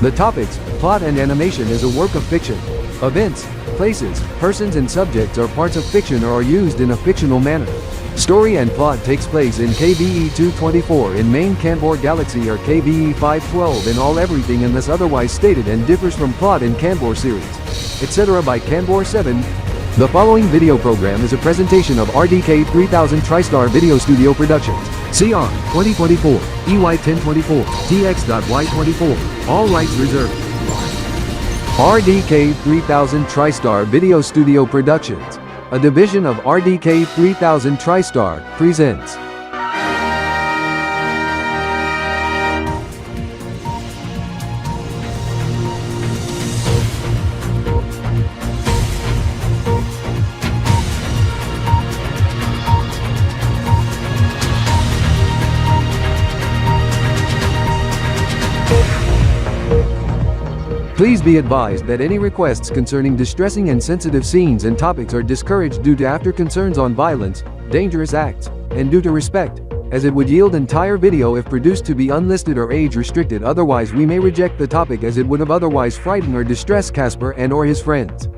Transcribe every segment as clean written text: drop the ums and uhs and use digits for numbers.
The topics, plot and animation is a work of fiction. Events, places, persons and subjects are parts of fiction or are used in a fictional manner. Story and plot takes place in KBE 224 in main Kanbor Galaxy or KBE 512 in all everything unless otherwise stated and differs from plot in Kanbor series, etc. by KanborZeven. The following video program is a presentation of RDK 3000 TriStar Video Studio Productions. CR 2024, EY 1024, Tx.Y 24, all rights reserved. RDK 3000 TriStar Video Studio Productions, a division of RDK 3000 TriStar, presents Please be advised that any requests concerning distressing and sensitive scenes and topics are discouraged due to after concerns on violence, dangerous acts, and due to respect, as it would yield entire video if produced to be unlisted or age restricted. Otherwise we may reject the topic as it would have otherwise frightened or distressed Casper and or his friends.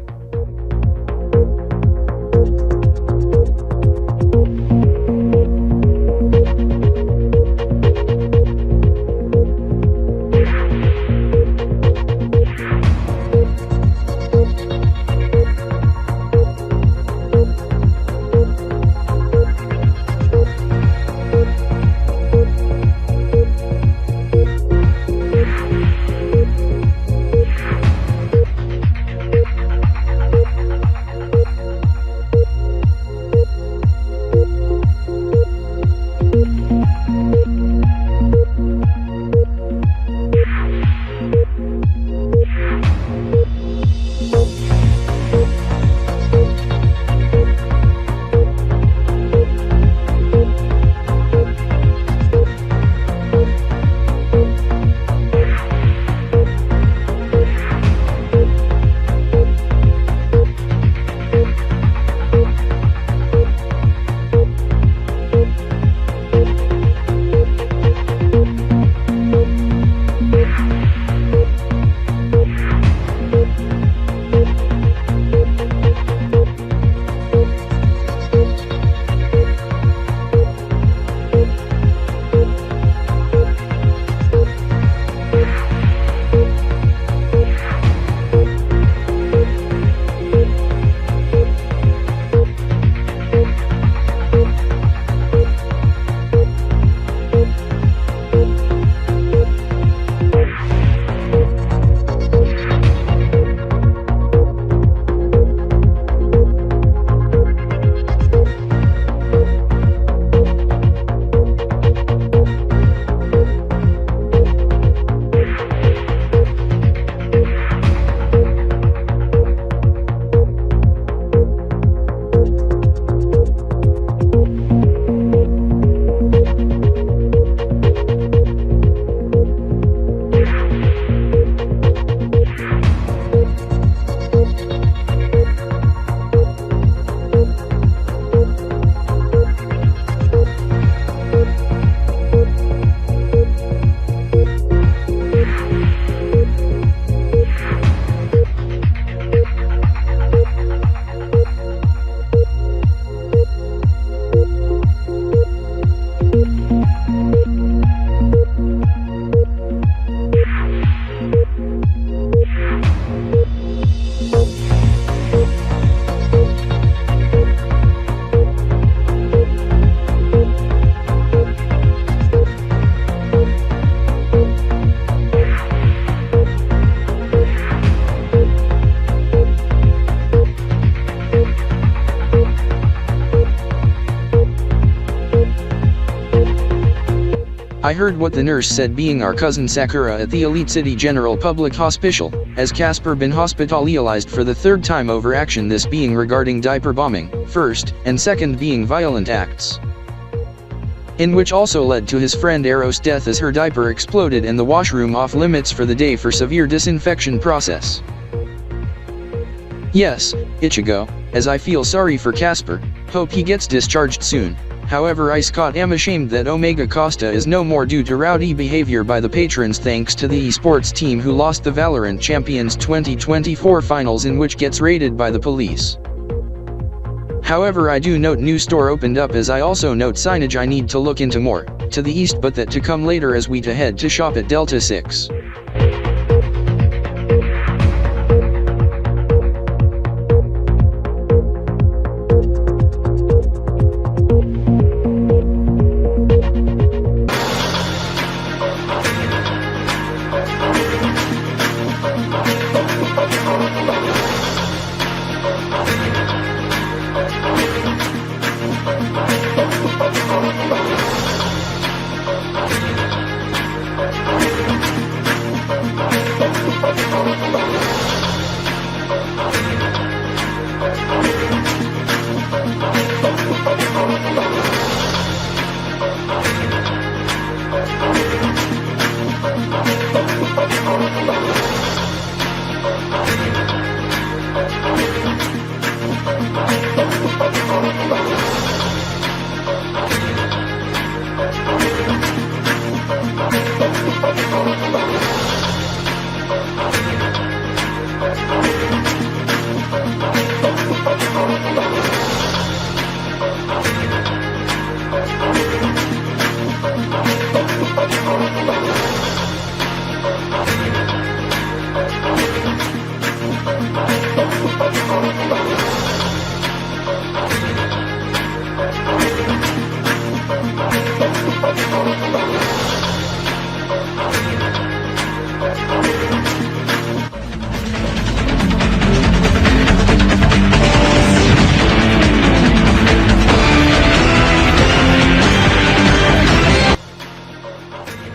I heard what the nurse said being our cousin Sakura at the Elite City General Public Hospital, as Casper been hospitalized for the third time over action, this being regarding diaper bombing, first, and second being violent acts. In which also led to his friend Arrow's death as her diaper exploded and the washroom off limits for the day for severe disinfection process. Yes, Ichigo, as I feel sorry for Casper, hope he gets discharged soon. However, am ashamed that Omega Costa is no more due to rowdy behavior by the patrons thanks to the esports team who lost the Valorant Champions 2024 finals, in which gets raided by the police. However, I do note new store opened up, as I also note signage I need to look into more, to the east, but that to come later as we to head to shop at Delta 6.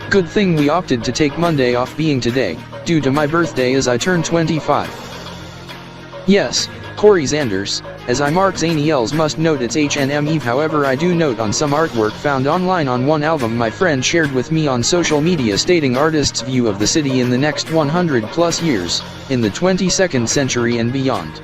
Good thing we opted to take Monday off, being today, due to my birthday, as I turn 25. Yes, Corey Zanders, as I Mark Zaniels must note it's HNM Eve. However, I do note on some artwork found online on one album my friend shared with me on social media, stating artist's view of the city in the next 100 plus years, in the 22nd century and beyond.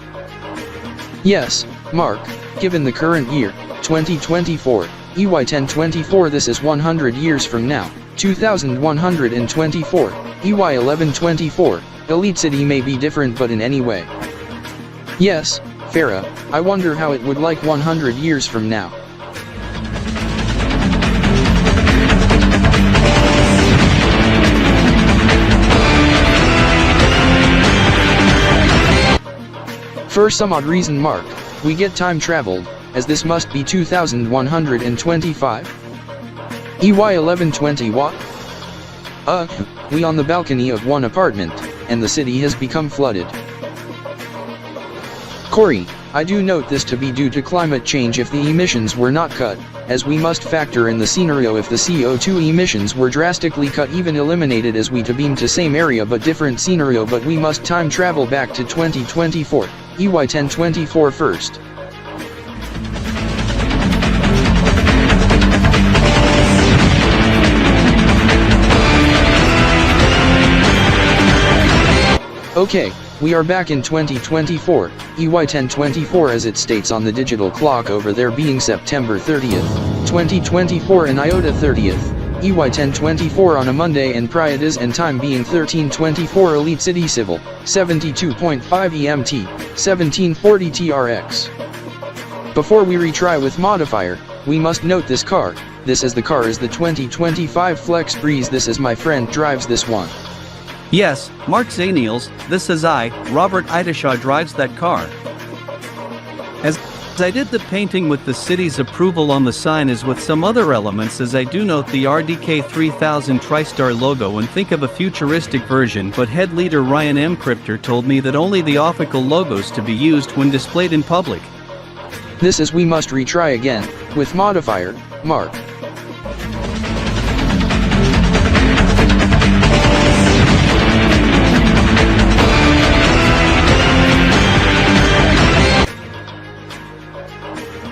Yes, Mark, given the current year, 2024, EY 1024, this is 100 years from now, 2124, EY 1124, Elite City may be different, but in any way. Yes, Farah, I wonder how it would like 100 years from now. For some odd reason, Mark, we get time traveled, as this must be 2125? EY 1120 what? We on the balcony of one apartment, and the city has become flooded. Corey, I do note this to be due to climate change if the emissions were not cut, as we must factor in the scenario if the CO2 emissions were drastically cut, even eliminated, as we to beam to same area but different scenario, but we must time travel back to 2024, EY 1024 first. Okay, we are back in 2024, EY 1024, as it states on the digital clock over there, being September 30th, 2024 and iota 30th, EY 1024 on a Monday, and priorities and time being 1324 Elite City Civil, 72.5 EMT, 1740 TRX. Before we retry with modifier, we must note this car. This is the car is the 2025 Flex Breeze. This is my friend drives this one. Yes, Mark Zaniels, this is I, Robert Idashaw drives that car. As I did the painting with the city's approval on the sign as with some other elements, as I do note the RDK 3000 TriStar logo and think of a futuristic version, but head leader Ryan M. Crypter told me that only the official logos to be used when displayed in public. This is we must retry again, with modifier, Mark.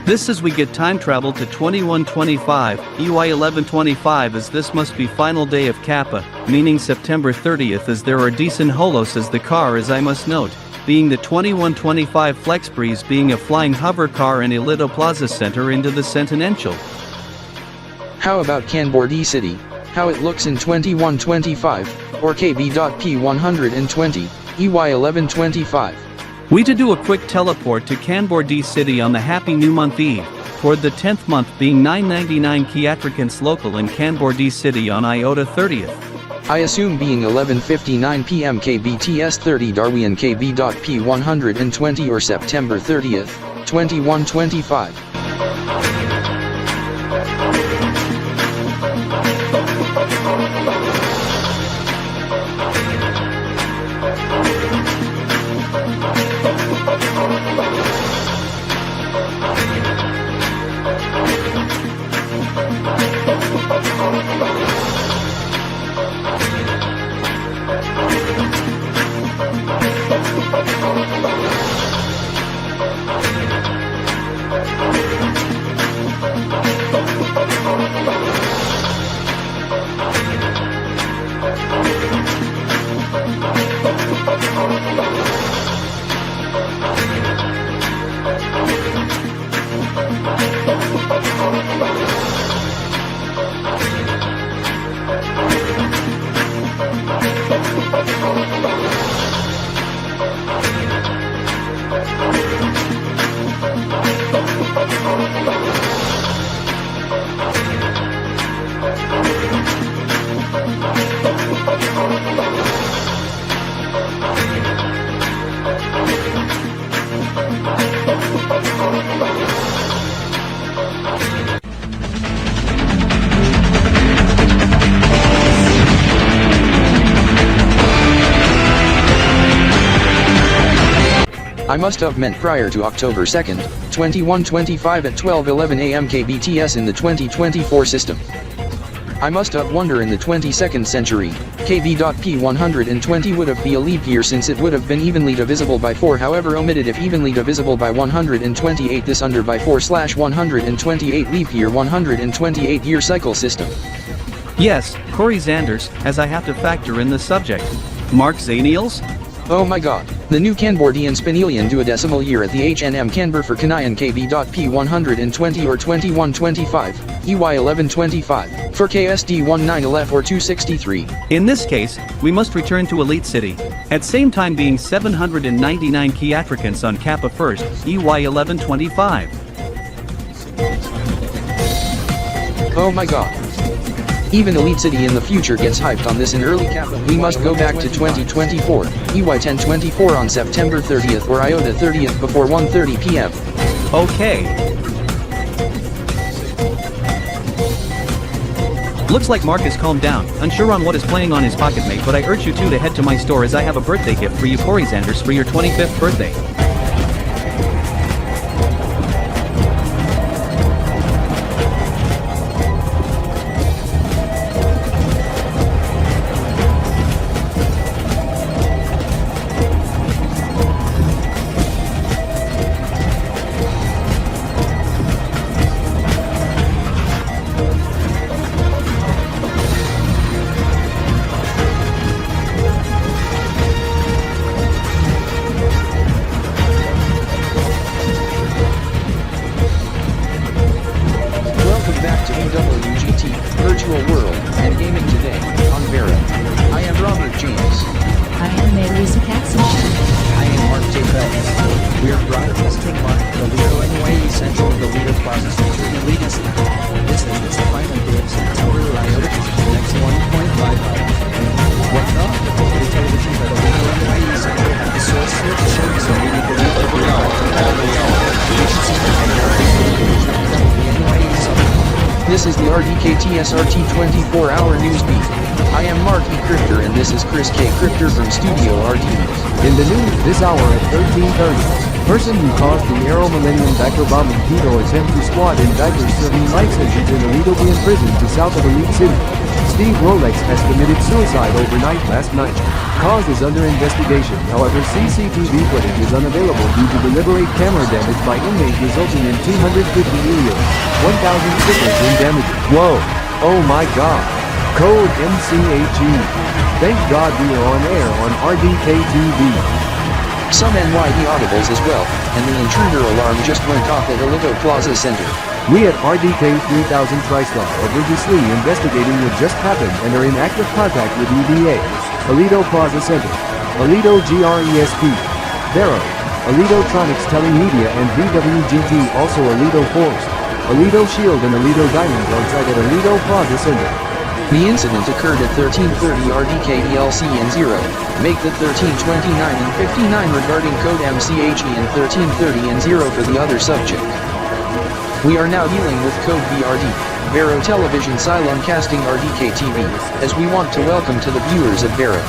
This is we get time travel to 2125, EY 1125, as this must be final day of Kappa, meaning September 30th, as there are decent holos as the car, as I must note, being the 2125 Flex Breeze being a flying hover car in Elito Plaza Center into the Centennial. How about Kanbor-Ze7en, how it looks in 2125, or Kb.P 120, EY 1125. We to do a quick teleport to Kanbor-Ze7en on the Happy New Month Eve, toward the 10th month being 999 Kiatrikans local in Kanbor-Ze7en on iota 30th. I assume being 11:59 p.m. KBTS30 Darwin Kb.P 120 or September 30th, 2125. I must have meant prior to October 2nd, 2125 at 12:11 a.m. KBTS in the 2024 system. I must have wonder in the 22nd century, Kb.P 120 would have be a leap year since it would have been evenly divisible by 4, however omitted if evenly divisible by 128 this under by 4/128 leap year 128 year cycle system. Yes, Corey Zanders, as I have to factor in the subject. Mark Zaniels? Oh my god, the new Kanbor-Ze7en Spinelian duodecimal year at the HNM Kanbor for Kanayan Kb.P 120 or 2125, EY 1125, for KSD 1911 or 263. In this case, we must return to Elite City, at same time being 799 Kiatrikans on Kappa 1st, EY 1125. Oh my god. Even Elite City in the future gets hyped on this in early Kappa. We must go back to 2024, EY 1024 on September 30th or iota 30th before 1:30 p.m. Okay. Looks like Mark has calmed down, unsure on what is playing on his pocket mate, but I urge you two to head to my store as I have a birthday gift for you, Corey Zanders, for your 25th birthday. Virtual World, and Gaming Today, on Vera. I am Robert James. I am Marisa Caxton. I am Mark J. We are broadcasting Mark, the Lido NYE Central, the Lido Plaza Center in Legacy. This is its final day of September iota next 1.55. What's up? The television by the Lido NYE Center at the source search shows the media believe the video This is the RDK TSRT 24-hour news beat. I am Mark E. Crifter and this is Chris K. Crifter from Studio RD. In the news this hour at 13:30, person who caused the Aero Millennium diaper bombing keto attempt to squat in diapers serving life sentence in Aledobian prison to south of Elite City. Steve Rolex has committed suicide overnight last night. Cause is under investigation, however CCTV footage is unavailable due to deliberate camera damage by inmate resulting in 250 million, 1,000 stickers in damages. Whoa! Oh my god! Code MCHE. Thank God we are on air on RDK TV. Some NYE audibles as well, and the intruder alarm just went off at Alito Plaza Center. We at RDK 3000 TriStar are vigorously investigating what just happened and are in active contact with EDA, Aledo Plaza Center, Aledo GRESP, Vero, Aledo Tronics Telemedia and VWGT, also Aledo Forest, Aledo Shield and Aledo Diamonds on site at Aledo Plaza Center. The incident occurred at 1330 RDK ELC and 0, make the 1329 and 59 regarding code MCHE and 1330 and 0 for the other subject. We are now dealing with code VRD, Vero Television Cylon Casting RDK TV, as we want to welcome to the viewers of Vero.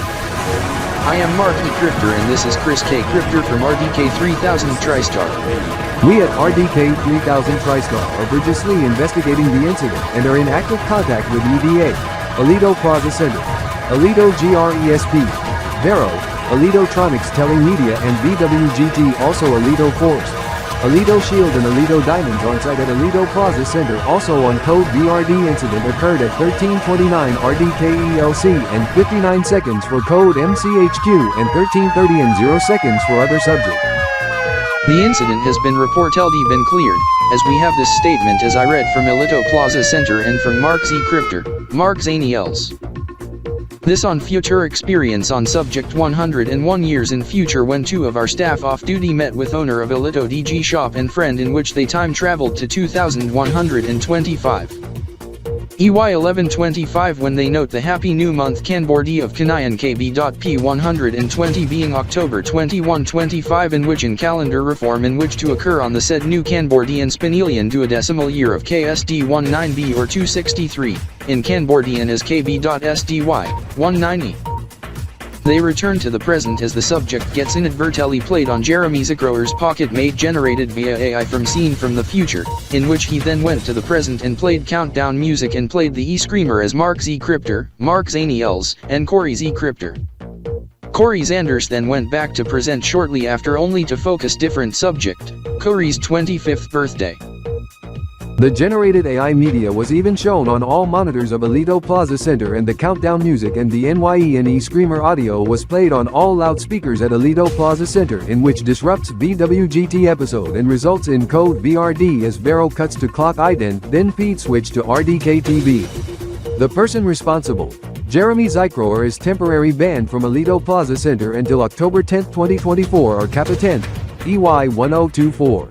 I am Mark E. Crifter and this is Chris K. Crifter from RDK 3000 TriStar. We at RDK 3000 TriStar are vigorously investigating the incident and are in active contact with EDA, Aledo Plaza Center, Aledo GRESP, Vero, Aledo Tronics Telemedia and VWGT, also Aledo Forest, Aledo Shield and Aledo Diamonds on site at Aledo Plaza Center. Also on code VRD, incident occurred at 1329 RDK ELC and 59 seconds for code MCHQ and 1330 and 0 seconds for other subject. The incident has been been cleared, as we have this statement as I read from Aledo Plaza Center and from Mark Z. Crifter, Mark Zaniels. This on future experience on subject 101 years in future when two of our staff off-duty met with owner of Aledo DG shop and friend in which they time traveled to 2125. EY 1125 when they note the happy new month Kanbor-Ze of Kanayan Kb.P 120 being October 2125 in which in calendar reform in which to occur on the said new Kanbor-Ze and Spinelian duodecimal year of KSD 19B or 263, in Kanbor-Ze as KB.SDY, 190. They return to the present as the subject gets inadvertently played on Jeremy Zigrower's pocket-made generated via AI from scene from the future, in which he then went to the present and played countdown music and played the E-Screamer as Mark Z. Crifter, Mark Zaniels, and Corey Z. Crifter. Corey Zanders then went back to present shortly after only to focus different subject, Corey's 25th birthday. The generated AI media was even shown on all monitors of Aledo Plaza Center and the countdown music and the NYE and E-Screamer audio was played on all loudspeakers at Aledo Plaza Center in which disrupts VWGT episode and results in code VRD as Vero cuts to clock ident then feed switch to RDK TV. The person responsible, Jeremy Zigrower, is temporary banned from Aledo Plaza Center until October 10, 2024 or Kappa 10, EY 1024.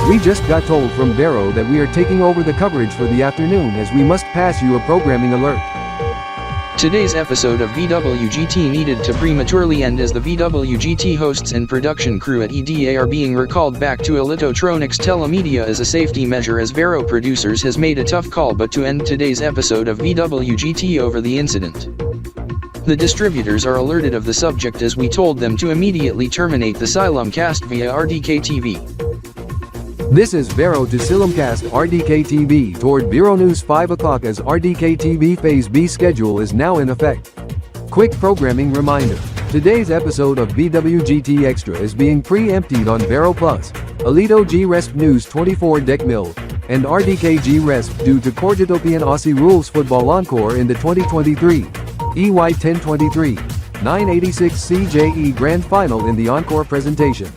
We just got told from Vero that we are taking over the coverage for the afternoon as we must pass you a programming alert. Today's episode of VWGT needed to prematurely end as the VWGT hosts and production crew at EDA are being recalled back to Aledo Tronics Telemedia as a safety measure as Vero Producers has made a tough call but to end today's episode of VWGT over the incident. The distributors are alerted of the subject as we told them to immediately terminate the Silum cast via RDK TV. This is Vero to Silumcast RDK TV toward Vero News 5 o'clock as RDK TV Phase B schedule is now in effect. Quick programming reminder. Today's episode of VWGT Extra is being pre-emptied on Vero Plus, Aledo G-Resp News 24 Deck Mill, and RDK G-Resp due to Corjatopian Aussie Rules Football Encore in the 2023 EY 1023 986 CJE Grand Final in the Encore presentation.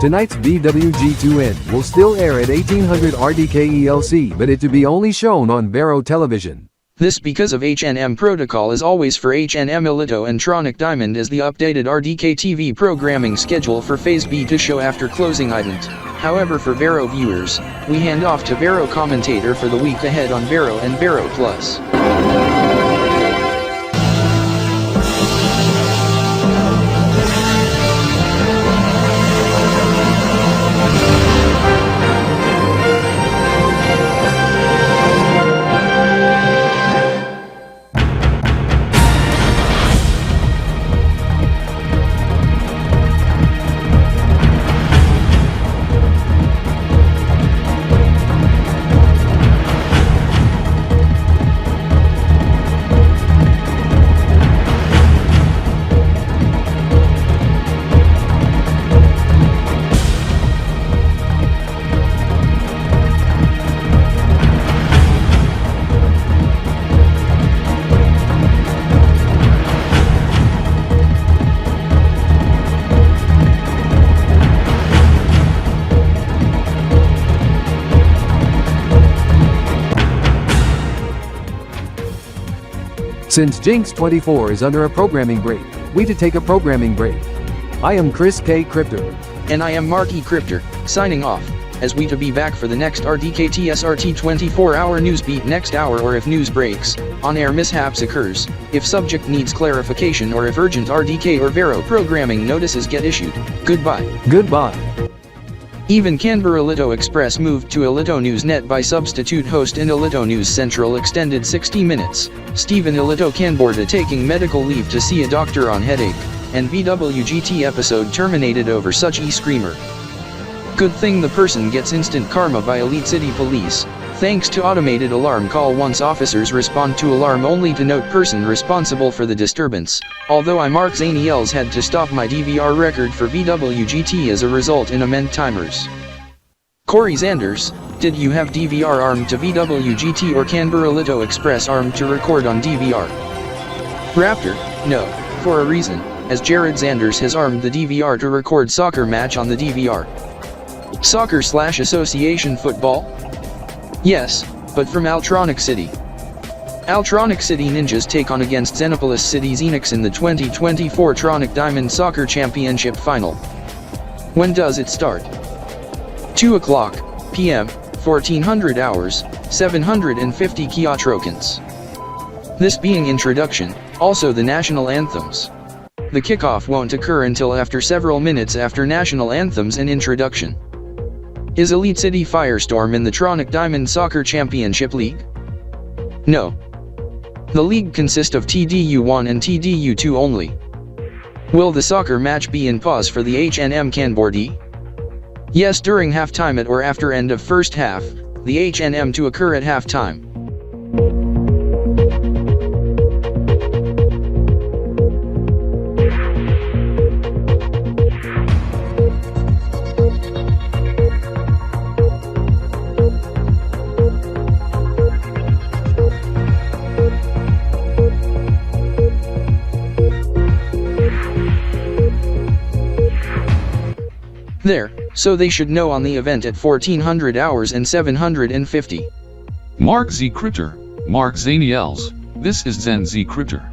Tonight's VWG2N will still air at 1800 RDK ELC but it to be only shown on Vero Television. This because of HNM protocol as always for HNM Aledo and Tronic Diamond as the updated RDK TV programming schedule for Phase B to show after closing ident. However for Vero viewers, we hand off to Vero commentator for the week ahead on Vero and Vero Plus. Since Jinx24 is under a programming break, we to take a programming break. I am Chris K. Crypter. And I am Mark E. Crypter, signing off, as we to be back for the next RDK TSRT 24-hour news beat next hour, or if news breaks, on-air mishaps occurs, if subject needs clarification, or if urgent RDK or Vero programming notices get issued. Goodbye. Goodbye. Even Kanbor Express moved to Alito Newsnet by substitute host in Alito News Central extended 60 minutes. Stephen Alito Kanbor taking medical leave to see a doctor on headache, and VWGT episode terminated over such e-screamer. Good thing the person gets instant karma by Elite City Police, thanks to automated alarm call once officers respond to alarm only to note person responsible for the disturbance, although I Mark Zaniels had to stop my DVR record for VWGT as a result in amend timers. Corey Zanders, did you have DVR armed to VWGT or Kanbor Express armed to record on DVR? Raptor, no, for a reason, as Jared Zanders has armed the DVR to record soccer match on the DVR. Soccer/association football? Yes, but from Altronic City. Altronic City Ninjas take on against Xenopolis City Xenix in the 2024 Tronic Diamond Soccer Championship Final. When does it start? 2:00 p.m., 1400 hours, 750 Kiotrokans. This being introduction, also the national anthems. The kickoff won't occur until after several minutes after national anthems and introduction. Is Elite City Firestorm in the Tronic Diamond Soccer Championship League? No. The league consists of TDU1 and TDU2 only. Will the soccer match be in pause for the HNM Kanbor-Z? Yes, during halftime at or after end of first half, the HNM to occur at halftime. There, so they should know on the event at 1400 hours and 750. Mark Z. Crypter, Mark Zaniels, this is Zen Z. Crypter.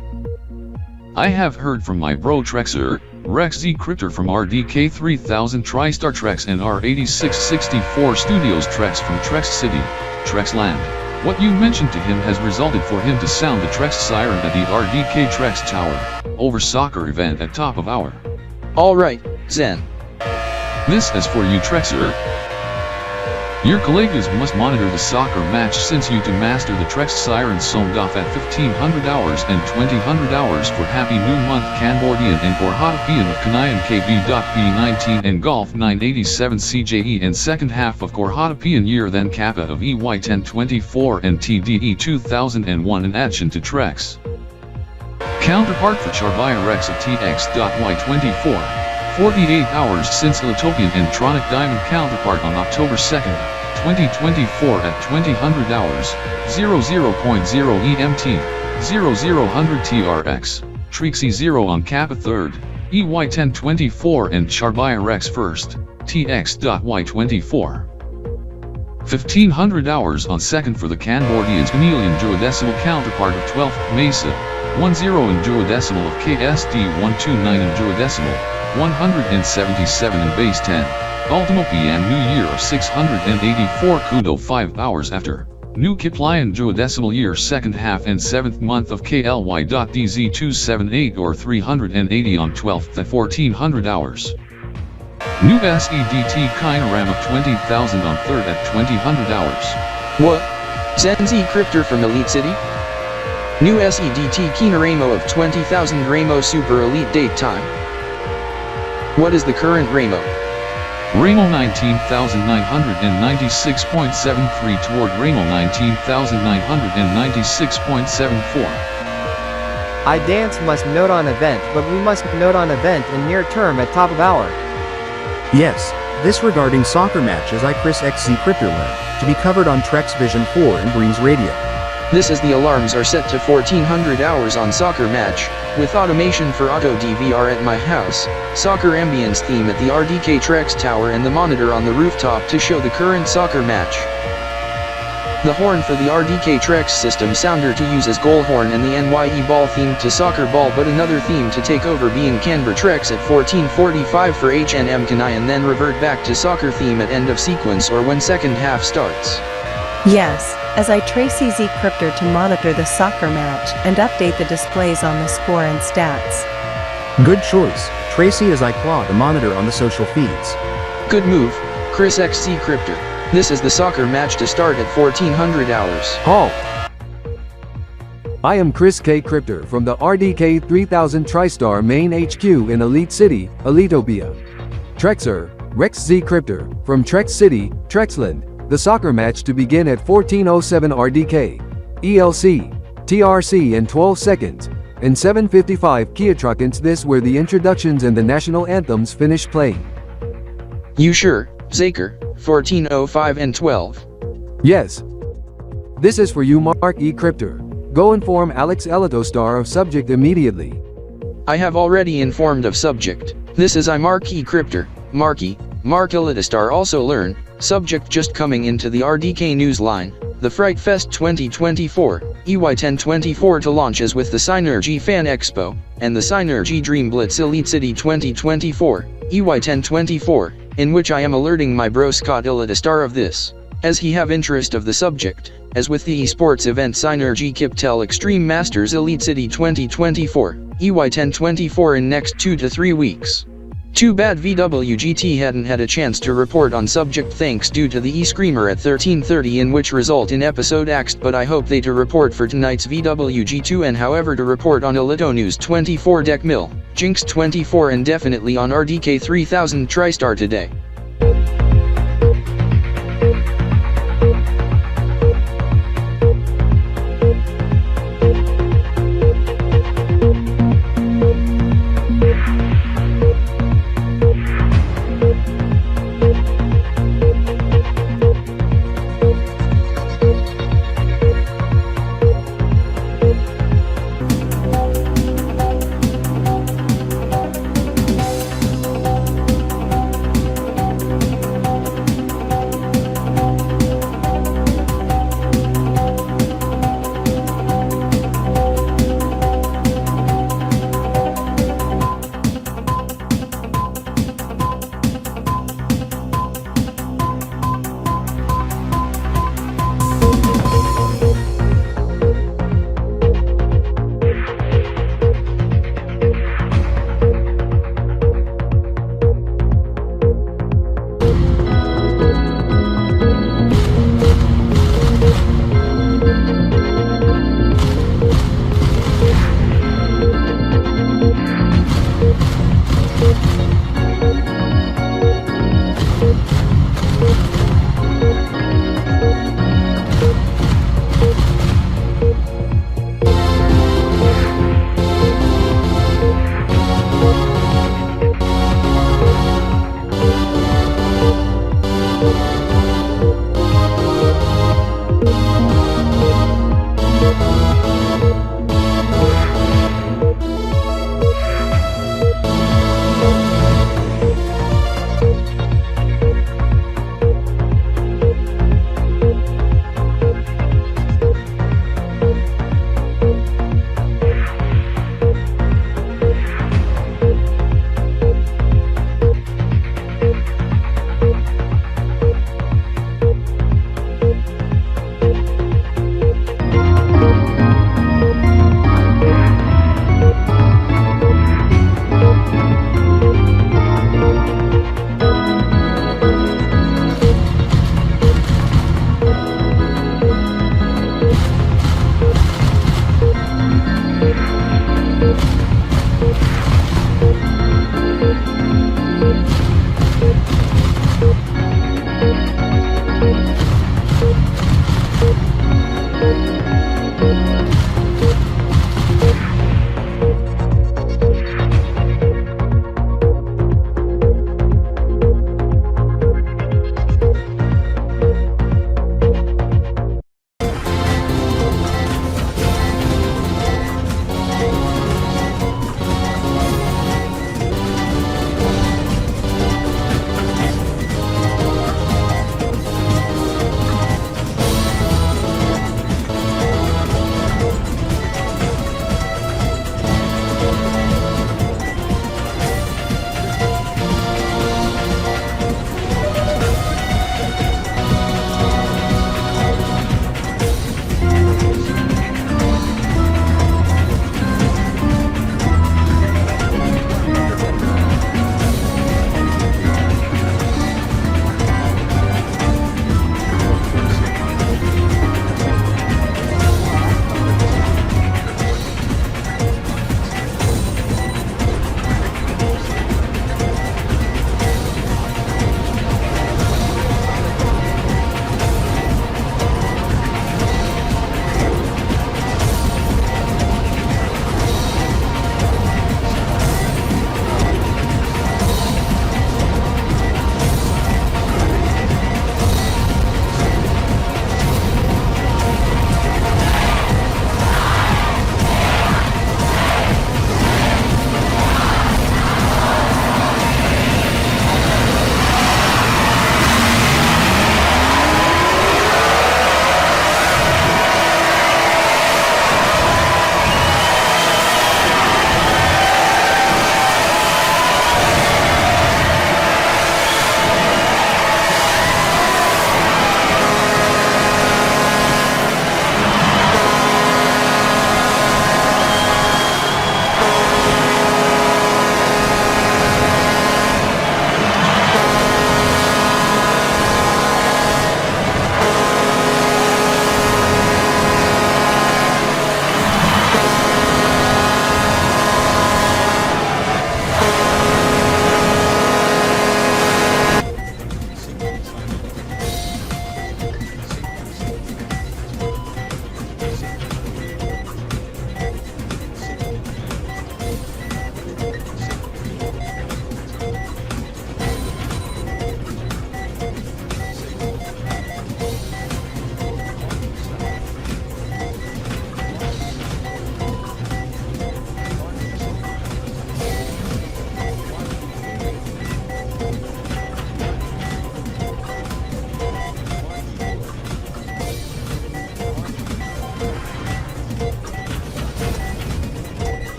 I have heard from my bro Trexer, Rex Z. Crypter from RDK 3000 TriStar Trex and R8664 Studios Trex from Trex City, Trexland. What you mentioned to him has resulted for him to sound the Trex siren at the RDK Trex Tower, over soccer event at top of hour. Alright, Zen. This is for you Trexer. Your colleagues must monitor the soccer match since you to master the Trex siren sound off at 1500 hours and 2000 hours for Happy New Month Kanbordian and Korhatapian of Kanayan Kb.P 19 and Golf 987 CJE and second half of Korhatapian year then Kappa of EY 1024 and TDE 2001 and addition to Trex. Counterpart for Charvaya Rex of Tx.Y 24. 48 hours since Litopian and Tronic Diamond counterpart on October 2nd, 2024 at 2000 hours, 00.0 EMT, 0000 TRX, Trixie 0 on Kappa 3rd, EY 1024 and Charbaya Rex 1st, Tx.Y 24. 1500 hours on 2nd for the Kanbordians Chameleon duodecimal counterpart of 12th Mesa, 10 and duodecimal of KSD 129 and duodecimal. 177 and base 10, Ultimo PM New Year of 684 Kudo 5 hours after, New Kiplian duodecimal year second half and 7th month of KLY.DZ 278 or 380 on 12th at 1400 hours. New SEDT Kinaram of 20,000 on 3rd at 2000 hours. What? Zenzi Crypter from Elite City? New SEDT Kinaramo of 20,000 Ramo Super Elite date time. What is the current Ramo? Ramo 19,996.73 toward Ramo 19,996.74. I dance must note on event, but we must note on event in near term at top of hour. Yes, this regarding soccer matches I Chris XZ Crypterland, to be covered on Trex Vision 4 and Breeze Radio. This is the alarms are set to 1400 hours on soccer match, with automation for auto DVR at my house, soccer ambience theme at the RDK Trex Tower and the monitor on the rooftop to show the current soccer match. The horn for the RDK Trex system sounder to use as goal horn and the NYE ball themed to soccer ball, but another theme to take over being Kanbor Trex at 14:45 for HNM Kanai and then revert back to soccer theme at end of sequence or when second half starts. Yes, as I Tracy Z Cryptor to monitor the soccer match and update the displays on the score and stats. Good choice, Tracy as I claw to monitor on the social feeds. Good move, Chris XC Cryptor. This is the soccer match to start at 1400 hours. Halt! I am Chris K. Cryptor from the RDK 3000 TriStar main HQ in Elite City, Elitopia. Trexer, Rex Z Cryptor, from Trex City, Trexland. The soccer match to begin at 14:07 RDK. ELC, TRC in 12 seconds. In 7:55 Kiatruckins this where the introductions and the national anthems finish playing. You sure, Zaker, 14:05 and 12? Yes. This is for you Mark E. Cryptor. Go inform Alex Elitostar of subject immediately. I have already informed of subject. This is I Mark E. Cryptor, Marky, Mark Elitostar also learn, subject just coming into the RDK news line. The Fright Fest 2024, EY1024 to launch as with the Synergy Fan Expo, and the Synergy Dream Blitz Elite City 2024, EY1024, in which I am alerting my bro Scott Elitostar of this, as he have interest of the subject, as with the esports event Synergy Kiptel Extreme Masters Elite City 2024, EY1024 in next 2 to 3 weeks. Too bad VWGT hadn't had a chance to report on subject thanks due to the e-screamer at 13:30 in which result in episode axed, but I hope they to report for tonight's VWG2 and however to report on Elito News 24 Deck Mill, Jinx 24 and definitely on RDK 3000 TriStar today.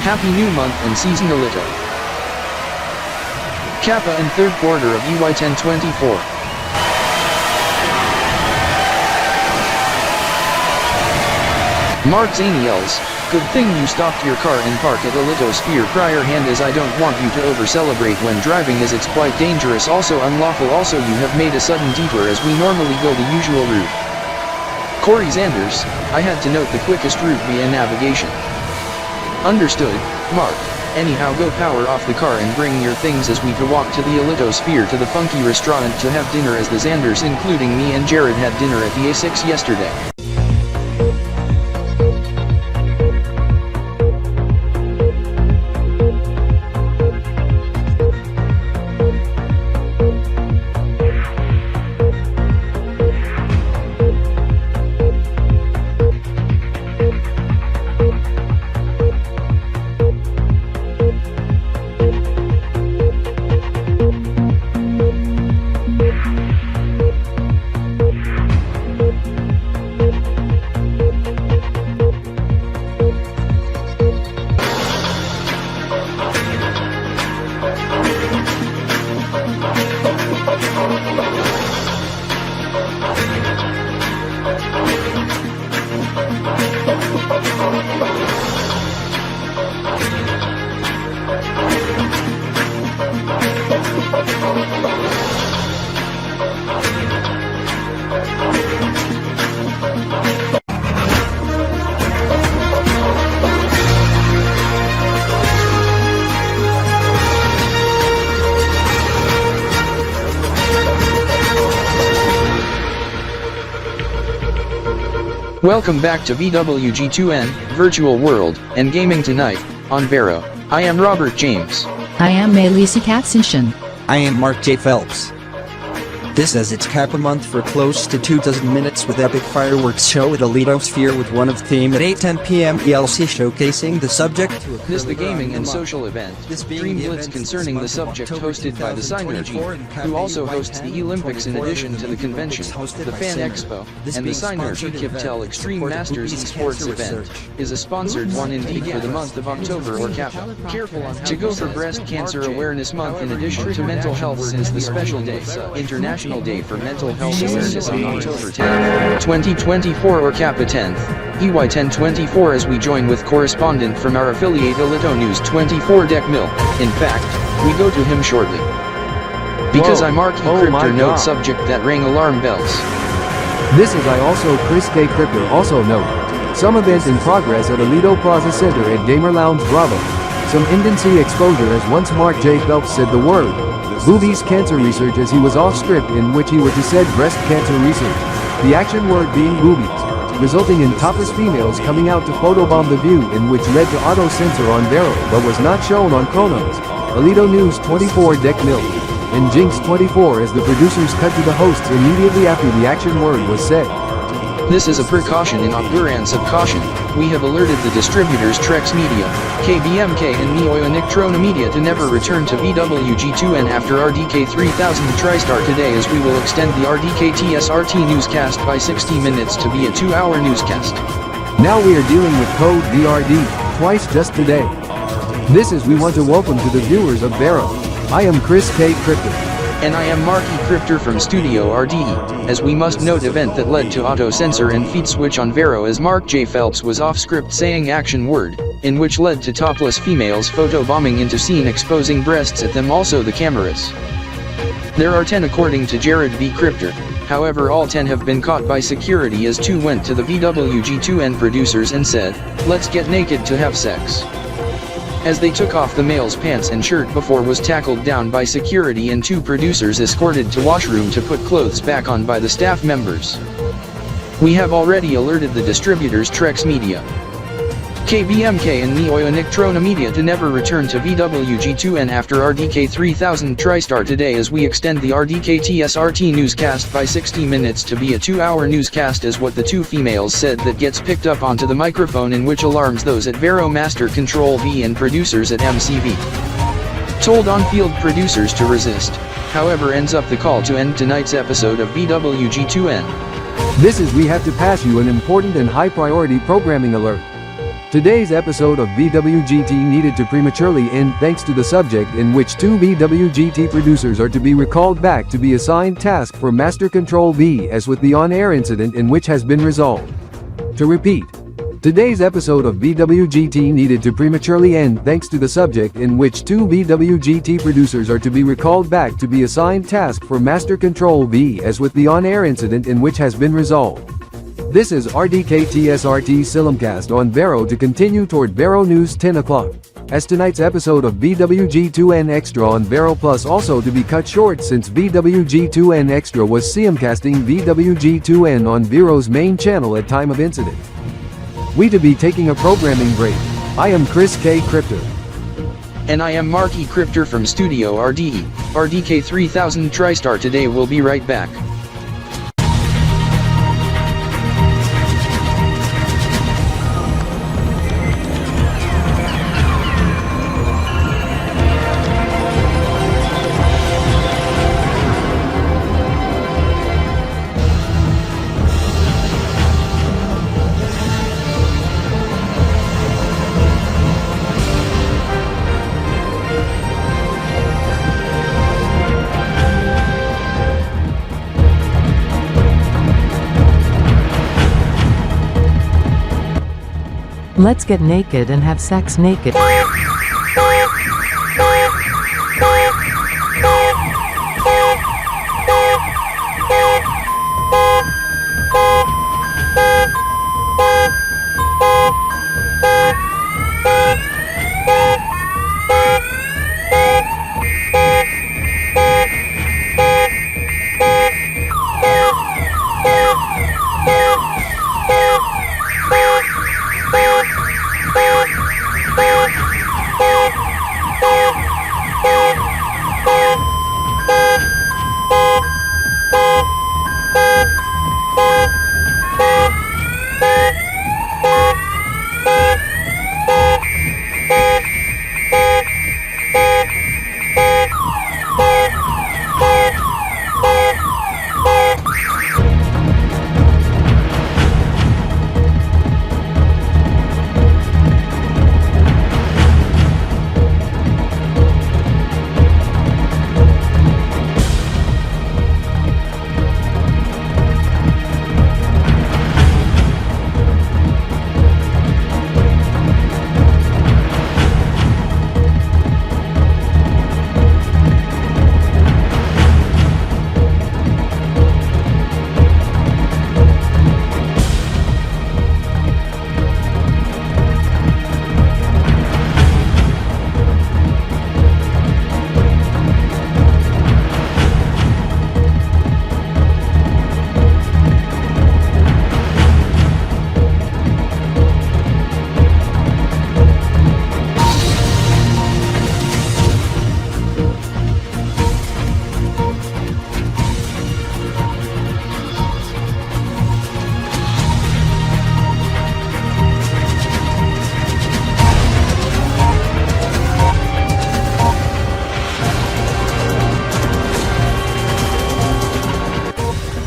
Happy new month and season Alito. Kappa and third quarter of EY 1024. Mark Zaniels, good thing you stopped your car and park at Alito Sphere prior hand, as I don't want you to over-celebrate when driving, as it's quite dangerous, also unlawful. Also you have made a sudden detour as we normally go the usual route. Corey Zanders, I had to note the quickest route via navigation. Understood, Mark. Anyhow, go power off the car and bring your things as we go walk to the Alito Sphere to the funky restaurant to have dinner, as the Zanders including me and Jared had dinner at the A6 yesterday. Welcome back to VWG2N, Virtual World, and Gaming tonight, on Vero. I am Robert James. I am Elisa Katzenschen. I am Mark J. Phelps. This is its Kappa month for close to 2 dozen minutes with epic fireworks show at Alito Sphere with one of theme at 8:10 p.m. ELC showcasing the subject to a This the gaming and social event, Dream Blitz concerning the subject hosted by the Synergy, who also hosts the Olympics in addition to the convention, the Fan Expo, and the Synergy Kibtel Extreme Masters Esports event, is a sponsored one indeed for the month of October or Kappa. To go for Breast Cancer Awareness Month in addition to mental health, since the special day, International Day for Mental Health Awareness on October 10th, 2024 or Kappa 10th, EY 1024, as we join with correspondent from our affiliate Alito News 24 Deck Mill. In fact, we go to him shortly. Because I mark Crypter note subject that rang alarm bells. This is I also Chris K. Crypter also note. Some event in progress at Alito Plaza Center at Gamer Lounge Bravo. Some infancy exposure, as once Mark J. Phelps said the word. Boobies cancer research, as he was off script, in which he were to said breast cancer research. The action word being boobies, resulting in topless females coming out to photobomb the view, in which led to auto censor on Vero but was not shown on Chronos. Alito News 24 Deck Mill. And Jinx 24, as the producers cut to the hosts immediately after the action word was said. This is a precaution in observance of caution. We have alerted the distributors Trex Media, KBMK and Neo-Electrona Media to never return to VWG2N after RDK 3000 TriStar today, as we will extend the RDK TSRT newscast by 60 minutes to be a 2-hour newscast. Now we are dealing with code VRD, twice just today. This is we want to welcome to the viewers of Vero. I am Chris K. Crypter. And I am Marky Crypter from Studio RDE, as we must note event that led to auto-censor and feed switch on Vero, as Mark J. Phelps was off-script saying action word, in which led to topless females photobombing into scene exposing breasts at them, also the cameras. There are 10 according to Jared V. Crypter, however all 10 have been caught by security, as 2 went to the VWG2N producers and said, let's get naked to have sex. As they took off the male's pants and shirt before was tackled down by security, and 2 producers escorted to washroom to put clothes back on by the staff members. We have already alerted the distributors Trex Media, KBMK and Neo-Electrona Media to never return to VWG2N after RDK 3000 TriStar today, as we extend the RDK TSRT newscast by 60 minutes to be a 2-hour newscast, as what the 2 females said that gets picked up onto the microphone, in which alarms those at Vero Master Control V and producers at MCV. Told on-field producers to resist, however ends up the call to end tonight's episode of VWG2N. This is we have to pass you an important and high priority programming alert. Today's episode of BWGT needed to prematurely end thanks to the subject in which two BWGT producers are to be recalled back to be assigned task for Master Control B as with the on-air incident in which has been resolved. To repeat, today's episode of BWGT needed to prematurely end thanks to the subject in which two BWGT producers are to be recalled back to be assigned task for Master Control B as with the on-air incident in which has been resolved. This is RDK TSRT Silimcast on Vero to continue toward Vero News 10 o'clock. As tonight's episode of BWG2N Extra on Vero Plus also to be cut short since BWG2N Extra was Silimcasting BWG2N on Vero's main channel at time of incident. We to be taking a programming break. I am Chris K. Crypter. And I am Mark E. Crypter from Studio RDE. RDK 3000 TriStar today. We'll be right back. Let's get naked and have sex naked.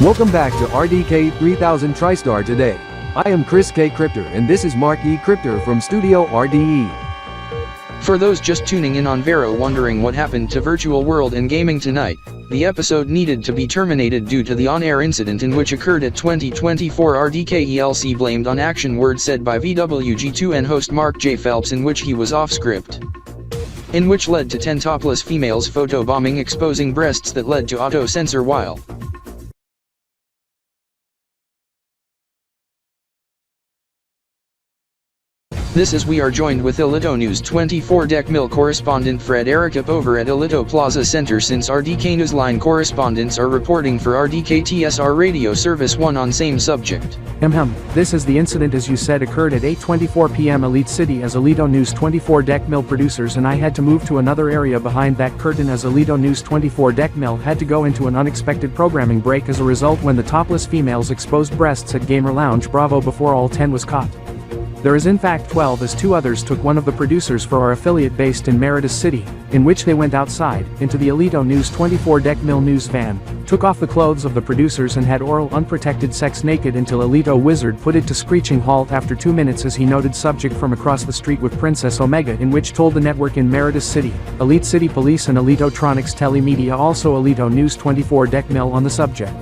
Welcome back to RDK 3000 TriStar today. I am Chris K. Crypter and this is Mark E. Crypter from Studio RDE. For those just tuning in on Vero wondering what happened to Virtual World and Gaming tonight, the episode needed to be terminated due to the on-air incident in which occurred at 2024 RDK ELC blamed on action word said by VWG2N host Mark J. Phelps in which he was off script. In which led to 10 topless females photobombing exposing breasts that led to auto-censor while This is we are joined with Ilito News 24 DEC correspondent Fred Ericap over at Ilito Plaza Center since RDK Newsline correspondents are reporting for RDK TSR radio service 1 on same subject. This is the incident as you said occurred at 8:24 p.m. Elite City as Ilito News 24 DEC producers and I had to move to another area behind that curtain as Ilito News 24 DEC had to go into an unexpected programming break as a result when the topless females exposed breasts at Gamer Lounge Bravo before all 10 was caught. There is in fact 12, as 2 others took one of the producers for our affiliate based in Meritus City, in which they went outside, into the Alito News 24 deck mill news van, took off the clothes of the producers and had oral unprotected sex naked until Alito Wizard put it to screeching halt after 2 minutes as he noted subject from across the street with Princess Omega, in which told the network in Meritus City, Elite City Police and Alitotronics Telemedia, also Alito News 24 deck mill on the subject.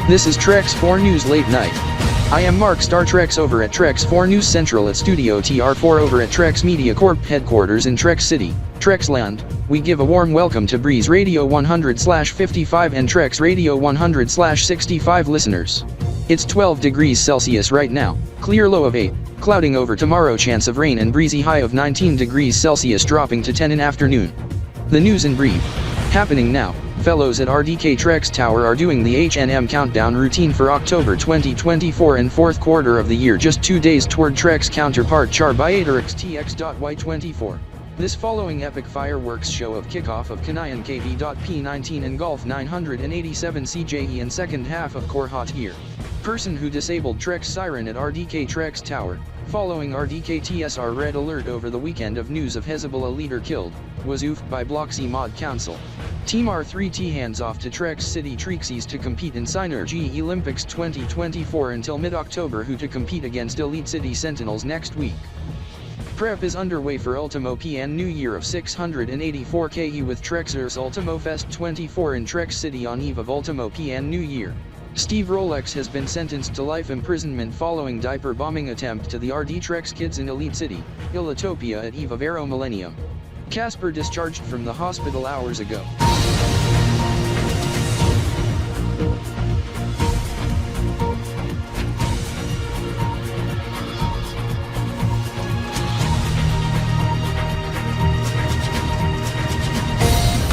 This is Tx.Y News Late Night. I am Mark Star Trex over at Tx.Y News Central at Studio TR4 over at Trex Media Corp headquarters in Trex City, Trexland. We give a warm welcome to Breeze Radio 100/55 and Trex Radio 100/65 listeners. It's 12 degrees Celsius right now, clear low of 8, clouding over tomorrow, chance of rain and breezy high of 19 degrees Celsius, dropping to 10 in afternoon. The news in brief. Happening now. Fellows at RDK Trex Tower are doing the H&M countdown routine for October 2024 and fourth quarter of the year, just 2 days toward Trex counterpart Char-By-Aterix Tx.Y 24. This following epic fireworks show of kickoff of Kanayan Kb.P 19 and Golf 987 CJE and second half of Core Hot Here. Person who disabled Trex siren at RDK Trex Tower, following RDK TSR red alert over the weekend of news of Hezbollah leader killed, was oofed by Bloxy Mod Council. Team R3T hands off to Trex City Trexies to compete in Synergy Olympics 2024 until mid-October, who to compete against Elite City Sentinels next week. Prep is underway for Ultimo PN New Year of 684 KE with Trexers Ultimo Fest 24 in Trex City on eve of Ultimo PN New Year. Steve Rolex has been sentenced to life imprisonment following diaper bombing attempt to the RD Trex kids in Elite City, Illitopia at eve of Aero Millennium. Casper discharged from the hospital hours ago.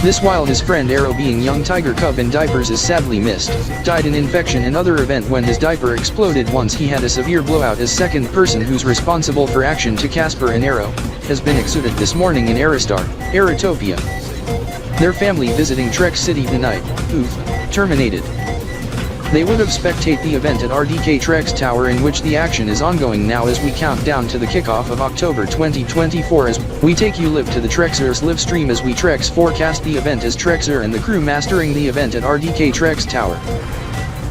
This while his friend Arrow, being young tiger cub in diapers, is sadly missed, died in infection and other event when his diaper exploded once he had a severe blowout. As second person who's responsible for action to Casper and Arrow, has been executed this morning in Aristar, Aritopia. Their family visiting Trex City tonight, terminated. They would have spectate the event at RDK Trex Tower, in which the action is ongoing now as we count down to the kickoff of October 2024, as we take you live to the Trexers live stream as we Trex forecast the event as Trexer and the crew mastering the event at RDK Trex Tower.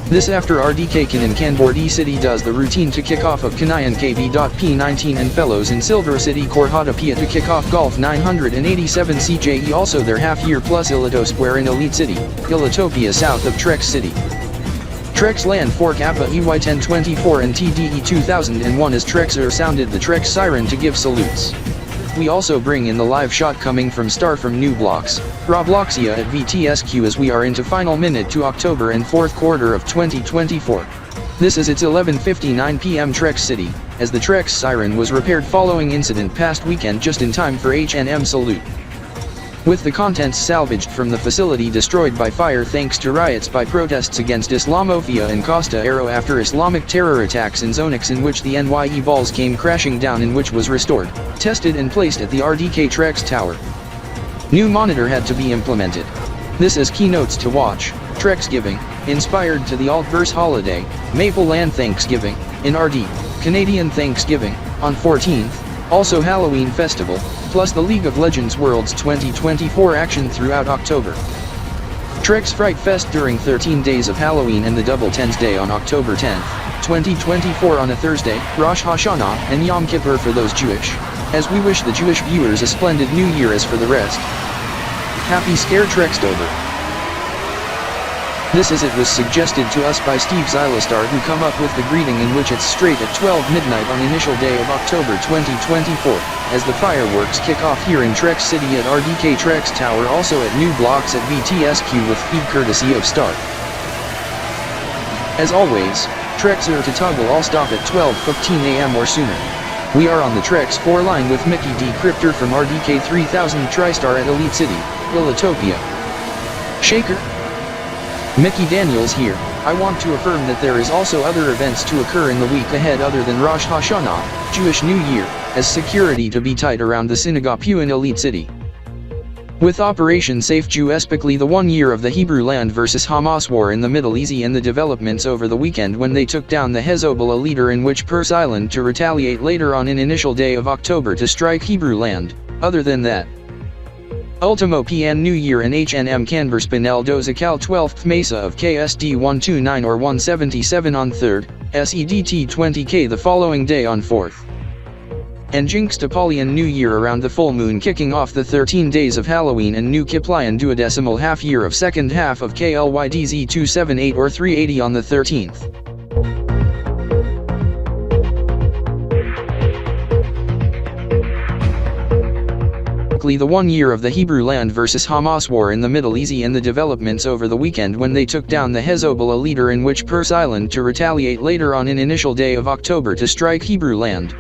This after RDK Kan and Kanbor-Ze7en does the routine to kick off of Kanai and Kb.P 19 and fellows in Silver City Korhata-Pia to kick off Golf 987 CJE, also their half-year plus Ilito Square in Elite City, Ilitopia south of Trex City. Trex Land for Kb.SDY 1024 and TDE 2001 as Trexer sounded the Trex siren to give salutes. We also bring in the live shot coming from Star from New Blocks, Robloxia at VTSQ as we are into final minute to October and fourth quarter of 2024. This is its 11:59 p.m. Trex City, as the Trex siren was repaired following incident past weekend just in time for H&M salute. With the contents salvaged from the facility destroyed by fire thanks to riots by protests against Islamophobia and Costa Arrow after Islamic terror attacks in Zonix, in which the NYE balls came crashing down, in which was restored, tested and placed at the RDK Trex Tower. New monitor had to be implemented. This is keynotes to watch, Trexgiving, inspired to the Altverse holiday, Maple Land Thanksgiving, in RD, Canadian Thanksgiving, on 14th, also Halloween Festival, plus the League of Legends Worlds 2024 action throughout October. Trex Fright Fest during 13 days of Halloween and the Double Tens Day on October 10th, 2024 on a Thursday, Rosh Hashanah and Yom Kippur for those Jewish, as we wish the Jewish viewers a splendid New Year as for the rest. Happy Scare Trextober. This is it was suggested to us by Steve Zylastar, who come up with the greeting, in which it's straight at 12 midnight on initial day of October 2024, as the fireworks kick off here in Trex City at RDK Trex Tower, also at New Blocks at VTSQ with feed courtesy of Star. As always, Trexer to toggle all stop at 12:15 a.m. or sooner. We are on the Trex 4 line with Mickey D. Cryptor from RDK 3000 TriStar at Elite City, Ilitopia. Shaker? Mickey Daniels here. I want to affirm that there is also other events to occur in the week ahead other than Rosh Hashanah, Jewish New Year, as security to be tight around the synagogue in Elite City. With Operation Safe Jew, especially the 1 year of the Hebrew land versus Hamas war in the Middle East and the developments over the weekend when they took down the Hezbollah leader in which Pers Island to retaliate later on in initial day of October to strike Hebrew land. Other than that, Ultimo PN New Year and H&M KanborSpinel Dozacal 12th Mesa of KSD 129 or 177 on 3rd, SEDT 20K the following day on 4th. And Jinxtapolian New Year around the full moon, kicking off the 13 days of Halloween and New Kiplian duodecimal half year of second half of KLYDZ 278 or 380 on the 13th. The 1 year of the Hebrew land versus Hamas war in the Middle East and the developments over the weekend when they took down the Hezbollah leader in which Pers Island to retaliate later on in initial day of October to strike Hebrew land.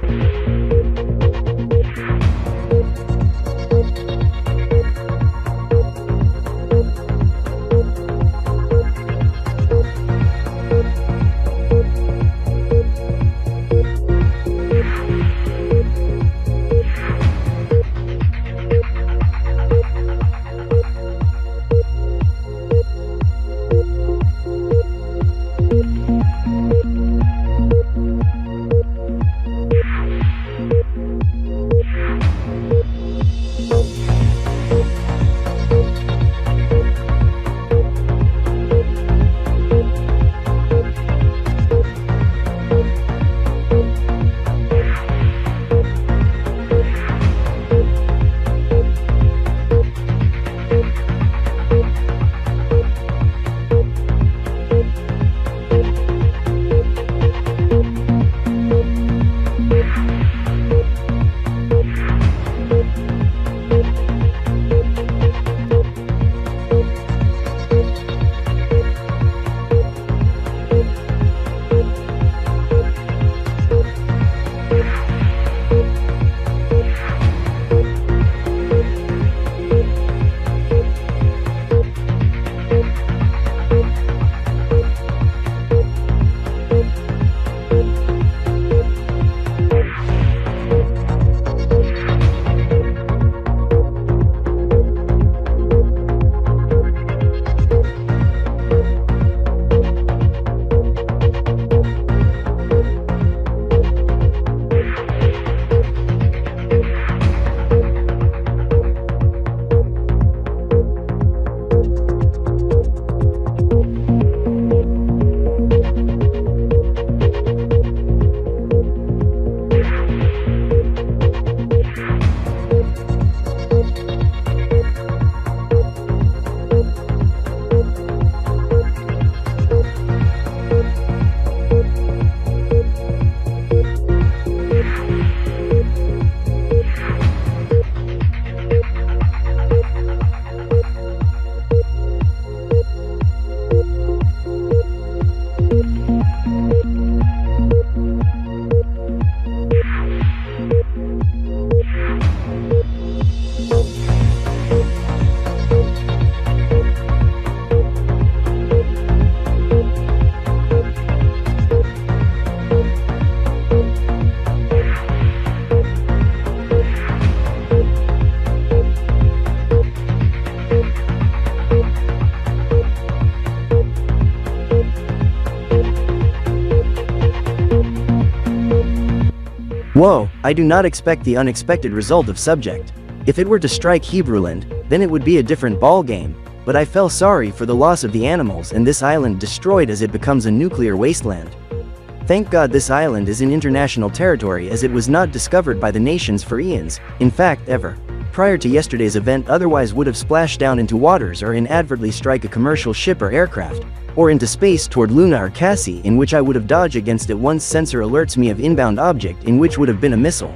Whoa, I do not expect the unexpected result of subject. If it were to strike Hebrewland, then it would be a different ball game, but I felt sorry for the loss of the animals and this island destroyed as it becomes a nuclear wasteland. Thank God this island is in international territory as it was not discovered by the nations for eons, in fact ever. Prior to yesterday's event otherwise would have splashed down into waters or inadvertently strike a commercial ship or aircraft, or into space toward Luna or Cassie in which I would have dodged against it once sensor alerts me of inbound object in which would have been a missile.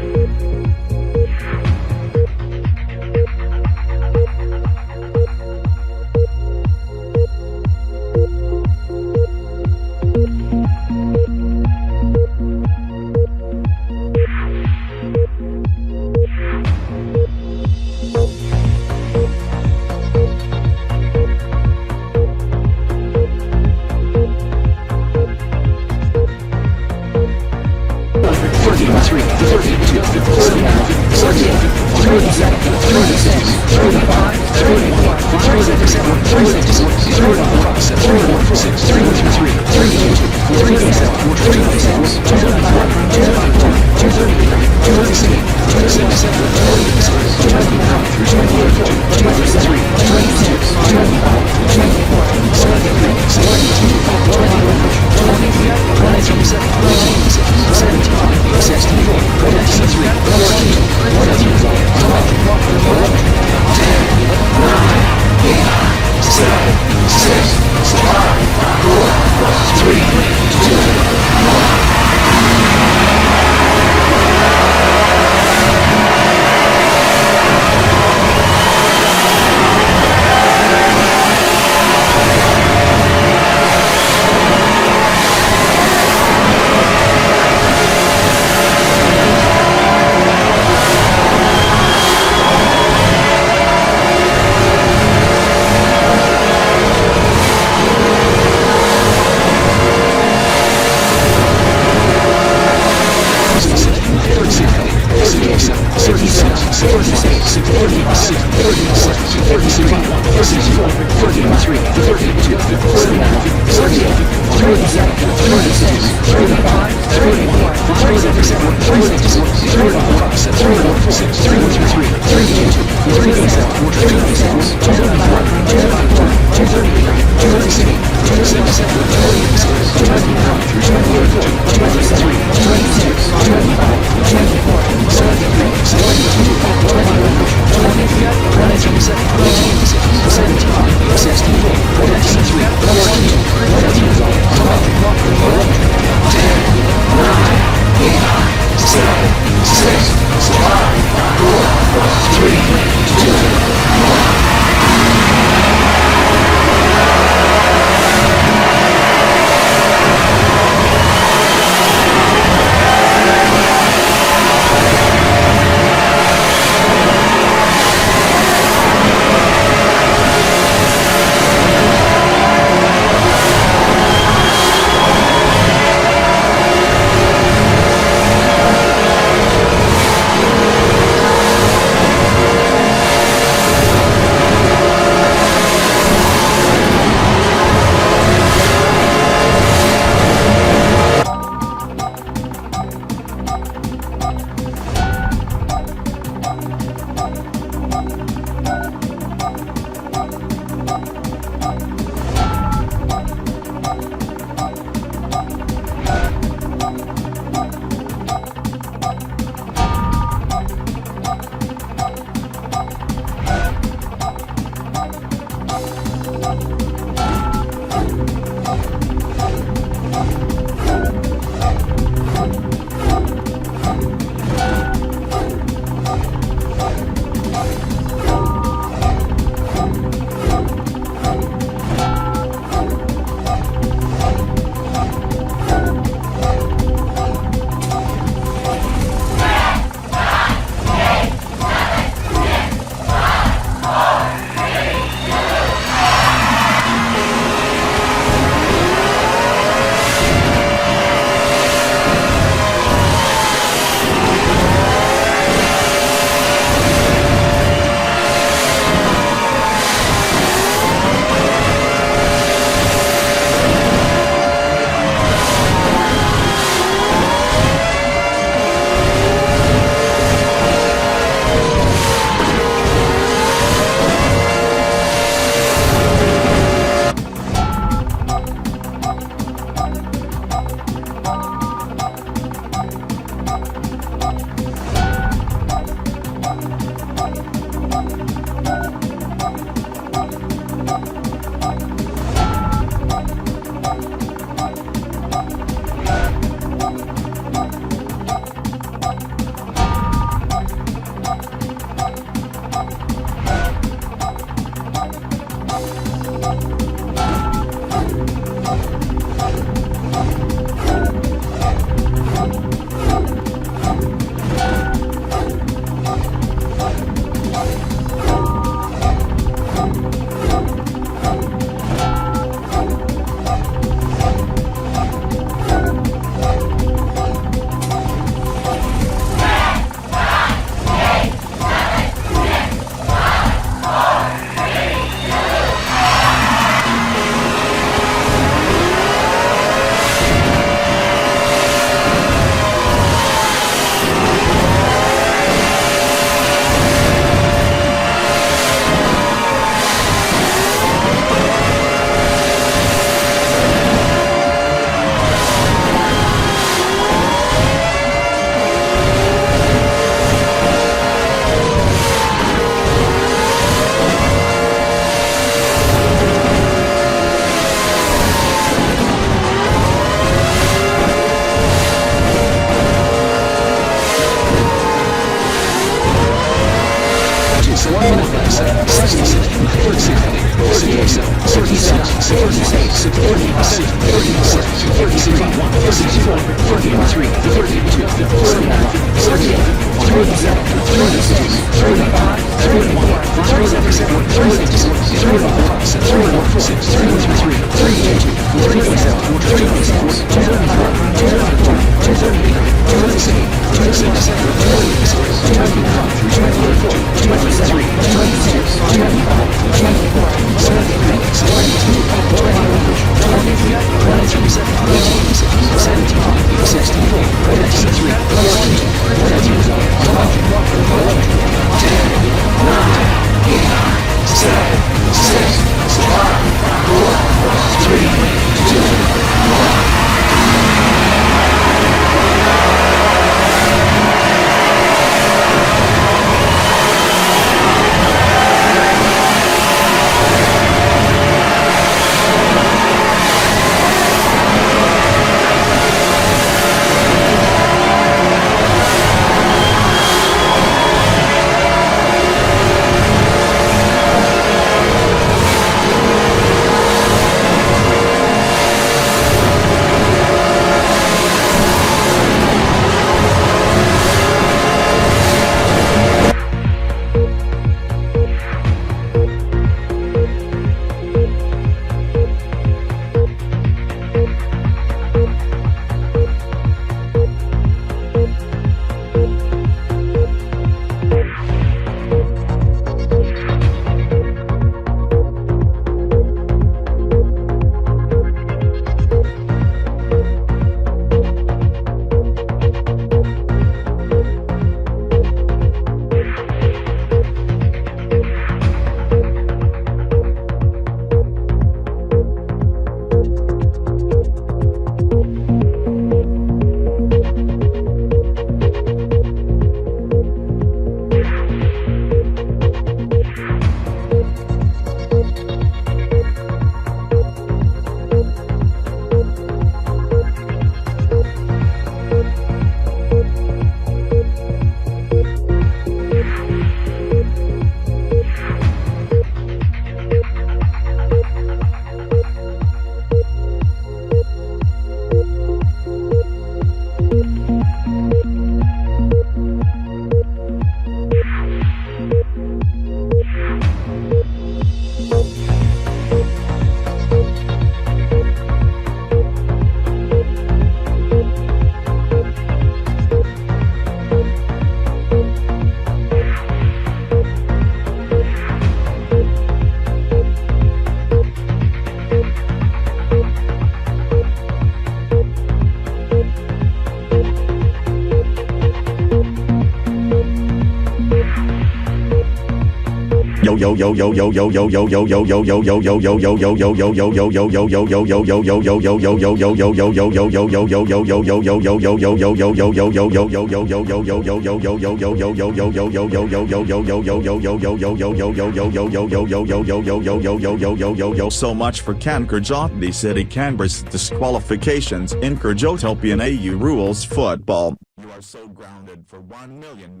So much for KanborZeven Canberra's disqualifications in Kajotopia AU rules football. You are so grounded for 1 million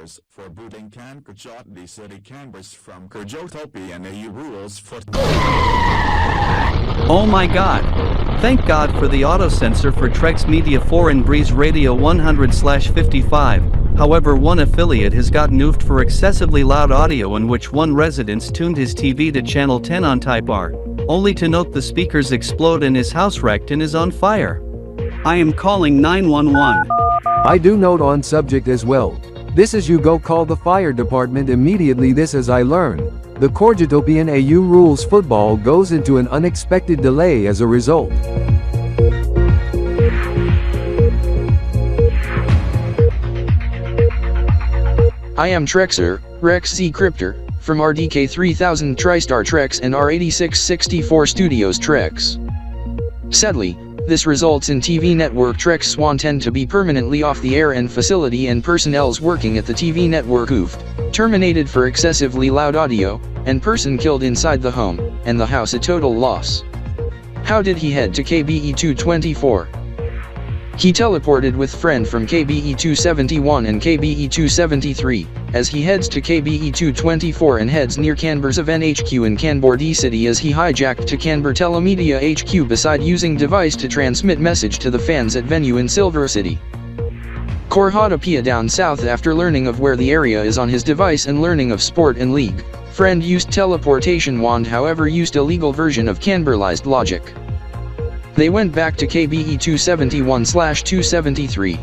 years for booting KanborZeven Canberra's from Kajotopia AU rules football. Oh my god. Thank God for the auto-censor for Trex Media 4 and Breeze Radio 100/55. However, one affiliate has gotten oofed for excessively loud audio in which one resident tuned his TV to channel 10 on Type R, only to note the speakers explode and his house wrecked and is on fire. I am calling 911. I do note on subject as well. This is you go call the fire department immediately. This as I learn. The Kajotopia AU rules football goes into an unexpected delay as a result. I am Trexer, Rex Z Cryptor, from RDK 3000 TriStar Trex and R8664 Studios Trex. Sadly, this results in TV network Tx.Y tend to be permanently off the air and facility and personnel's working at the TV network oofed, terminated for excessively loud audio, and person killed inside the home, and the house a total loss. How did he head to KBE 224? He teleported with friend from KBE 271 and KBE 273. as he heads to KBE224 and heads near KanborZeven HQ in Kanbor-D City as he hijacked to Kanbor Telemedia HQ beside using device to transmit message to the fans at venue in Silver City. KanborZeven down south after learning of where the area is on his device and learning of sport and league. Friend used teleportation wand however used illegal version of Kanboralized logic. They went back to KBE 271/273.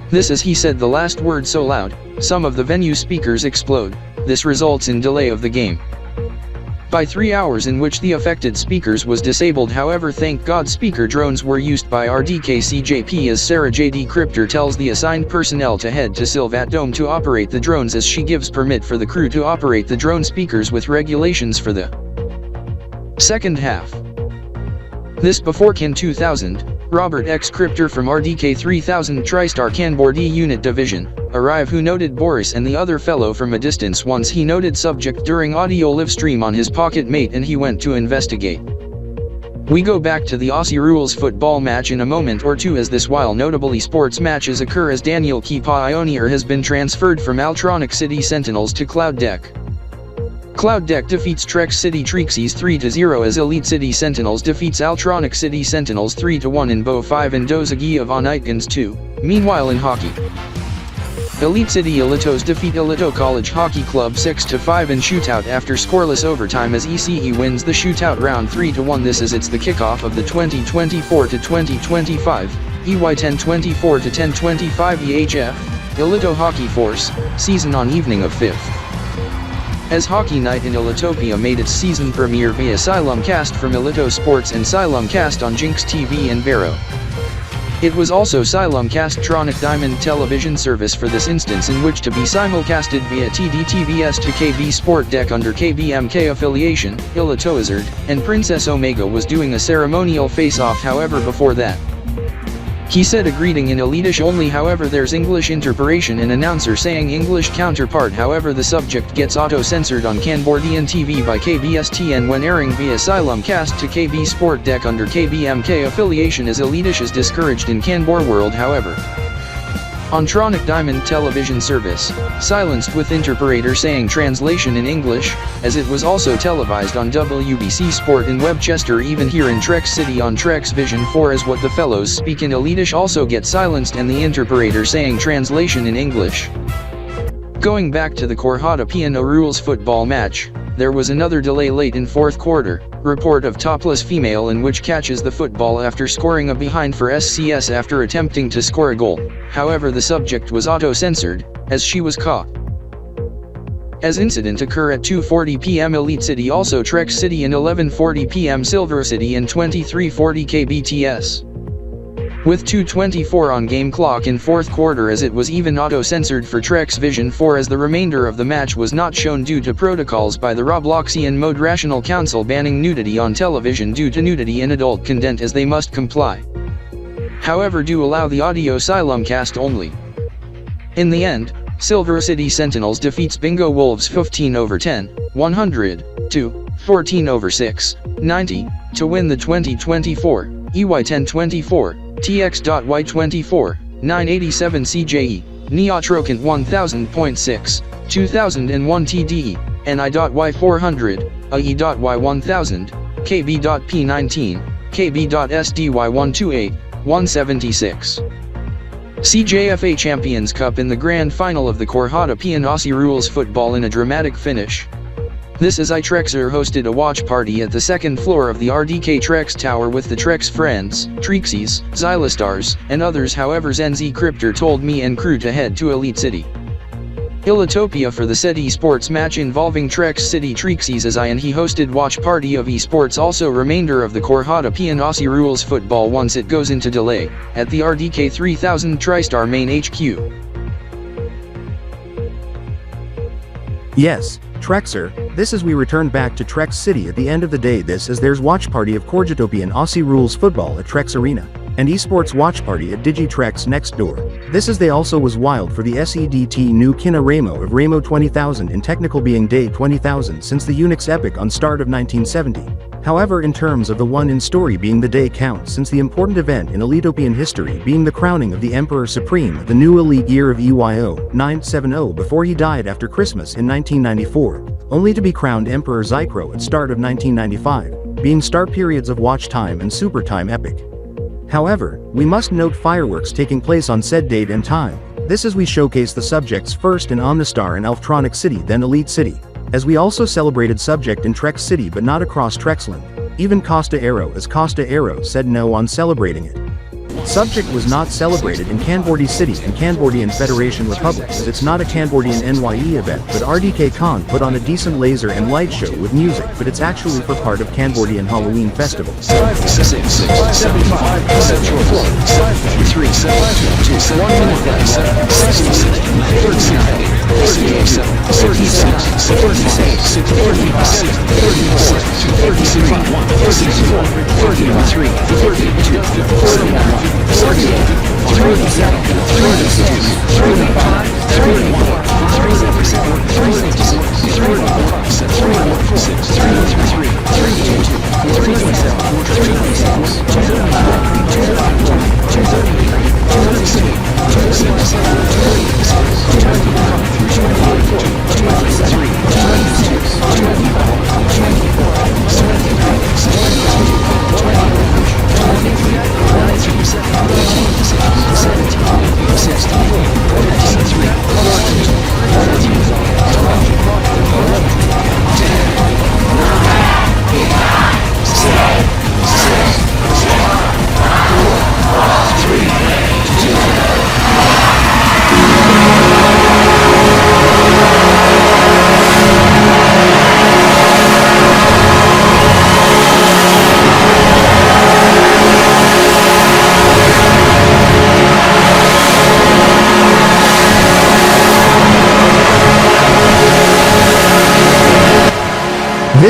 This as he said the last word so loud, some of the venue speakers explode. This results in delay of the game by 3 hours in which the affected speakers was disabled. However, thank God speaker drones were used by RDK CJP as Sarah JD Cryptor tells the assigned personnel to head to Silvat Dome to operate the drones as she gives permit for the crew to operate the drone speakers with regulations for the second half. This before Can 2000, Robert X Cryptor from RDK 3000 TriStar Kanbor-D Unit Division, arrive who noted Boris and the other fellow from a distance once he noted subject during audio live stream on his pocket mate and he went to investigate. We go back to the Aussie Rules football match in a moment or two as this while notable esports matches occur as Daniel Kb.P has been transferred from Altronic City Sentinels to Cloud Deck. Cloud Deck defeats Trex City Trixie's 3-0 as Elite City Sentinels defeats Altronic City Sentinels 3-1 in Bo 5 and Dozagi von Eitgens 2. Meanwhile in hockey, Elite City Elitos defeat Elito College Hockey Club 6-5 in shootout after scoreless overtime as ECE wins the shootout round 3-1. This is it's the kickoff of the 2024-2025 EY 1024-1025 EHF Elito Hockey Force season on evening of 5th. As Hockey Night in Elitopia made its season premiere via Cast from Elito Sports and Cast on Jinx TV and Vero. It was also Cast Tronic Diamond television service for this instance in which to be simulcasted via TDTVS to KB Sport Deck under KBMK affiliation, Elitoizard, and Princess Omega was doing a ceremonial face-off. However before that, he said a greeting in Elitish only. However there's English interpretation and announcer saying English counterpart. However the subject gets auto-censored on Kanbor-D TV by Kb.SDY when airing via Cast to KB Sport Deck under KBMK affiliation as Elitish is discouraged in Kanbor world. However, on Tronic Diamond television service, silenced with interpreter saying translation in English, as it was also televised on WBC Sport in Webchester. Even here in Trex City on Trex Vision 4 as what the fellows speak in Elitish also get silenced and the interpreter saying translation in English. Going back to the KanborZeven Rules football match, there was another delay late in fourth quarter, report of topless female in which catches the football after scoring a behind for SCS after attempting to score a goal. However the subject was auto-censored, as she was caught. As incident occur at 2:40 p.m. Elite City also Trex City and 11:40 p.m. Silver City and 23:40 KBTS. With 2:24 on game clock in fourth quarter as it was even auto-censored for Trex Vision 4 as the remainder of the match was not shown due to protocols by the Robloxian Mode Rational Council banning nudity on television due to nudity in adult content as they must comply. However do allow the audio cast only. In the end, Silver City Sentinels defeats Bingo Wolves 15/10, 100, to 14/6, 90, to win the 2024 EY 1024. Tx.Y 24, 987 CJE, Neotrocant 1000.6, 2001 TDE, NI.Y 400, AE.Y 1000, Kb.P 19, Kb.SDY 128, 176. CJFA Champions Cup in the grand final of the KanborZeven Aussie Rules football in a dramatic finish. This is Trexer hosted a watch party at the second floor of the RDK Trex Tower with the Trex friends, Trixies, Xylostars, and others. However Zenzi Cryptor told me and crew to head to Elite City Elitopia for the said esports match involving Trex City Trixies as and he hosted watch party of esports also remainder of the KanborZeven Aussie Rules football once it goes into delay, at the RDK 3000 TriStar main HQ. Yes, Trexer, this is we return back to Trex City at the end of the day. This is there's watch party of KanborZeven Aussie Rules football at Trex Arena, and esports watch party at DigiTrex next door. This is they also was wild for the SEDT new Kina Ramo of Ramo 20,000 in technical being day 20,000 since the Unix epic on start of 1970. However, in terms of the one in story being the day count since the important event in Elitopian history being the crowning of the Emperor Supreme the new elite year of EYO 970 before he died after Christmas in 1994, only to be crowned Emperor Zykro at start of 1995, being start periods of watch time and super time epic. However, we must note fireworks taking place on said date and time. This as we showcase the subjects first in Omnistar and Elftronic City then Elite City, as we also celebrated subject in Trex City but not across Trexland. Even Costa Aero as Costa Aero said no on celebrating it. Subject was not celebrated in Kanbor-Ze City and Kanbordian Federation Republic as it's not a Kanbordian NYE event but RDK Con put on a decent laser and light show with music but it's actually for part of Kanbordian Halloween Festival.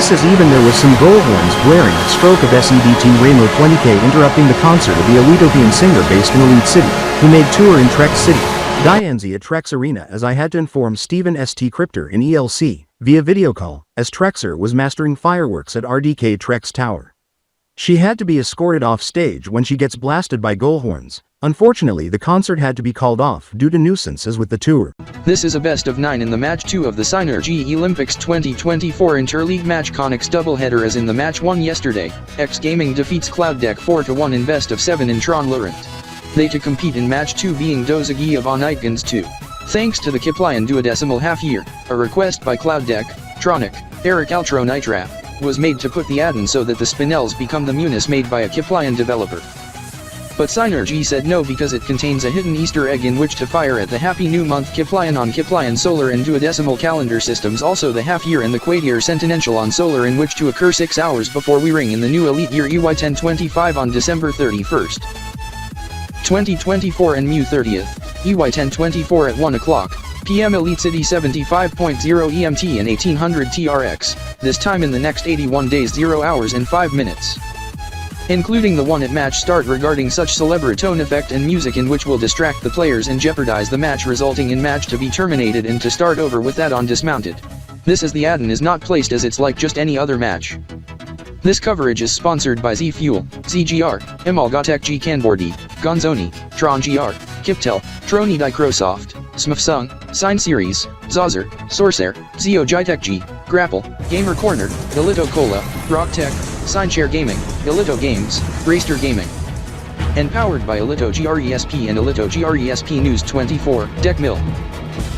'This is even there was some goal horns blaring at stroke of SEBT Raymo 20K interrupting the concert of the Elitopian singer based in Elite City, who made tour in Trex City. Dianzi at Trex Arena as I had to inform Steven St. Crypter in ELC, via video call, as Trexer was mastering fireworks at RDK Trex Tower. She had to be escorted off stage when she gets blasted by goal horns. Unfortunately, the concert had to be called off due to nuisances with the tour. This is a best of 9 in the match 2 of the Synergy Olympics 2024 Interleague match Connex doubleheader as in the match 1 yesterday. X Gaming defeats Clouddeck 4-1 in best of 7 in Tron Laurent. They to compete in match 2 being Dozagi of Onitgens 2. Thanks to the Kiplian duodecimal half year, a request by Clouddeck, Tronic, Eric Altro Nitrap, was made to put the add-in so that the Spinels become the Munis made by a Kiplian developer. But Synergy said no because it contains a hidden Easter egg in which to fire at the Happy New Month Kiplian on Kiplian solar and duodecimal calendar systems, also the half year and the Quadier Sentinential on solar, in which to occur 6 hours before we ring in the new elite year EY 1025 on December 31st. 2024 and Mu 30th, EY 1024 at 1 o'clock PM Elite City 75.0 EMT and 1800 TRX, this time in the next 81 days 0 hours and 5 minutes. Including the one at match start regarding such celebratone effect and music in which will distract the players and jeopardize the match, resulting in match to be terminated and to start over with that on dismounted. This as the add-in is not placed as it's like just any other match. This coverage is sponsored by Z Fuel, ZGR, Emalgotek Kanbor-Ze, Gonzoni, Tron GR, Kiptel, Troni Microsoft, Smfsung, Sign Series, Zazer, Sorcerer, Zio Jitek Grapple, Gamer Corner, Elito Cola, Rocktech, Signshare Gaming, Elito Games, Raster Gaming. And powered by Elito GRESP and Elito GRESP News 24, Deck Mill.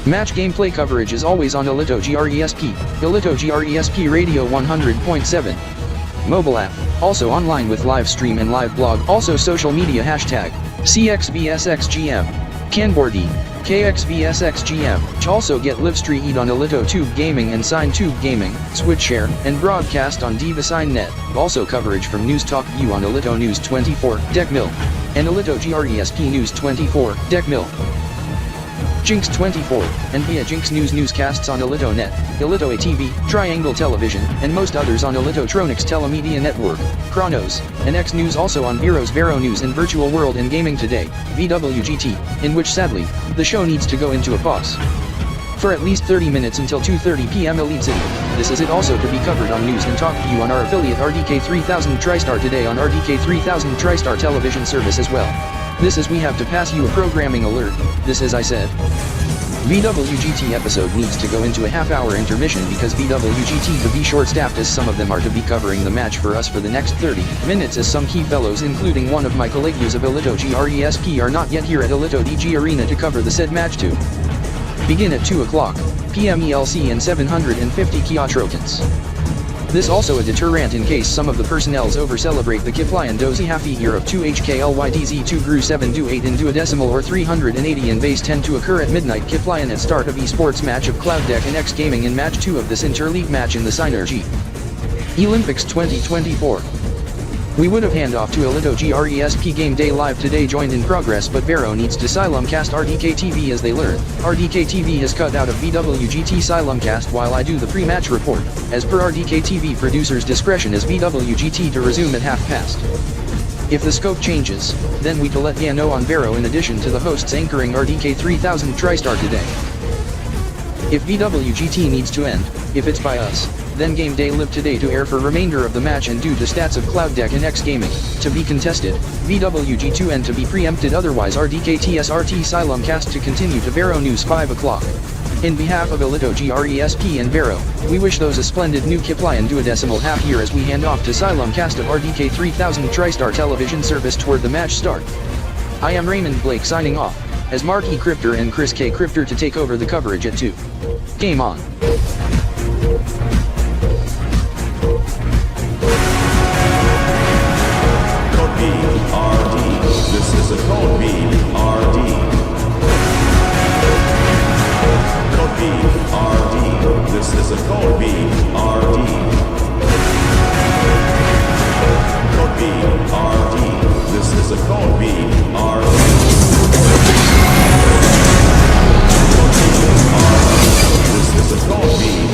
Match gameplay coverage is always on Elito GRESP, Elito GRESP Radio 100.7. Mobile app, also online with live stream and live blog, also social media hashtag, CXVSXGM, Kanbor-Ze, KXVSXGM, also get livestreamed on Elito Tube Gaming and Sign Tube Gaming, Switchshare, and broadcast on DivaSign.net, also coverage from News Talk View on Elito News 24, Deck Mill, and Elito GRESP News 24, Deck Mill. Jinx 24, and via Jinx News newscasts on Elito.net, Elito ATV, Triangle Television, and most others on Elitotronics Telemedia Network, Chronos, and X News, also on Vero's Vero News and Virtual World and Gaming Today, VWGT, in which sadly, the show needs to go into a pause. for at least 30 minutes until 2:30 p.m. Elite City. This is it also to be covered on news and talk to you on our affiliate RDK 3000 TriStar today on RDK 3000 TriStar television service as well. This is we have to pass you a programming alert. This is I said. VWGT episode needs to go into a half-hour intermission because VWGT to be short-staffed as some of them are to be covering the match for us for the next 30 minutes as some key fellows including one of my colleagues of ElitoGRESP are not yet here at Elito DG Arena to cover the said match too. Begin at 2 o'clock p.m. ELC and 750 Kiatrokans. This also a deterrent in case some of the personnels over-celebrate the Kb.P half year of 2 HKLYTZ 2 GRU 7 do 8 in duodecimal or 380 in base 10 to occur at midnight Kb.P at start of esports match of Cloud Deck and X Gaming in match 2 of this interleague match in the Synergy Olympics 2024. We would have handoff to Elito GRESP game day live today joined in progress but Vero needs to Silumcast RDK TV as they learn. RDK TV has cut out of VWGT Silumcast while I do the pre-match report, as per RDK TV producer's discretion as VWGT to resume at half past. If the scope changes, then we to let ya know on Vero in addition to the hosts anchoring RDK 3000 TriStar today. If VWGT needs to end, if it's by us, then game day live today to air for remainder of the match and due to stats of Cloud Deck and X Gaming, to be contested, VWG2 and to be preempted otherwise RDK TSRT Silumcast to continue to Vero News 5 o'clock. In behalf of Elito GRESP and Vero, we wish those a splendid new Kb.P and duodecimal half year as we hand off to Silumcast of RDK 3000 TriStar television service toward the match start. I am Raymond Blake signing off, as Mark E. Crypter and Chris K. Crypter to take over the coverage at 2. Game on. This is a code B, RD. Code B, RD. This is a code B, RD. Code B, RD. This is a code B, RD. Code B, RD. This is a code B, RD.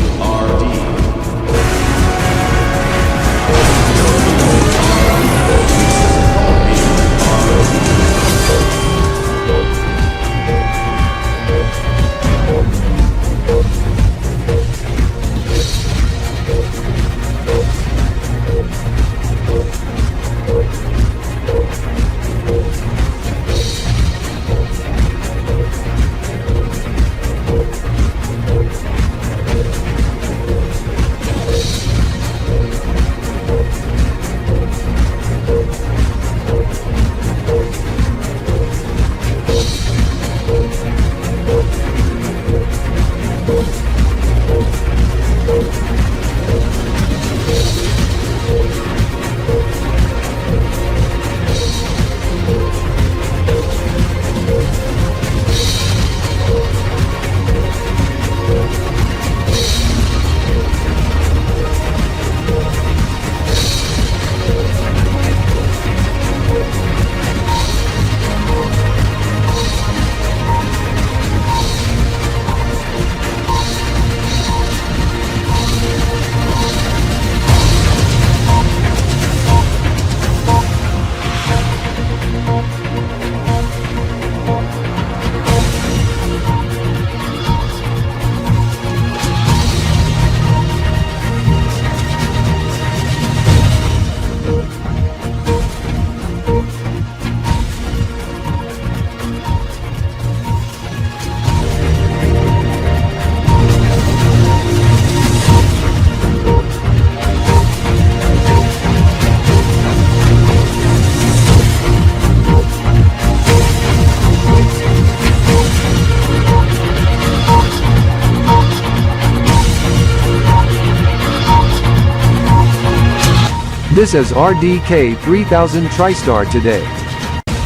This is RDK 3000 TriStar today.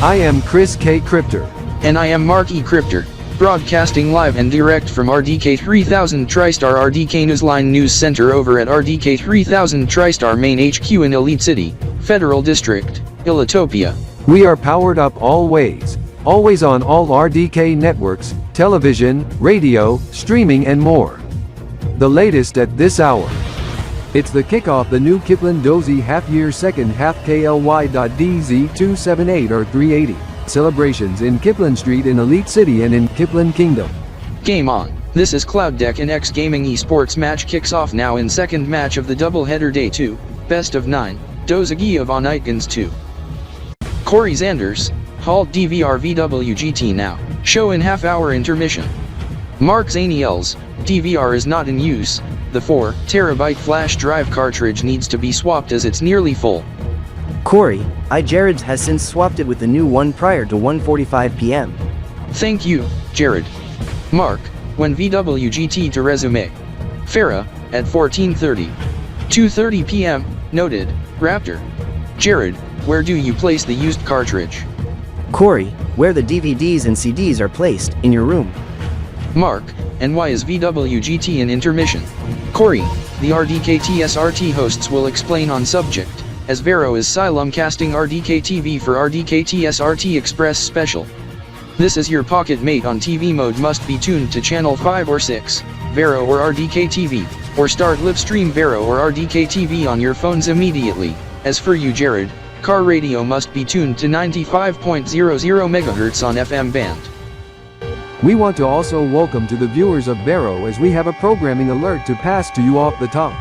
I am Chris K. Crypter. And I am Mark E. Crypter, broadcasting live and direct from RDK 3000 TriStar RDK Newsline News Center over at RDK 3000 TriStar Main HQ in Elite City, Federal District, Elitopia. We are powered up always. Always on all RDK networks, television, radio, streaming and more. The latest at this hour. It's the kickoff the new Kb.P half-year second half KLY.DZ278 or 380. Celebrations in Kipling Street in Elite City and in Kipling Kingdom. Game on. This is Cloud Deck and X Gaming Esports match kicks off now in second match of the doubleheader day 2, best of 9, Dozagi of Onitgens 2. Corey Zanders, halt DVR VWGT now, show in half-hour intermission. Mark Zaniels, DVR is not in use, the 4 TB flash drive cartridge needs to be swapped as it's nearly full. Corey, Jared has since swapped it with the new one prior to 1:45 p.m. Thank you, Jared. Mark, when VWGT to resume. Farah, at 14:30. 2:30 p.m., noted, Raptor. Jared, where do you place the used cartridge? Corey, where the DVDs and CDs are placed, in your room. Mark, and why is VWGT in intermission? Corey, the RDK TSRT hosts will explain on subject, as Vero is simulcasting RDK TV for RDK TSRT Express Special. This is your pocket mate on TV mode must be tuned to channel 5 or 6, Vero or RDK TV, or start live stream Vero or RDK TV on your phones immediately. As for you Jared, car radio must be tuned to 95.00 MHz on FM band. We want to also welcome to the viewers of Vero as we have a programming alert to pass to you off the top.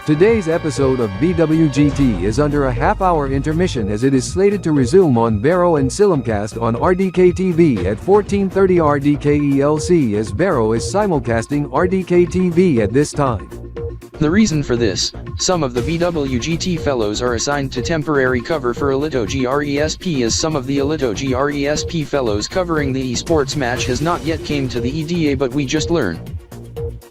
Today's episode of VWGT is under a half-hour intermission as it is slated to resume on Vero and Simulcast on RDK TV at 14:30 RDK as Vero is simulcasting RDK TV at this time. The reason for this, some of the VWGT fellows are assigned to temporary cover for Alito GRESP as some of the Alito GRESP fellows covering the esports match has not yet came to the EDA but we just learned.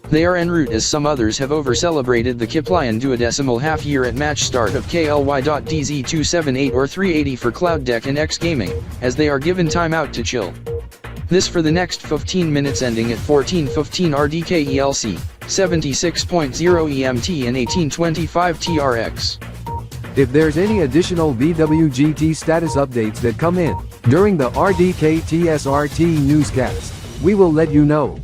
They are en route as some others have over-celebrated the Kiplian duodecimal half-year at match start of KLY.DZ278 or 380 for Cloud Deck and X Gaming, as they are given time out to chill. This for the next 15 minutes ending at 14:15 RDK ELC, 76.0 EMT and 18:25 TRX. If there's any additional VWGT status updates that come in during the RDK TSRT newscast, we will let you know.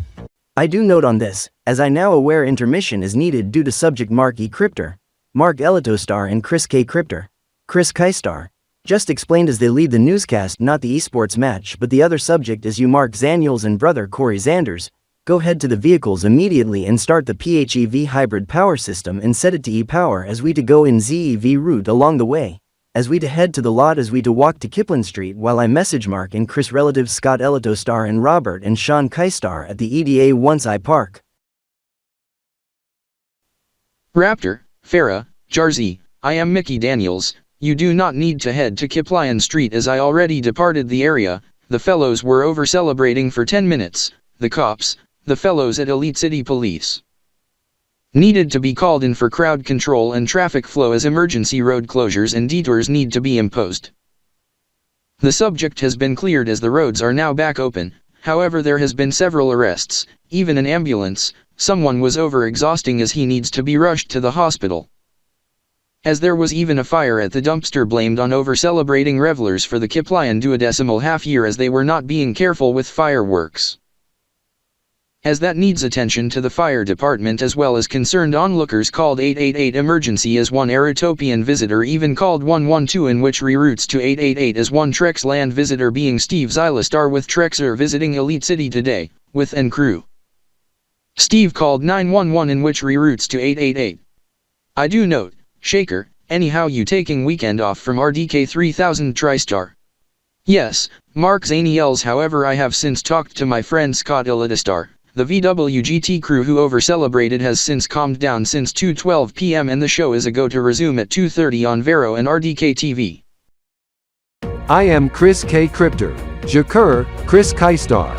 I do note on this, as I now aware intermission is needed due to subject Mark E. Cryptor, Mark Elitostar and Chris K. Cryptor, Chris Kystar, just explained as they lead the newscast not the esports match but the other subject as you Mark Zaniels and brother Corey Zanders, go head to the vehicles immediately and start the PHEV hybrid power system and set it to E-power as we to go in ZEV route along the way. As we to head to the lot as we to walk to Kipling Street while I message Mark and Chris relatives Scott Elitostar and Robert and Sean Kystar at the EDA once I park. Raptor, Farah, Jarzi, I am Mickey Daniels, you do not need to head to Kiplian Street as I already departed the area, the fellows were over celebrating for 10 minutes, the cops, the fellows at Elite City Police. Needed to be called in for crowd control and traffic flow as emergency road closures and detours need to be imposed. The subject has been cleared as the roads are now back open, however there has been several arrests, even an ambulance, someone was over-exhausting as he needs to be rushed to the hospital. As there was even a fire at the dumpster blamed on over-celebrating revelers for the Kiplian duodecimal half-year as they were not being careful with fireworks. As that needs attention to the fire department as well as concerned onlookers called 888 emergency as one Eritopian visitor even called 112 in which reroutes to 888 as one Trex land visitor being Steve Zylastar with Trexer visiting Elite City today, with and crew. Steve called 911 in which reroutes to 888. I do note, Shaker, anyhow you taking weekend off from RDK 3000 TriStar. Yes, Mark Zaniels however I have since talked to my friend Scott Elitostar. The VWGT crew who over-celebrated has since calmed down since 2:12 p.m. and the show is a go to resume at 2:30 on Vero and RDK TV. I am Chris K. Cryptor, Jakur, Chris Kystar.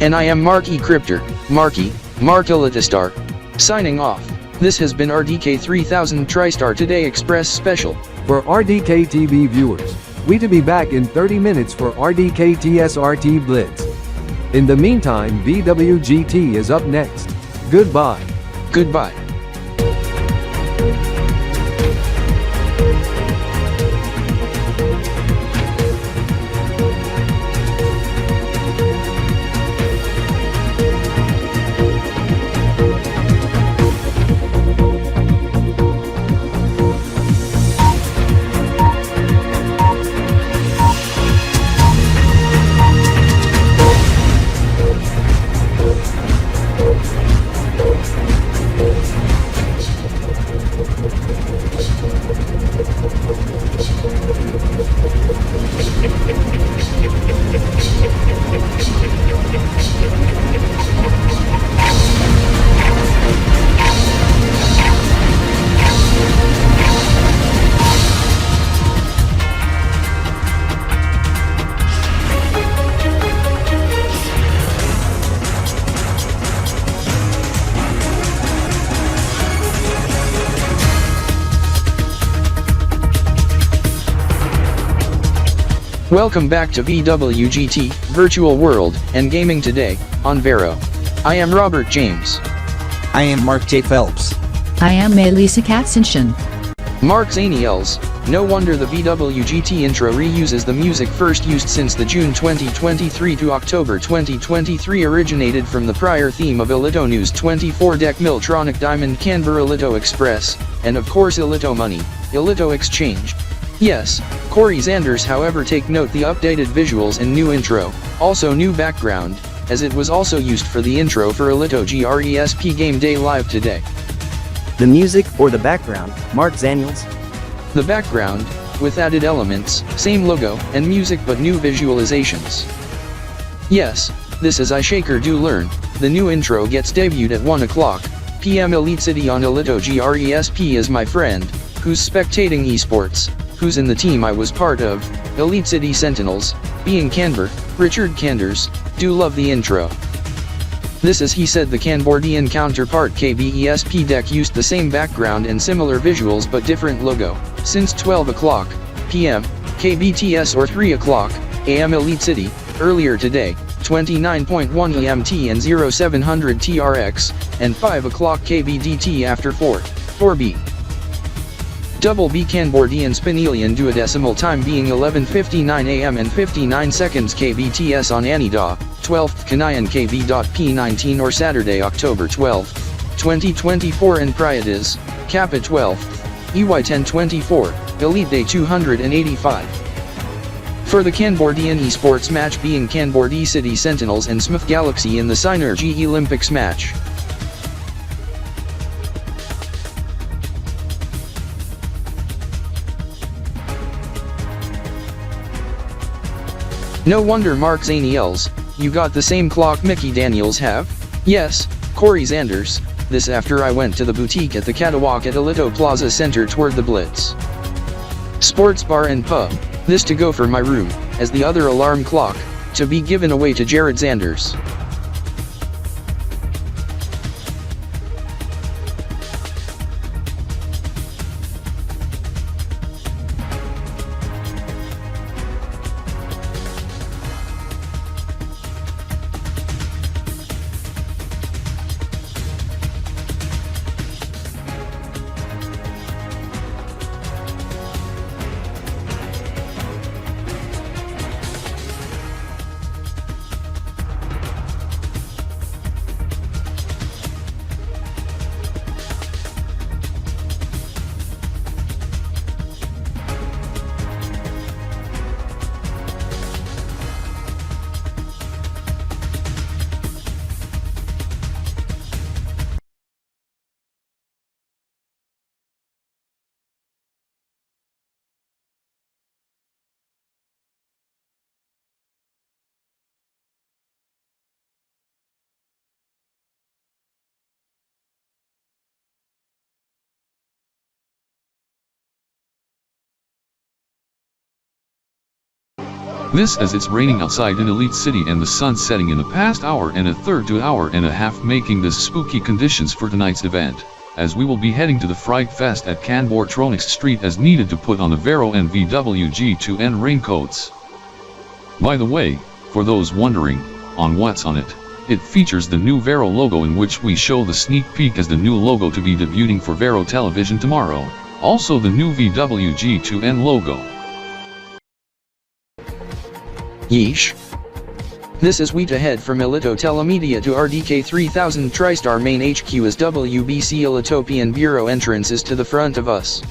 And I am Mark E. Cryptor, Mark Elitostar. Signing off. This has been RDK 3000 TriStar Today Express Special. For RDK TV viewers, we to be back in 30 minutes for RDK TSRT Blitz. In the meantime VWGT is up next. Goodbye. Goodbye. You Welcome back to VWGT, Virtual World, and Gaming today, on Vero. I am Robert James. I am Mark J. Phelps. I am Melissa Katzenschen. Mark Zaniels. No wonder the VWGT intro reuses the music first used since the June 2023 to October 2023 originated from the prior theme of Ilito News 24 Deck Miltronic Diamond Canberra Ilito Express, and of course Ilito Money, Ilito Exchange. Yes, Corey Zanders. However, take note the updated visuals and new intro, also new background, as it was also used for the intro for Ilito GRESP Game Day Live today. The music or the background, Mark Zaniels? The background, with added elements, same logo, and music but new visualizations. Yes, this is I Shaker Do Learn. The new intro gets debuted at 1 o'clock p.m. Elite City on Ilito GRESP is my friend, who's spectating esports, who's in the team I was part of, Elite City Sentinels, being Kanbor, Richard Kanders, do love the intro. This is he said the Kanbor-Ze7en counterpart KBESP deck used the same background and similar visuals but different logo, since 12 o'clock p.m. KBTS or 3 o'clock a.m. Elite City, earlier today, 29.1 EMT and 0700 TRX, and 5 o'clock KBDT after 4B. Double B Kanbor-Ze7en Spinelian duodecimal time being 11:59 a.m. and 59 seconds KBTS on Anida, 12th Kanayan Kb.P 19 or Saturday October 12, 2024 and Priorities, Kappa 12, EY 1024, Elite Day 285. For the Kanbor-Ze7en esports match being Kanbor-Ze City Sentinels and Smith Galaxy in the Synergy Olympics match. No wonder Mark Zaniels, you got the same clock Mickey Daniels have? Yes, Corey Zanders, this after I went to the boutique at the catwalk at Ilito Plaza Center toward the Blitz Sports Bar and Pub, this to go for my room, as the other alarm clock, to be given away to Jared Zanders. This as it's raining outside in Elite City and the sun setting in the past hour and a third to hour and a half, making this spooky conditions for tonight's event, as we will be heading to the Fright Fest at Kanbor Street as needed to put on the Vero and VWG2N raincoats. By the way, for those wondering, on what's on it, it features the new Vero logo in which we show the sneak peek as the new logo to be debuting for Vero Television tomorrow, also the new VWG2N logo. Yeesh. This is Wheat ahead from Ilito Telemedia to RDK 3000 TriStar main HQ as WBC Ilitopian Bureau entrance is to the front of us.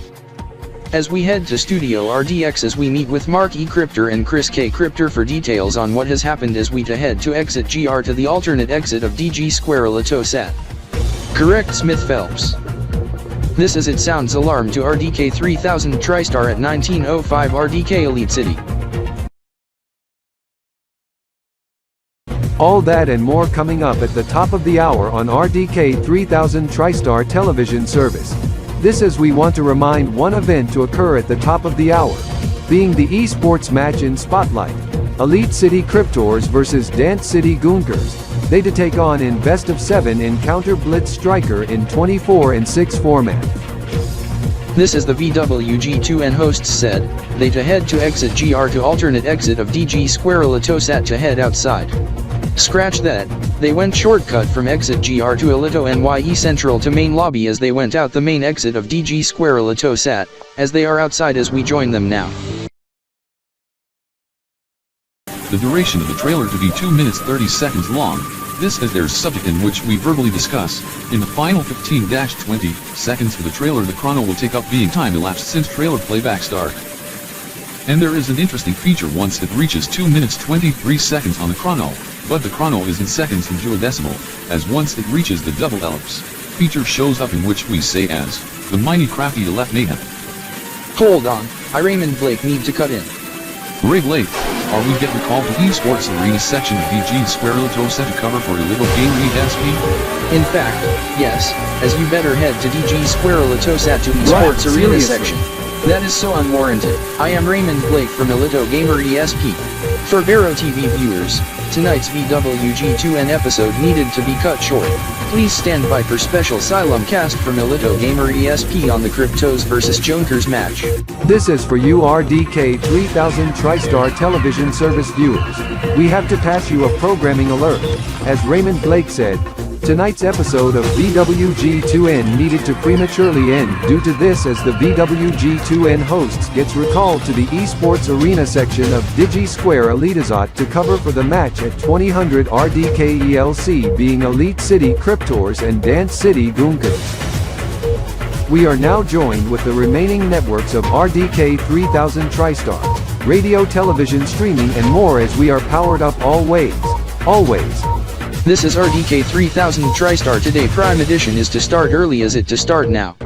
As we head to Studio RDX as we meet with Mark E. Crypter and Chris K. Crypter for details on what has happened as Wheat ahead to exit GR to the alternate exit of DG Square Ilito Sat. Correct Smith Phelps. This is It Sounds Alarm to RDK 3000 TriStar at 1905 RDK Elite City. All that and more coming up at the top of the hour on RDK 3000 TriStar television service. This as we want to remind one event to occur at the top of the hour, being the esports match in Spotlight. Elite City Cryptors versus Dance City Goonkers. They to take on in best of 7 encounter Blitz Striker in 24 and 6 format. This is the VWG2N hosts said, they to head to exit GR to alternate exit of Tx.Y to head outside. Scratch that, they went shortcut from exit GR to Alito NYE Central to main lobby as they went out the main exit of Tx.Y as they are outside as we join them now. The duration of the trailer to be 2 minutes 30 seconds long. This is their subject in which we verbally discuss. In the final 15-20 seconds of the trailer the chrono will take up being time elapsed since trailer playback start. And there is an interesting feature once it reaches 2 minutes 23 seconds on the chrono, but the chrono is in seconds in duodecimal, as once it reaches the double ellipse, feature shows up in which we say as, the mighty crafty left mayhem. Hold on, I Raymond Blake need to cut in. Ray Blake, are we get recalled to eSports Arena section of Tx.Y to cover for a little game ESP? In fact, yes, as you better head to Tx.Y to eSports Arena section. That is so unwarranted. I am Raymond Blake from Elito Gamer ESP. For Vero TV viewers, tonight's VWG2N episode needed to be cut short. Please stand by for special Xylem cast from Elito Gamer ESP on the Cryptos vs Jonkers match. This is for you RDK 3000 TriStar television service viewers. We have to pass you a programming alert. As Raymond Blake said, tonight's episode of VWG2N needed to prematurely end due to this as the VWG2N hosts gets recalled to the eSports Arena section of Tx.Y to cover for the match at 2000 RDK ELC being Elite City Cryptors and Dance City Goonkers. We are now joined with the remaining networks of RDK 3000 TriStar, radio, television, streaming and more as we are powered up always. This is RDK 3000 TriStar today Prime Edition is to start early as it to start now.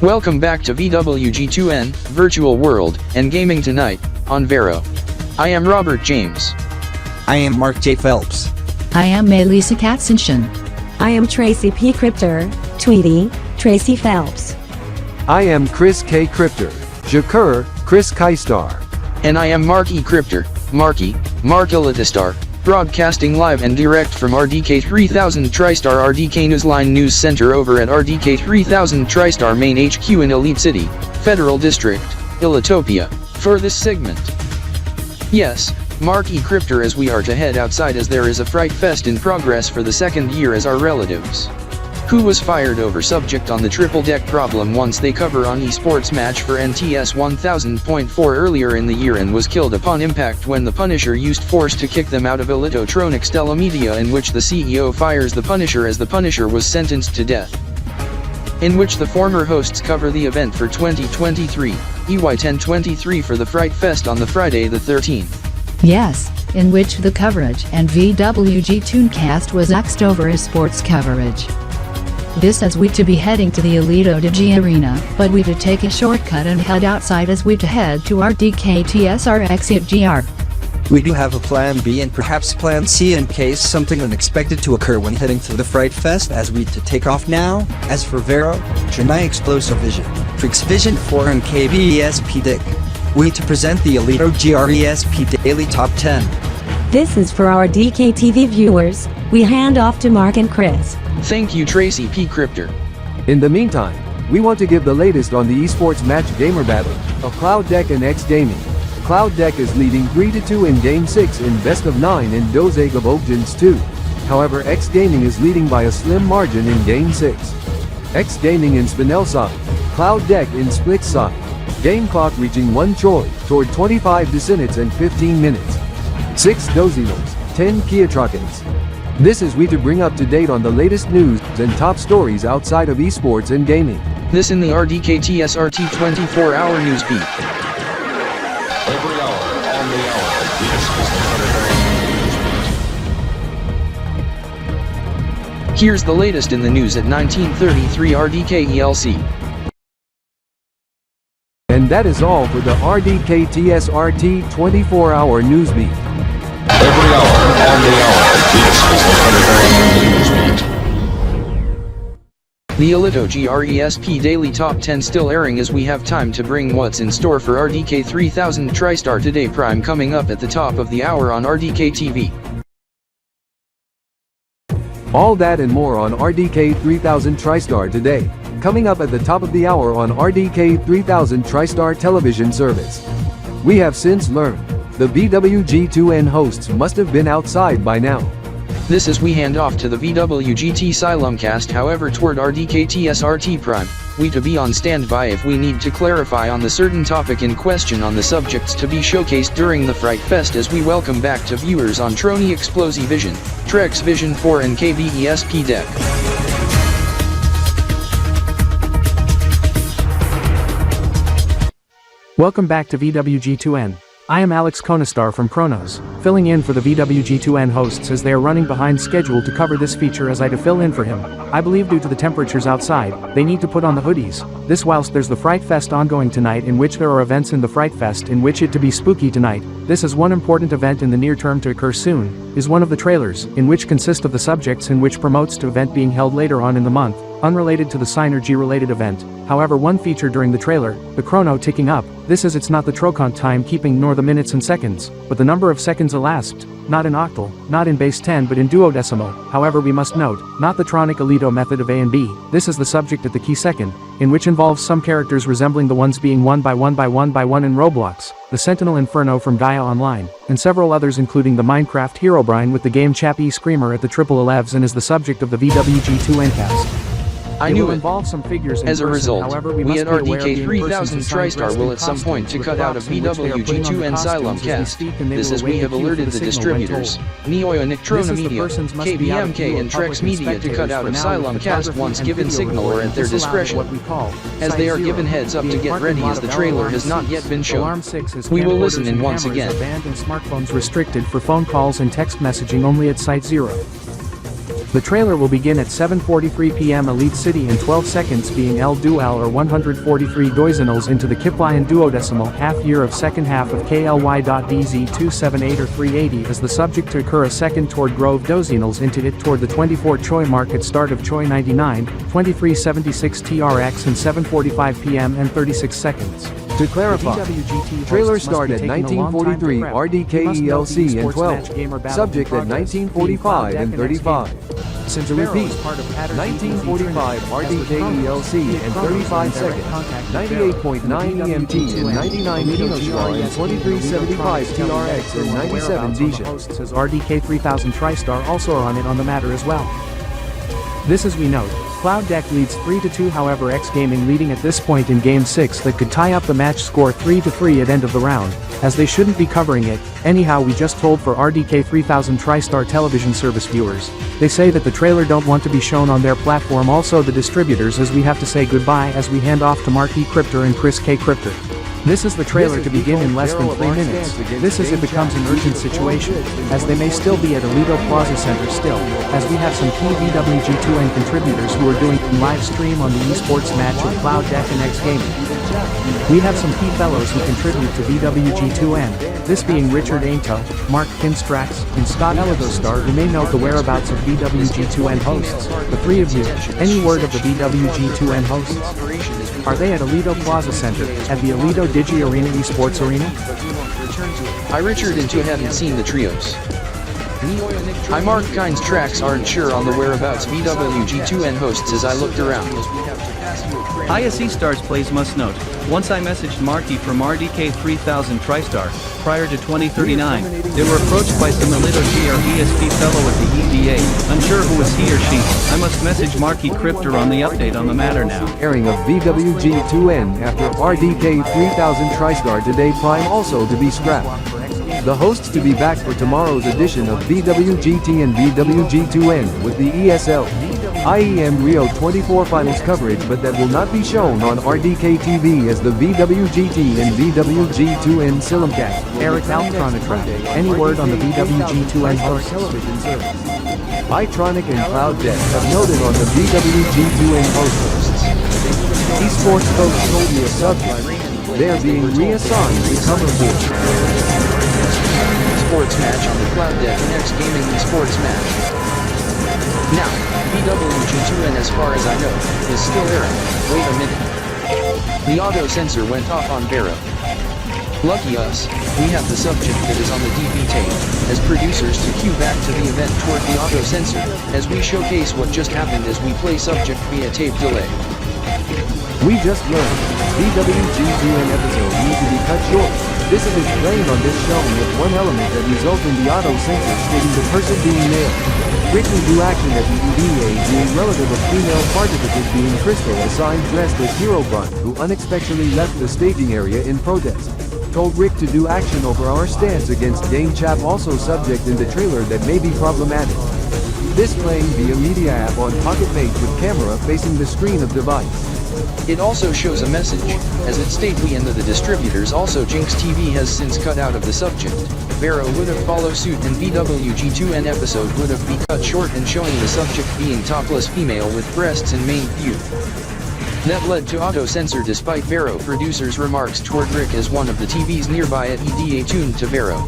Welcome back to VWG2N, Virtual World, and Gaming Tonight, on Vero. I am Robert James. I am Mark J. Phelps. I am Melissa Katzenschen. I am Tracy P. Crypter, Tweety, Tracy Phelps. I am Chris K. Crypter, Jakur, Chris Kaistar. And I am Mark E. Crypter, Mark Elitistar, broadcasting live and direct from RDK 3000 TriStar RDK Newsline News Center over at RDK 3000 TriStar Main HQ in Elite City, Federal District, Elitopia, for this segment. Yes, Mark E. Crypter as we are to head outside as there is a Fright Fest in progress for the second year as our relatives. Who was fired over subject on the triple deck problem once they cover on esports match for NTS 1000.4 earlier in the year and was killed upon impact when the Punisher used force to kick them out of Elitotronic Stella Media in which the CEO fires the Punisher as the Punisher was sentenced to death. In which the former hosts cover the event for 2023, EY 1023 for the Fright Fest on the Friday the 13th. Yes, in which the coverage and VWG Tooncast was axed over as sports coverage. This as we to be heading to the Elito Digi Arena, but we to take a shortcut and head outside as we to head to our DKTSR exit GR. We do have a plan B and perhaps plan C in case something unexpected to occur when heading to the Fright Fest as we to take off now. As for Vero, Janai Explosive Vision, Trix Vision 4 and KBSP Dick. We to present the Alito GRESP Daily Top 10. This is for our RDK TV viewers. We hand off to Mark and Chris. Thank you Tracy P. Cryptor. In the meantime, we want to give the latest on the esports match gamer battle of Cloud Deck and X Gaming. Cloud Deck is leading 3-2 in Game 6 in Best of 9 in Dose of Ogents 2. However, X Gaming is leading by a slim margin in Game 6. X Gaming in Spinel side, Cloud Deck in Split side. Game clock reaching 1 Choi toward 25 Desinits and 15 minutes. 6 Dozinos, 10 Kiatrakens. This is we to bring up to date on the latest news and top stories outside of esports and gaming. This in the RDK TSRT 24-hour news beat. Every hour, on the hour. Here's the latest in the news at 19:33 RDK ELC. And that is all for the RDK TSRT 24-hour news beat. Every hour, on the hour. The Alito GRESP Daily Top 10 still airing as we have time to bring what's in store for RDK 3000 TriStar Today Prime coming up at the top of the hour on RDK TV. All that and more on RDK 3000 TriStar Today, coming up at the top of the hour on RDK 3000 TriStar television service. We have since learned, the VWG2N hosts must have been outside by now. This is we hand off to the VWGT Silumcast. However, toward RDK TSRT Prime, we to be on standby if we need to clarify on the certain topic in question on the subjects to be showcased during the Fright Fest, as we welcome back to viewers on Trony Explosi Vision, Trex Vision 4 and KBESP Deck. Welcome back to VWG2N. I am Alex Konistar from Kronos, filling in for the VWG2N hosts as they are running behind schedule to cover this feature as I to fill in for him. I believe due to the temperatures outside, they need to put on the hoodies. This whilst there's the Fright Fest ongoing tonight, in which there are events in the Fright Fest in which it to be spooky tonight. This is one important event in the near term to occur soon, is one of the trailers, in which consist of the subjects in which promotes to event being held later on in the month, unrelated to the Synergy related event. However, one feature during the trailer, the chrono ticking up, this is it's not the trocon time keeping nor the minutes and seconds, but the number of seconds elapsed, not in octal, not in base 10 but in duodecimal. However, we must note, not the tronic Alito method of A and B, this is the subject at the key second, in which involves some characters resembling the ones being 1 by 1 by 1 by 1 in Roblox, the Sentinel Inferno from Gaia Online, and several others including the Minecraft Herobrine with the game Chappie Screamer at the Triple 11s and is the subject of the VWG2N cast. I knew it. Involve some figures in As a person, result, however, we must at be aware RDK of 3000 TriStar will at some point to cut out a VWG2N Asylum cast. This as we have alerted the distributors, Neoya Nictrona Media, KBMK and Trex Media to cut out Asylum cast once given signal or at their discretion, as they are given heads up to get ready as the trailer has not yet been shown. We will listen in once again. Banned and smartphones restricted for phone calls and text messaging only at Site 0. The trailer will begin at 7:43 p.m. Elite City in 12 seconds, being L Dual or 143 doizinals into the Kp.Y and duodecimal half year of second half of KLY.DZ278 or 380 as the subject to occur a second toward Grove dozinals into it toward the 24 Choi mark at start of Choi 99, 2376 TRX and 7:45 p.m. and 36 seconds. To clarify, trailer start at 1943 RDK ELC and 12, subject at 1945 and 35. To repeat, 1945 RDK ELC and 35 seconds, 98.9 EMT and 99 Kinoshima and 2375 TRX and 97 Disha. Hosts as RDK 3000 TriStar also are on it on the matter as well. This as we note, Cloud Deck leads 3-2, however X Gaming leading at this point in Game 6 that could tie up the match score 3-3 at end of the round, as they shouldn't be covering it. Anyhow, we just told for RDK 3000 TriStar television service viewers. They say that the trailer don't want to be shown on their platform, also the distributors, as we have to say goodbye as we hand off to Mark E. Cryptor and Chris K. Cryptor. This is the trailer to begin in less than 3 minutes. This is if it becomes an urgent situation, as they may still be at Alito Plaza Center still, as we have some key VWG2N contributors who are doing live stream on the esports match of Cloud Deck and X Gaming. We have some key fellows who contribute to VWG2N, this being Richard Ainto, Mark Kinstrax, and Scott Eligostar, who may know the whereabouts of VWG2N hosts. The three of you, any word of the VWG2N hosts? Are they at Alito Plaza Center, at the Alito Digi Arena Esports Arena? I Richard and 2 haven't seen the trios. I marked Kind's tracks aren't sure on the whereabouts VWG2N hosts as I looked around. ISE Stars Plays must note, once I messaged Marky from RDK 3000 TriStar, prior to 2039, they were approached by some Alito GRESP fellow at the EDA, unsure who was he or she. I must message Marky Cryptor on the update on the matter now. Airing of VWG2N after RDK 3000 TriStar today Prime also to be scrapped. The hosts to be back for tomorrow's edition of VWGT and VWG2N with the ESL IEM Rio 24 finals coverage, but that will not be shown on RDK TV as the VWGT and VWG2N Simulcast. Eric Alptronitra, any word on the VWG2N hosts? Television service. iTronic and Cloud Deck have noted on the VWG2N hosts. Esports coach told me a subject. They're being reassigned to cover for Sports match on the Cloud Deck Next Gaming Esports match. Now, VWG2N as far as I know, is still airing. Wait a minute. The auto sensor went off on Vero. Lucky us, we have the subject that is on the DV tape, as producers to cue back to the event toward the auto sensor, as we showcase what just happened as we play subject via tape delay. We just learned, VWG2N episode need to be cut short. This is explained on this show with one element that results in the auto sensor stating the person being male. Quickly do action at the EDA being relative of female participant being Crystal assigned dressed as Hero Bun who unexpectedly left the staging area in protest. Told Rick to do action over our stance against Dame Chap also subject in the trailer that may be problematic. This playing via media app on Pocket Page with camera facing the screen of device. It also shows a message, as it states we and the distributors also Jinx TV has since cut out of the subject. Vero would have followed suit and VWG2N episode would have been cut short and showing the subject being topless female with breasts in main view. That led to auto censor despite Vero producers' remarks toward Rick as one of the TVs nearby at EDA tuned to Vero.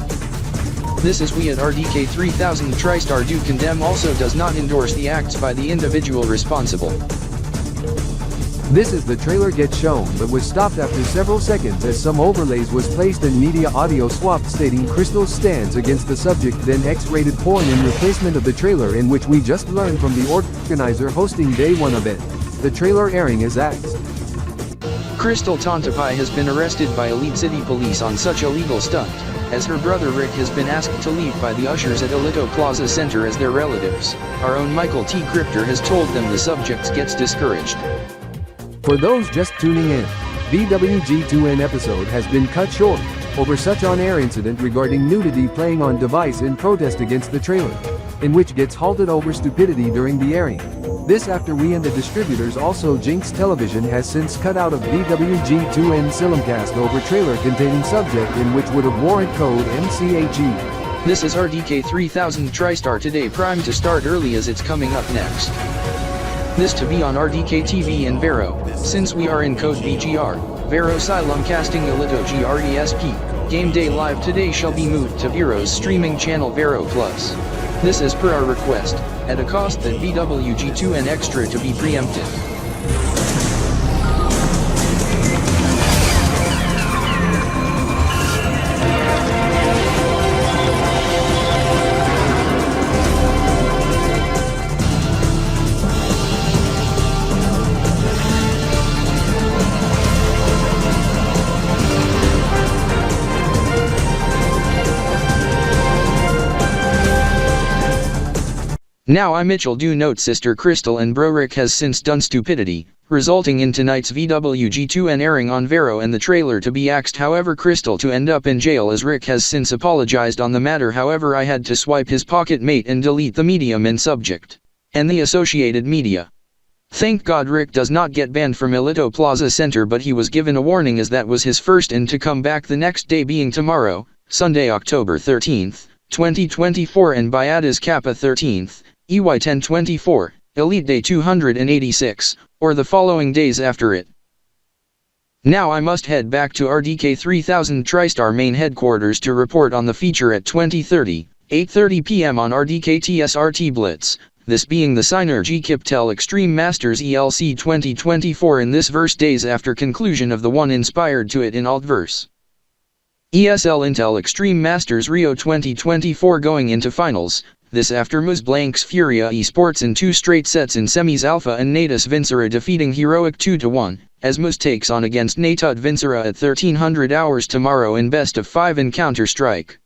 This is we at RDK 3000 TriStar do condemn also does not endorse the acts by the individual responsible. This is the trailer gets shown but was stopped after several seconds as some overlays was placed and media audio swapped stating Crystal's stance against the subject then X-rated porn in replacement of the trailer in which we just learned from the organizer hosting day 1 event. The trailer airing is axed. Crystal Tontapai has been arrested by Elite City Police on such a legal stunt, as her brother Rick has been asked to leave by the ushers at Alito Plaza Center as their relatives. Our own Michael T. Cryptor has told them the subject gets discouraged. For those just tuning in, VWG2N episode has been cut short, over such on-air incident regarding nudity playing on device in protest against the trailer, in which gets halted over stupidity during the airing. This after we and the distributors also Jinx Television has since cut out of VWG2N Simulcast over trailer containing subject in which would have warrant code MCHE. This is RDK 3000 TriStar today Prime to start early as it's coming up next. This to be on RDK TV and Vero, since we are in code VGR, Vero Asylum casting Alito GRESP, Game Day Live today shall be moved to Vero's streaming channel Vero Plus. This is per our request, at a cost that VWG2N extra to be preempted. Now I Mitchell do note sister Crystal and bro Rick has since done stupidity, resulting in tonight's VWG2N airing on Vero and the trailer to be axed however Crystal to end up in jail as Rick has since apologized on the matter however I had to swipe his pocket mate and delete the medium and subject. And the associated media. Thank God Rick does not get banned from Alito Plaza Center but he was given a warning as that was his first and to come back the next day being tomorrow, Sunday October 13th, 2024 and by Ada's Kappa 13th. EY 1024, Elite Day 286, or the following days after it. Now I must head back to RDK 3000 TriStar main headquarters to report on the feature at 20:30, 8:30 p.m. on RDK TSRT Blitz. this being the Synergy Kiptel Extreme Masters ELC 2024 in this verse days after conclusion of the one inspired to it in Altverse. ESL Intel Extreme Masters Rio 2024 going into finals, this after Mus Blanc's Furia Esports in 2 straight sets in semis Alpha and Natus Vincera defeating Heroic 2-1, as Mus takes on against Natut Vincera at 1300 hours tomorrow in best of 5 in Counter-Strike.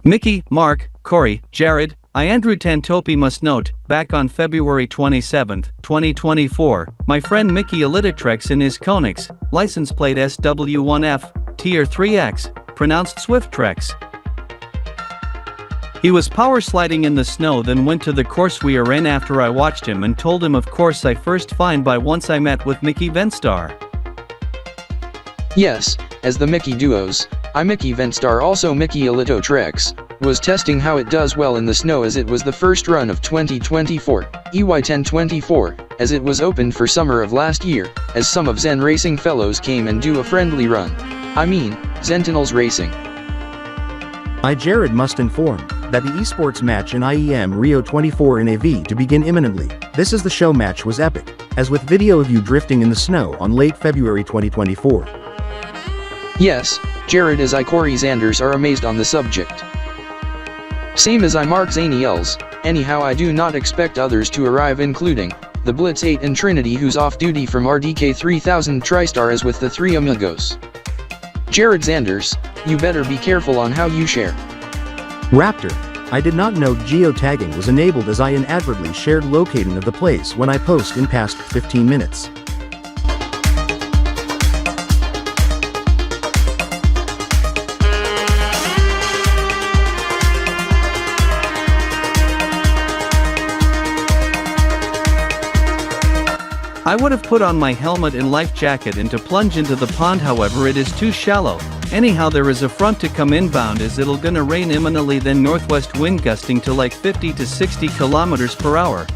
Mickey, Mark, Corey, Jared, Andrew Tantopi must note, back on February 27, 2024, my friend Mickey Elititrex in his Konix, license plate SW1F, Tier 3X, pronounced Swifttrex. He was power sliding in the snow, then went to the course we are in after I watched him and told him of course I first find by once I met with Mickey Venstar. Yes, as the Mickey duos, I Mickey Venstar also Mickey Elito Trex, was testing how it does well in the snow as it was the first run of 2024, EY 1024, as it was opened for summer of last year, as some of Zen Racing fellows came and do a friendly run. I mean, Sentinels Racing. I Jared must inform that the esports match in IEM Rio 24 in AV to begin imminently. This is the show match was epic, as with video of you drifting in the snow on late February 2024. Yes, Jared as I Corey Zanders are amazed on the subject. Same as I Mark Zaniels, anyhow I do not expect others to arrive including, the Blitz 8 and Trinity who's off duty from RDK 3000 TriStar as with the 3 amigos. Jared Zanders, you better be careful on how you share. Raptor, I did not know geotagging was enabled as I inadvertently shared locating of the place when I post in past 15 minutes. I would have put on my helmet and life jacket and to plunge into the pond, however it is too shallow. Anyhow, there is a front to come inbound as it'll gonna rain imminently, then northwest wind gusting to like 50 to 60 kilometers per hour.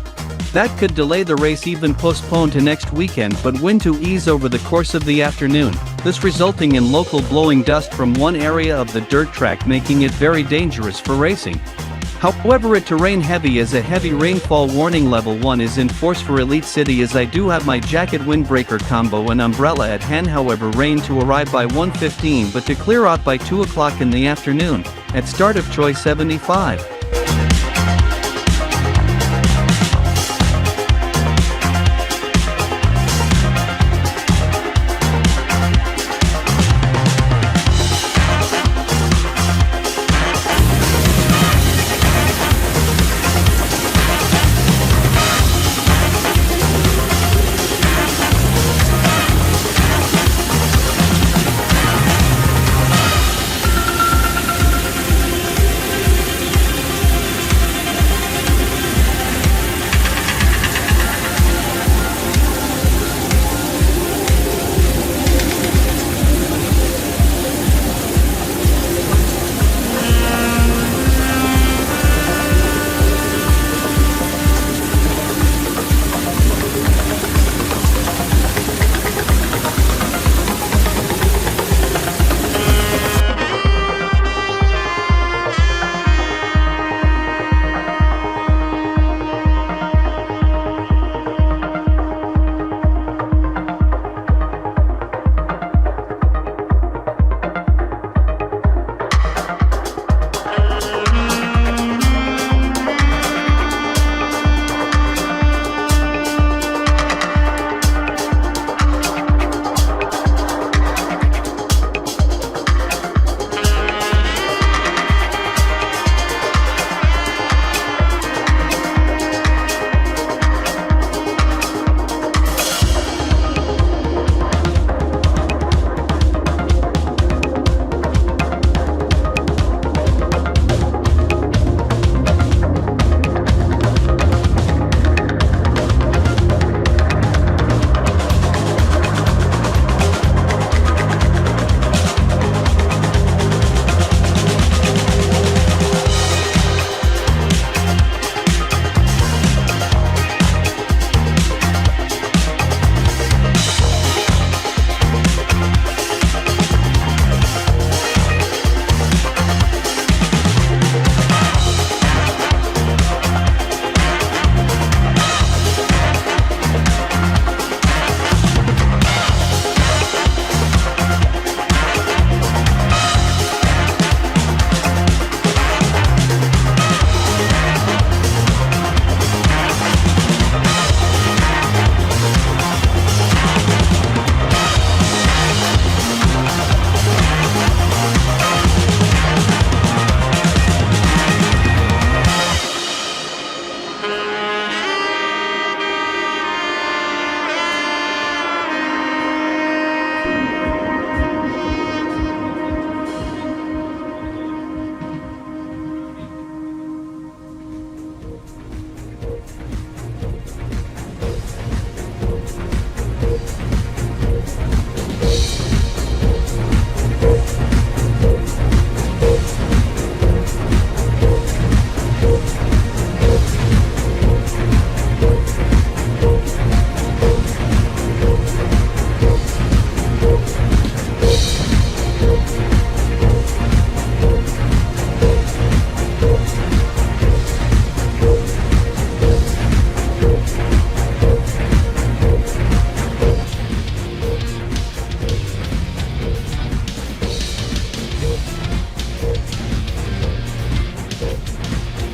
That could delay the race, even postpone to next weekend, but wind to ease over the course of the afternoon, this resulting in local blowing dust from one area of the dirt track, making it very dangerous for racing. However, it to rain heavy as a heavy rainfall warning level 1 is in force for Elite City, as I do have my jacket, windbreaker combo and umbrella at hand. However, rain to arrive by 1:15 but to clear out by 2 o'clock in the afternoon, at start of Choi 75.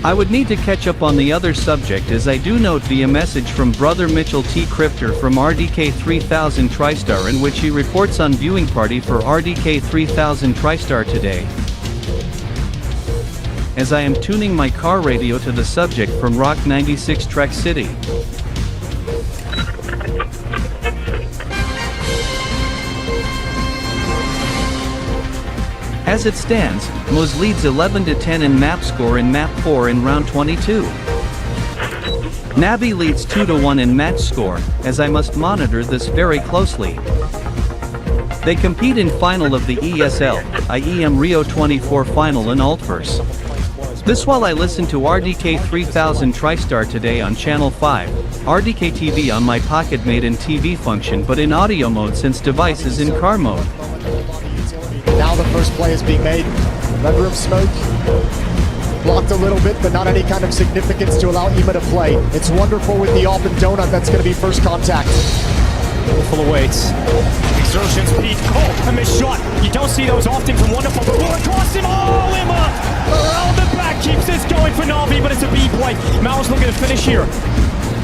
I would need to catch up on the other subject, as I do note via message from brother Mitchell T. Crypter from RDK 3000 TriStar, in which he reports on viewing party for RDK 3000 TriStar today. As I am tuning my car radio to the subject from Rock 96 Trek City. As it stands, Moz leads 11-10 in map score in map 4 in round 22. Navi leads 2-1 in match score, as I must monitor this very closely. They compete in final of the ESL, IEM Rio 24 final in Altverse. This while I listen to RDK 3000 TriStar today on Channel 5, RDK TV on my pocket made in TV function but in audio mode since device is in car mode. Now the first play is being made. Red room smoke. Blocked a little bit, but not any kind of significance to allow Ema to play. It's wonderful with the open donut. That's going to be first contact. Full of weights. Exertions peak. Oh, a missed shot. You don't see those often from Wonderful. But will across him. Oh, Ema! Around the back keeps this going for Navi, but it's a B play. Mao's looking to finish here.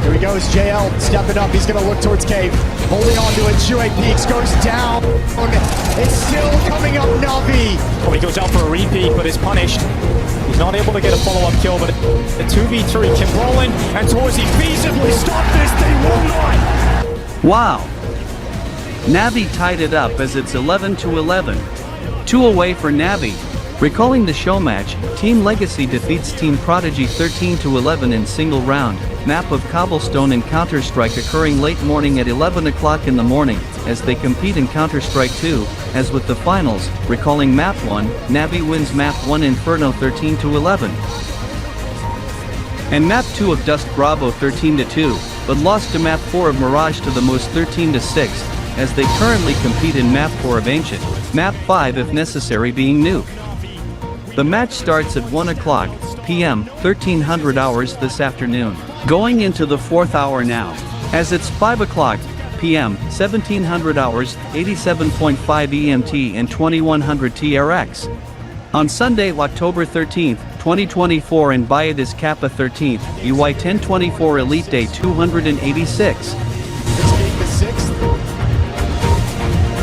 Here he goes, JL stepping up. He's going to look towards Cave. Holding on to it. Shuei peaks, goes down. It's still coming up, Navi. Oh, he goes out for a repeat, but is punished. He's not able to get a follow-up kill, but a 2v3 can roll in, and Torzi feasibly stop this. They will not. Wow! Navi tied it up as it's 11-11. 2 away for Navi. Recalling the show match, Team Legacy defeats Team Prodigy 13-11 in single round, map of Cobblestone and Counter-Strike occurring late morning at 11 o'clock in the morning, as they compete in Counter-Strike 2, as with the finals, recalling map 1, Navi wins map 1 Inferno 13-11. And map 2 of Dust Bravo 13-2, but lost to map 4 of Mirage to the most 13-6, as they currently compete in map 4 of Ancient, map 5 if necessary being Nuke. The match starts at 1 o'clock p.m. 1300 hours this afternoon. Going into the 4th hour now, as it's 5 o'clock p.m. 1700 hours, 87.5 EMT and 2100 TRX. On Sunday, October 13th, 2024 and by it is Kappa 13th, EY 1024 Elite Day 286. This being the 6th.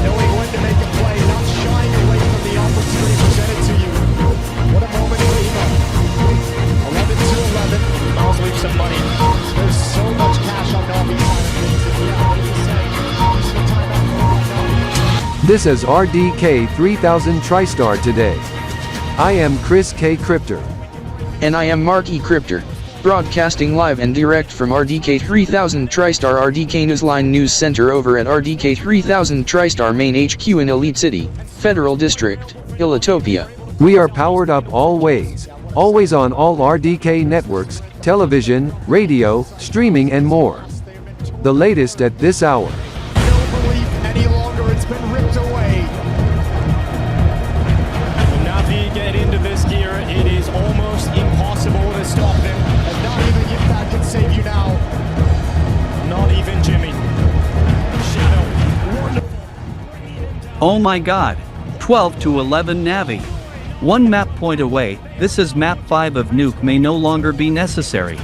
Knowing when to make a play, not shying away from the opportunity presented to you. What a moment for Ema. 11-11. Miles leaves some money. There's so much cash on Navi's side of things. This is RDK 3000 TriStar today. I am Chris K. Crypter. And I am Mark E. Crypter. Broadcasting live and direct from RDK 3000 TriStar RDK Newsline News Center over at RDK 3000 TriStar Main HQ in Elite City, Federal District, Ilitopia. We are powered up always on all RDK networks, television, radio, streaming and more. The latest at this hour. No belief any longer, it's been ripped away. When Navi get into this gear, it is almost impossible to stop them. And not even if that can save you now. Not even Jimmy. Shadow, wonderful. Oh my god. 12-11 Navi. 1 map point away, this is map 5 of Nuke may no longer be necessary.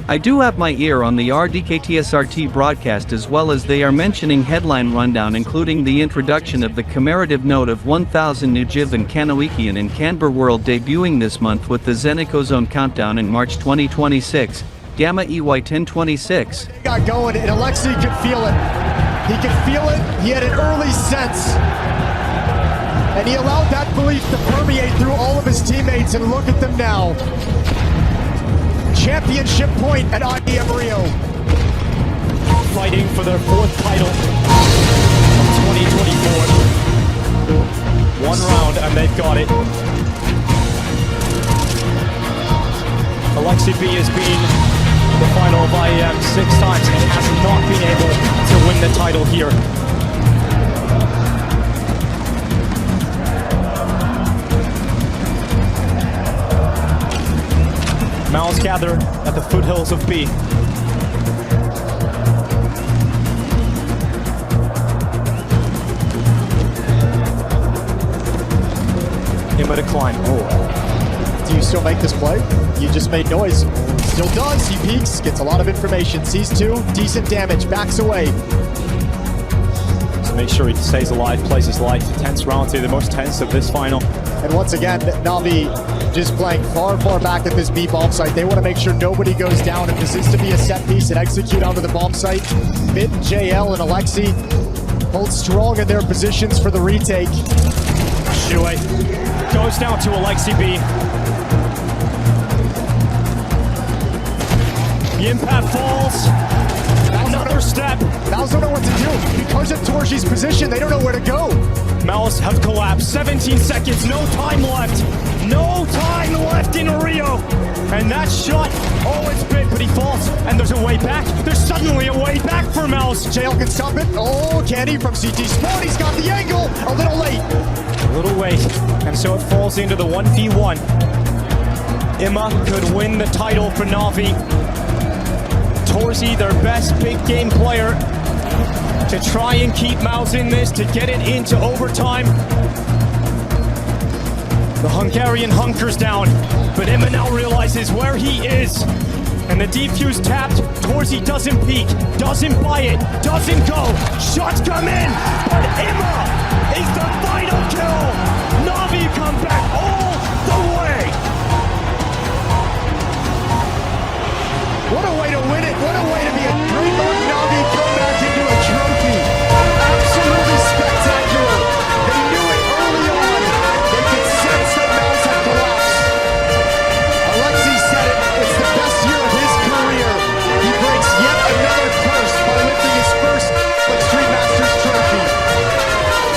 I do have my ear on the RDK TSRT broadcast as well as they are mentioning headline rundown including the introduction of the commemorative note of 1000 Nujiv and Kanoikian in Kanbor World debuting this month with the Zenico Zone countdown in March 2026, Gamma EY 1026. Got going and Alexei could feel it. He could feel it, he had an early sense. And he allowed that belief to permeate through all of his teammates, and look at them now. Championship point at IEM Rio. Fighting for their 4th title of 2024. 1 round and they've got it. Alexei B has been in the final of IEM 6 times and has not been able to win the title here. Mouse gather at the foothills of B. Ema to climb. Oh. Do you still make this play? You just made noise. Still does. He peeks, gets a lot of information. Sees 2, decent damage, backs away. So make sure he stays alive, plays his life. Tense round 2, the most tense of this final. And once again, Navi just playing far back at this B bomb site. They want to make sure nobody goes down. If this is to be a set piece and execute onto the bomb site, Bit, JL, and Alexei hold strong in their positions for the retake. Shuei goes down to Alexei B. The impact falls. Another step. Mouse don't know what to do. Because of Torchi's position, they don't know where to go. Mouse have collapsed. 17 seconds, no time left. No time left in Rio. And that shot, oh, it's big, but he falls. And there's a way back. There's suddenly a way back for Mouse. JL can stop it. Oh, can he from CT Sport? He's got the angle. A little late. A little late. And so it falls into the 1v1. Imma could win the title for Na'Vi. Torzi, their best big game player, to try and keep Mouse in this, to get it into overtime. The Hungarian hunkers down, but Imma now realizes where he is. And the defuse tapped. Torzi doesn't peek, doesn't buy it, doesn't go. Shots come in, but Imma is the final kill. Na'Vi come back all the way. What a way to win it. What a way to be a trademark Na'Vi comeback into a trophy. Absolutely spectacular. They knew it early on. They could sense that Mouse had collapsed. Alexi said it. It's the best year of his career. He breaks yet another curse by lifting his first Extreme Masters trophy.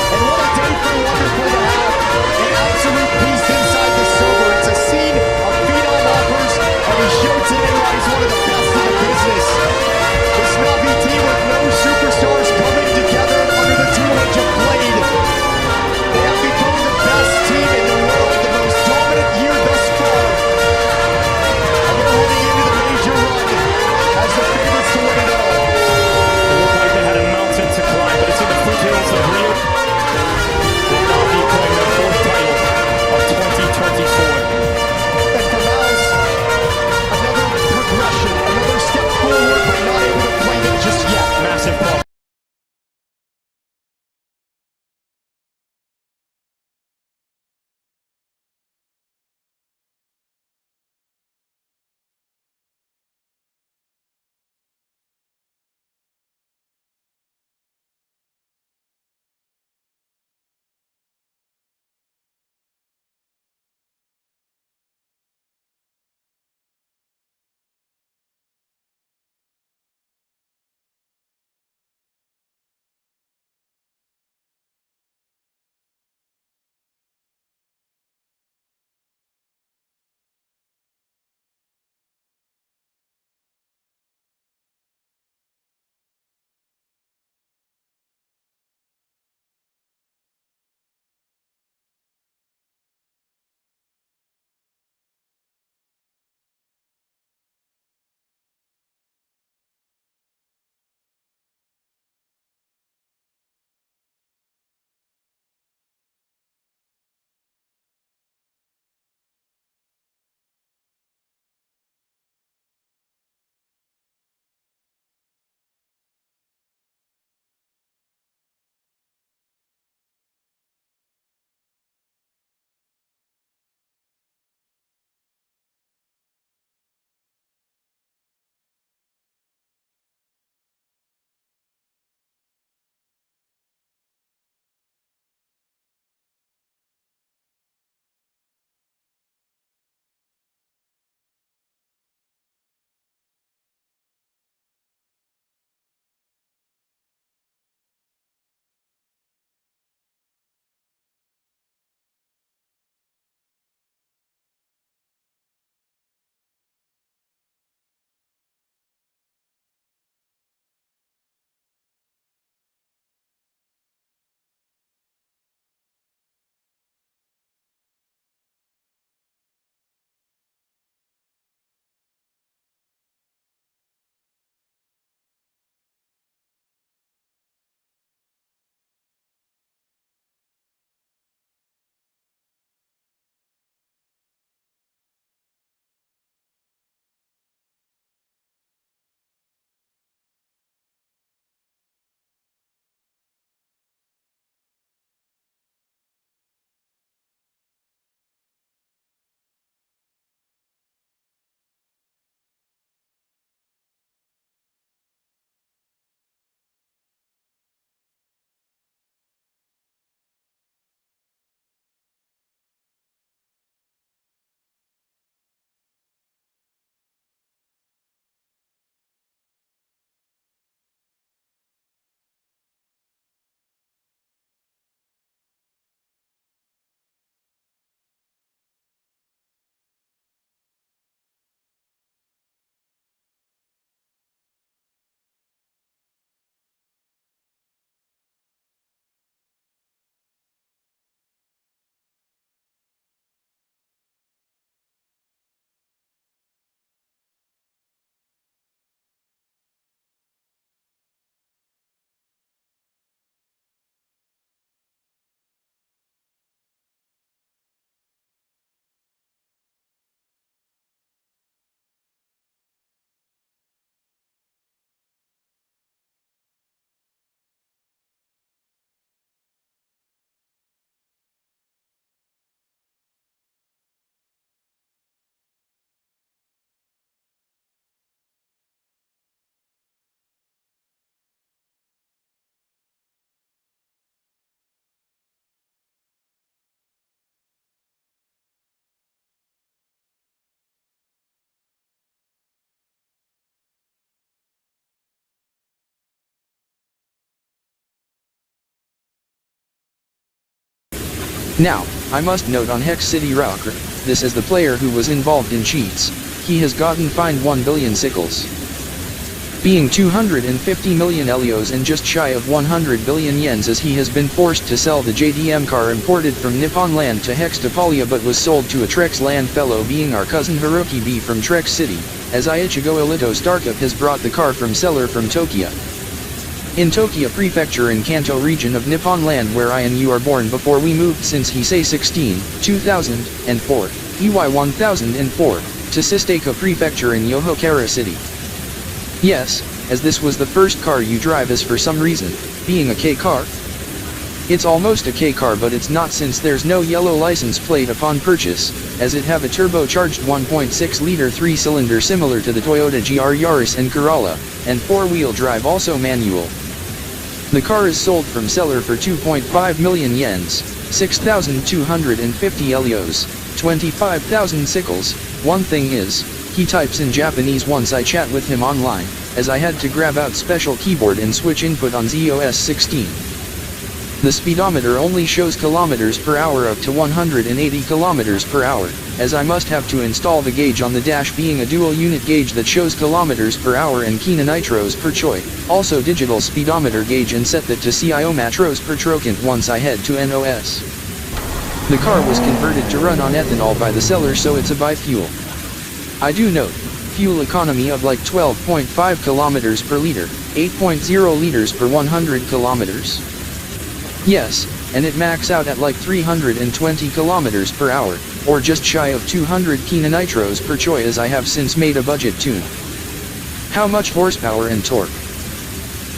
And what a day for Wonderful to have. Now, I must note on Hex City Rocker, this is the player who was involved in cheats, he has gotten fined 1 billion sickles. Being 250 million Elios and just shy of 100 billion yens, as he has been forced to sell the JDM car imported from Nippon land to Hex Tapalia but was sold to a Trex land fellow, being our cousin Hiroki B from Trex City, as Ichigo Ilito Startup has brought the car from seller from Tokyo. In Tokyo Prefecture in Kanto region of Nippon land, where I and you are born before we moved since Heisei 16, 2004, EY 1004, to Sisteko Prefecture in Yohokara City. Yes, as this was the first car you drive, as for some reason, being a K car. It's almost a K car, but it's not, since there's no yellow license plate upon purchase, as it have a turbocharged 1.6-liter 3-cylinder similar to the Toyota GR Yaris and Corolla, and 4-wheel drive, also manual. The car is sold from seller for 2.5 million yens, 6,250 Elios, 25,000 sickles. One thing is, he types in Japanese once I chat with him online, as I had to grab out special keyboard and switch input on ZOS 16. The speedometer only shows kilometers per hour up to 180 kilometers per hour, as I must have to install the gauge on the dash, being a dual unit gauge that shows kilometers per hour and kina nitros per choi, also digital speedometer gauge, and set that to CIO matros per trocant once I head to NOS. The car was converted to run on ethanol by the seller, so it's a bi-fuel. I do note, fuel economy of like 12.5 kilometers per liter, 8.0 liters per 100 kilometers. Yes, and it max out at like 320 kilometers per hour, or just shy of 200 kina nitros per choi, as I have since made a budget tune. How much horsepower and torque?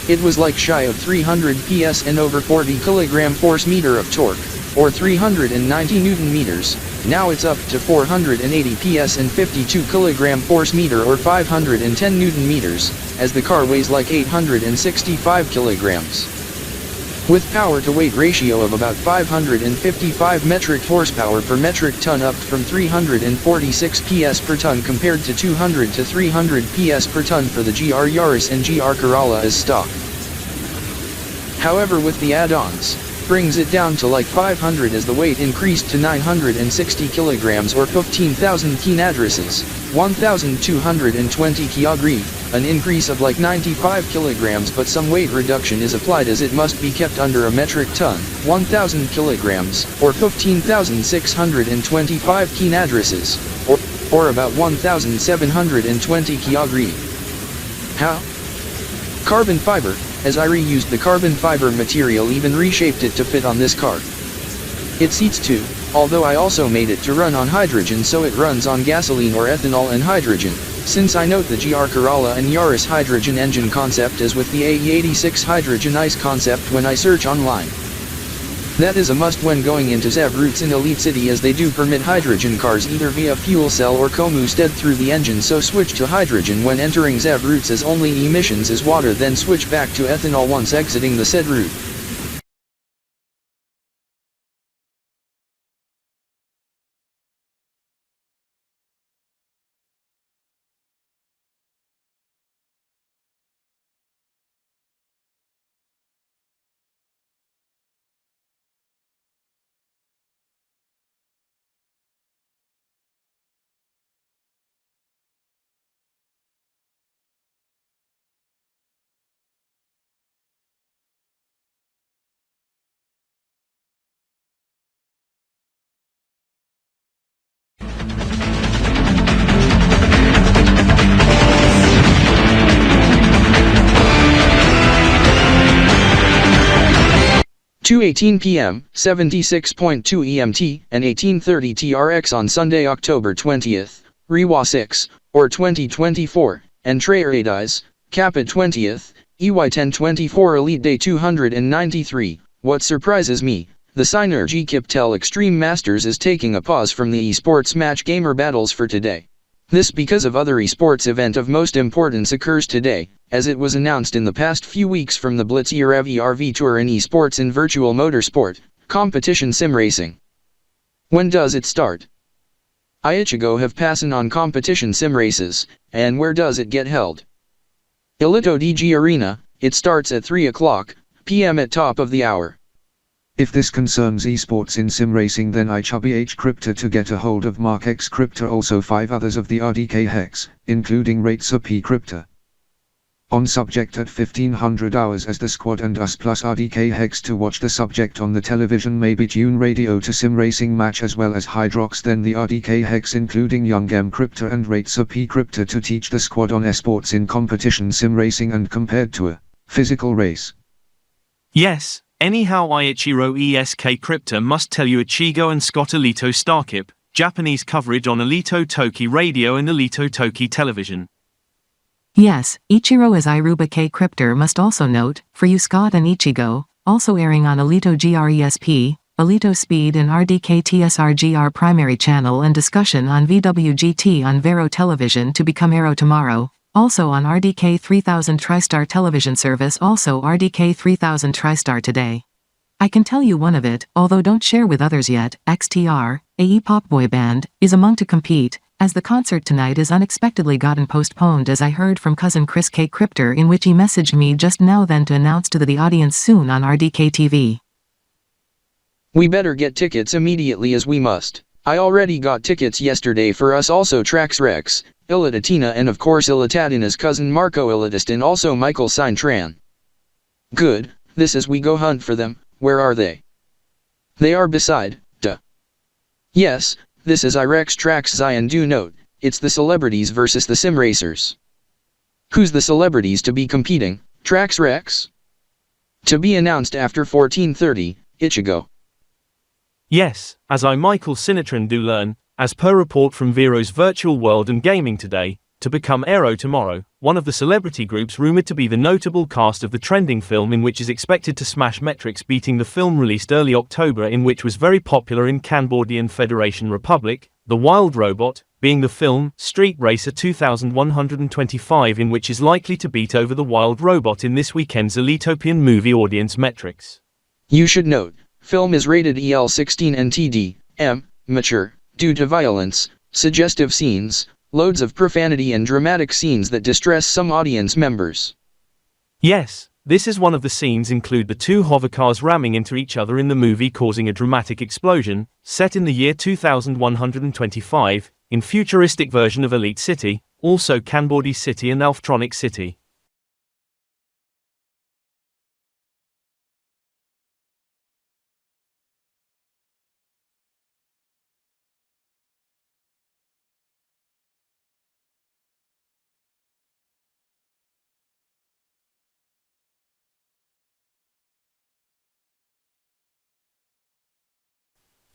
It was like shy of 300 PS and over 40 kilogram force meter of torque, or 390 Newton meters. Now it's up to 480 PS and 52 kilogram force meter, or 510 Newton meters, as the car weighs like 865 kilograms. With power-to-weight ratio of about 555 metric horsepower per metric ton, up from 346 PS per ton compared to 200 to 300 PS per ton for the GR Yaris and GR Corolla as stock. However, with the add-ons, brings it down to like 500, as the weight increased to 960 kilograms or 15,000 kinadrases, 1,220 kg, an increase of like 95 kilograms, but some weight reduction is applied as it must be kept under a metric ton, 1,000 kilograms, or 15,625 kinadrases, or about 1,720 kg. How? Carbon fiber, as I reused the carbon fiber material, even reshaped it to fit on this car. It seats two, although I also made it to run on hydrogen, so it runs on gasoline or ethanol and hydrogen, since I note the GR Corolla and Yaris hydrogen engine concept as with the AE86 hydrogen ICE concept when I search online. That is a must when going into ZEV routes in Elite City, as they do permit hydrogen cars either via fuel cell or Komu-stead through the engine, so switch to hydrogen when entering ZEV routes, as only emissions is water, then switch back to ethanol once exiting the said route. Two 18 p.m., 76.2 EMT, and 18:30 TRX on Sunday, October 20th, Rewa 6, or 2024, and Traeradis, Kappa 20th, EY 1024 Elite Day 293. What surprises me, the Synergy Kiptel Extreme Masters is taking a pause from the esports match gamer battles for today. This because of other esports event of most importance occurs today, as it was announced in the past few weeks from the Blitz ERV RV Tour in esports in virtual motorsport, competition sim racing. When does it start? Ichigo have passin' on competition sim races, and where does it get held? Ilito DG Arena, it starts at 3 o'clock p.m. at top of the hour. If this concerns esports in sim racing, then I Kb.P to get a hold of Mark X Crypto, also 5 others of the RDK hex, including Tx.Y Crypto. On subject at 1500 hours as the squad and us plus RDK hex to watch the subject on the television, maybe tune radio to sim racing match as well as Hydrox, then the RDK hex including Young M Crypto and Tx.Y Crypto to teach the squad on esports in competition sim racing and compared to a physical race. Yes, anyhow Ichiro ESK Crypto must tell you Ichigo and Scott Alito Starkip, Japanese coverage on Alito Toki Radio and Alito Toki Television. Yes, Ichiro as Iruba K Cryptor must also note, for you Scott and Ichigo, also airing on Alito GRESP, Alito Speed and RDK TSRGR primary channel and discussion on VWGT on Vero Television to become Aero tomorrow, also on RDK 3000 TriStar television service, also RDK 3000 TriStar today. I can tell you one of it, although don't share with others yet, XTR, a pop boy band, is among to compete, as the concert tonight is unexpectedly gotten postponed, as I heard from cousin Chris K Cryptor, in which he messaged me just now then to announce to the audience soon on RDK TV. We better get tickets immediately as we must. I already got tickets yesterday for us, also Trax Rex, Illitatina and of course Illitadina's cousin Marco Illitist and also Michael Sintran. Good, this is we go hunt for them. Where are they? They are beside, duh. Yes, this is Irex Trax-Y, and do note, it's the celebrities versus the sim racers. Who's the celebrities to be competing, Trax Rex? To be announced after 14:30, Ichigo. Yes, as I Michael Sinatran do learn, as per report from Vero's Virtual World and Gaming today, to become Aero tomorrow, one of the celebrity groups rumored to be the notable cast of the trending film, in which is expected to smash metrics, beating the film released early October, in which was very popular in Kanbor-Ze7en Federation Republic, The Wild Robot, being the film Street Racer 2125, in which is likely to beat over The Wild Robot in this weekend's Elitopian movie audience metrics. You should note, film is rated EL16 and TD, mature, due to violence, suggestive scenes, loads of profanity and dramatic scenes that distress some audience members. Yes, this is one of the scenes include the two hovercars ramming into each other in the movie, causing a dramatic explosion, set in the year 2125, in futuristic version of Elite City, also Kanbor-Ze City and Elftronic City.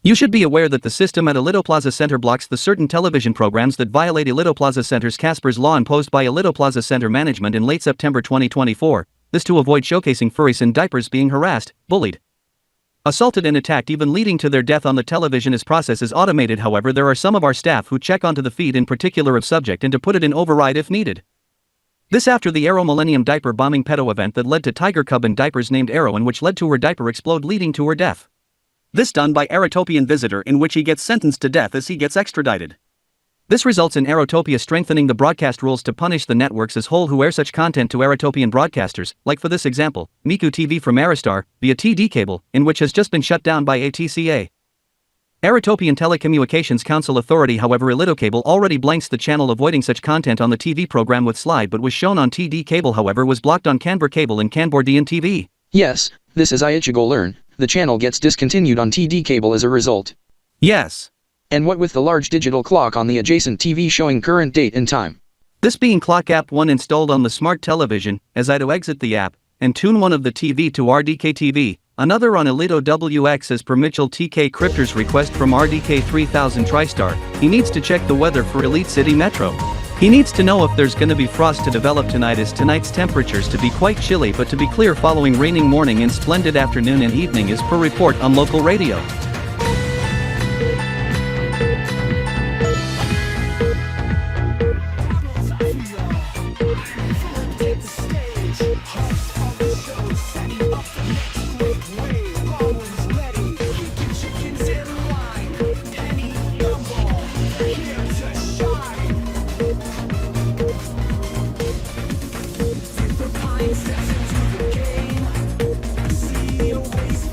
You should be aware that the system at Alito Plaza Center blocks the certain television programs that violate Alito Plaza Center's Casper's law imposed by Alito Plaza Center management in late September 2024, this to avoid showcasing furries in diapers being harassed, bullied, assaulted and attacked, even leading to their death on the television. As process is automated, however, there are some of our staff who check onto the feed in particular of subject and to put it in override if needed. This after the Aero Millennium Diaper Bombing pedo event that led to Tiger Cub in diapers named Aero, and which led to her diaper explode leading to her death. This done by Aerotopian visitor, in which he gets sentenced to death as he gets extradited. This results in Aerotopia strengthening the broadcast rules to punish the networks as whole who air such content to Aerotopian broadcasters, like for this example, Miku TV from Aerostar, via TD cable, in which has just been shut down by ATCA. Aerotopian Telecommunications Council Authority, however, Alito Cable already blanks the channel avoiding such content on the TV program with slide, but was shown on TD cable, however was blocked on Kanbor cable and Kanbor-Ze7en TV. Yes, this is Ichigo learn. The channel gets discontinued on TD cable as a result. Yes. And what with the large digital clock on the adjacent TV showing current date and time? This being Clock App 1 installed on the smart television, as I to exit the app, and tune one of the TV to RDK TV, another on Alito WX as per Mitchell TK Cryptor's request from RDK 3000 TriStar, he needs to check the weather for Elite City Metro. He needs to know if there's gonna be frost to develop tonight, as tonight's temperatures to be quite chilly but to be clear following raining morning and splendid afternoon and evening as per report on local radio.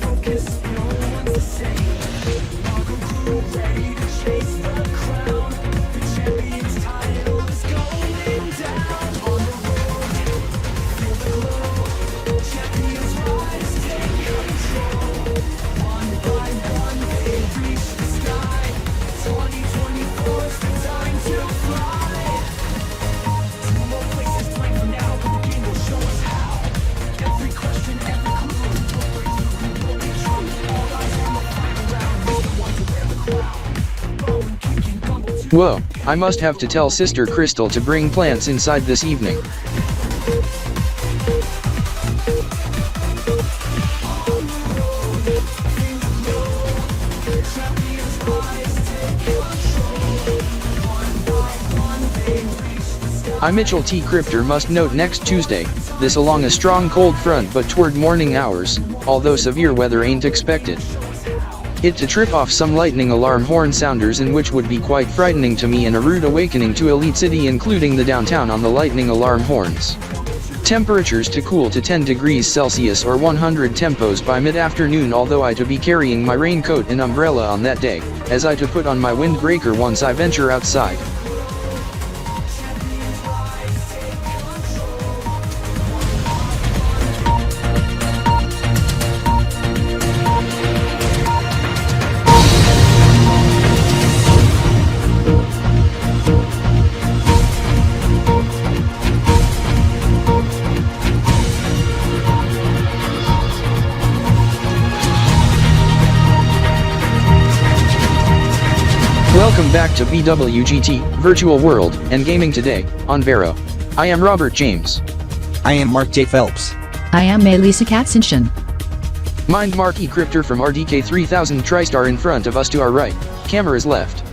Focus Whoa, I must have to tell Sister Crystal to bring plants inside this evening. I Mitchell T. Cryptor must note next Tuesday, this along a strong cold front but toward morning hours, although severe weather ain't expected. It to trip off some lightning alarm horn sounders in which would be quite frightening to me and a rude awakening to Elite City including the downtown on the lightning alarm horns. Temperatures to cool to 10 degrees Celsius or 100 tempos by mid-afternoon although I to be carrying my raincoat and umbrella on that day, as I to put on my windbreaker once I venture outside. Welcome back to BWGT, Virtual World, and Gaming Today, on Vero. I am Robert James. I am Mark J. Phelps. I am Melissa Katzenschen. Mind Mark E. Cryptor from RDK 3000 TriStar in front of us to our right, cameras left.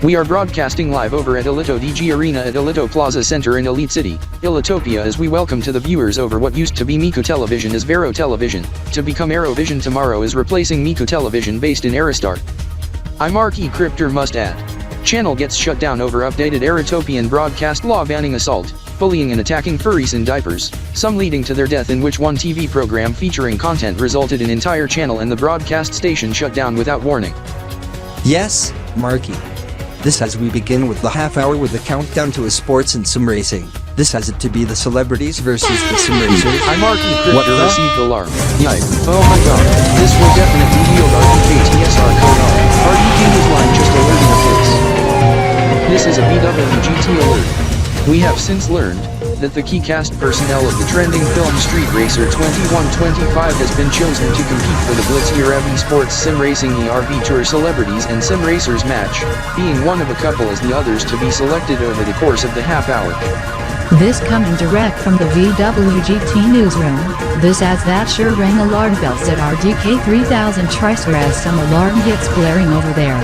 We are broadcasting live over at Elito DG Arena at Elito Plaza Center in Elite City, Elitopia as we welcome to the viewers over what used to be Miku Television is Vero Television, to become Aerovision tomorrow is replacing Miku Television based in Aerostar. I Mark E. Cryptor must add. Channel gets shut down over updated Aerotopian broadcast law banning assault, bullying and attacking furries in diapers, some leading to their death in which one TV program featuring content resulted in entire channel and the broadcast station shut down without warning. Yes, Marky. This as we begin with the half hour with a countdown to a sports and sim racing. This has it to be the celebrities versus the sim racers. I Mark E. Cryptor received alarm. Yipe. Oh my god. This will definitely yield RDK TSR code R. RDK Newsline just alerting a fix. This is a BWGT alert. We have since learned that the key cast personnel of the trending film Street Racer 2125 has been chosen to compete for the Blitz EREV Esports Sim Racing ERV Tour Celebrities and Sim Racers match, being one of a couple as the others to be selected over the course of the half hour. This coming direct from the VWGT newsroom, this as that sure rang alarm bells at RDK 3000 TriStar as some alarm hits blaring over there.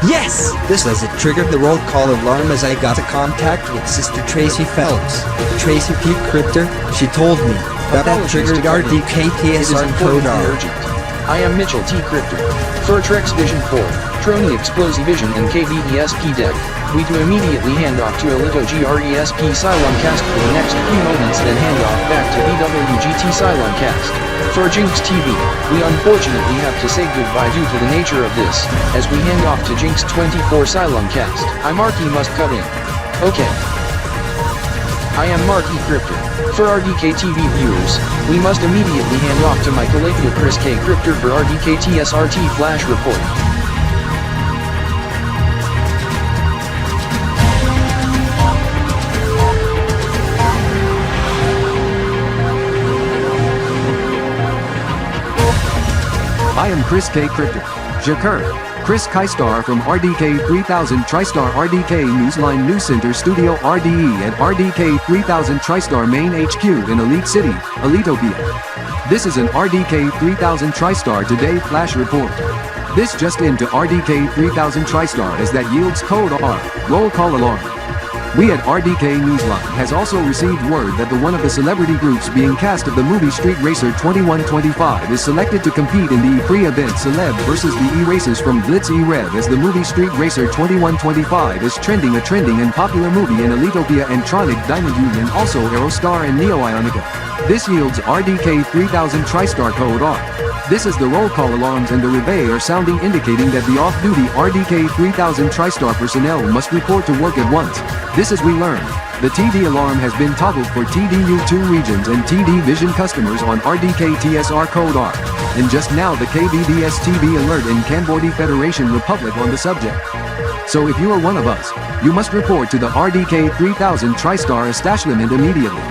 Yes! This as it triggered the roll call alarm as I got a contact with Sister Tracy Phelps. Tracy P. Cryptor, she told me that triggered RDK TSR code R. I am Mitchell T. Cryptor. For Trex Vision 4, Trony Explosivision and KB.SDY deck, we to immediately hand off to Elito GRESP Cylon-Cast for the next few moments then hand off back to BWGT Cylon-Cast. For Jinx TV, we unfortunately have to say goodbye due to the nature of this, as we hand off to Jinx 24 Cylon-Cast. I Marky must cut in. Okay. I am Marky Cryptor. For RDK TV viewers, we must immediately hand off to my colleague Chris K. Cryptor for RDK TSRT Flash Report. I am Chris K. Cryptor. Jakur. Chris Kaistar from RDK 3000 TriStar RDK Newsline News Center Studio RDE at RDK 3000 TriStar Main HQ in Elite City, Elitopia. This is an RDK 3000 TriStar Today Flash Report. This just into RDK 3000 TriStar as that yields code R, roll call alarm. We at RDK Newsline has also received word that the one of the celebrity groups being cast of the movie Street Racer 2125 is selected to compete in the pre-event Celeb versus the E-Races from Blitz E-Rev as the movie Street Racer 2125 is trending and popular movie in Elitopia and Tronic Diamond Union also Aerostar and Neo Ionica. This yields RDK 3000 TriStar code R. This is the roll call alarms and the reveille are sounding indicating that the off-duty RDK 3000 TriStar personnel must report to work at once. This as we learn, the TD alarm has been toggled for TDU2 regions and TD Vision customers on RDK TSR code R. And just now the KBDSTB alert in Kanbor-Ze Federation Republic on the subject. So if you are one of us, you must report to the RDK 3000 TriStar establishment immediately.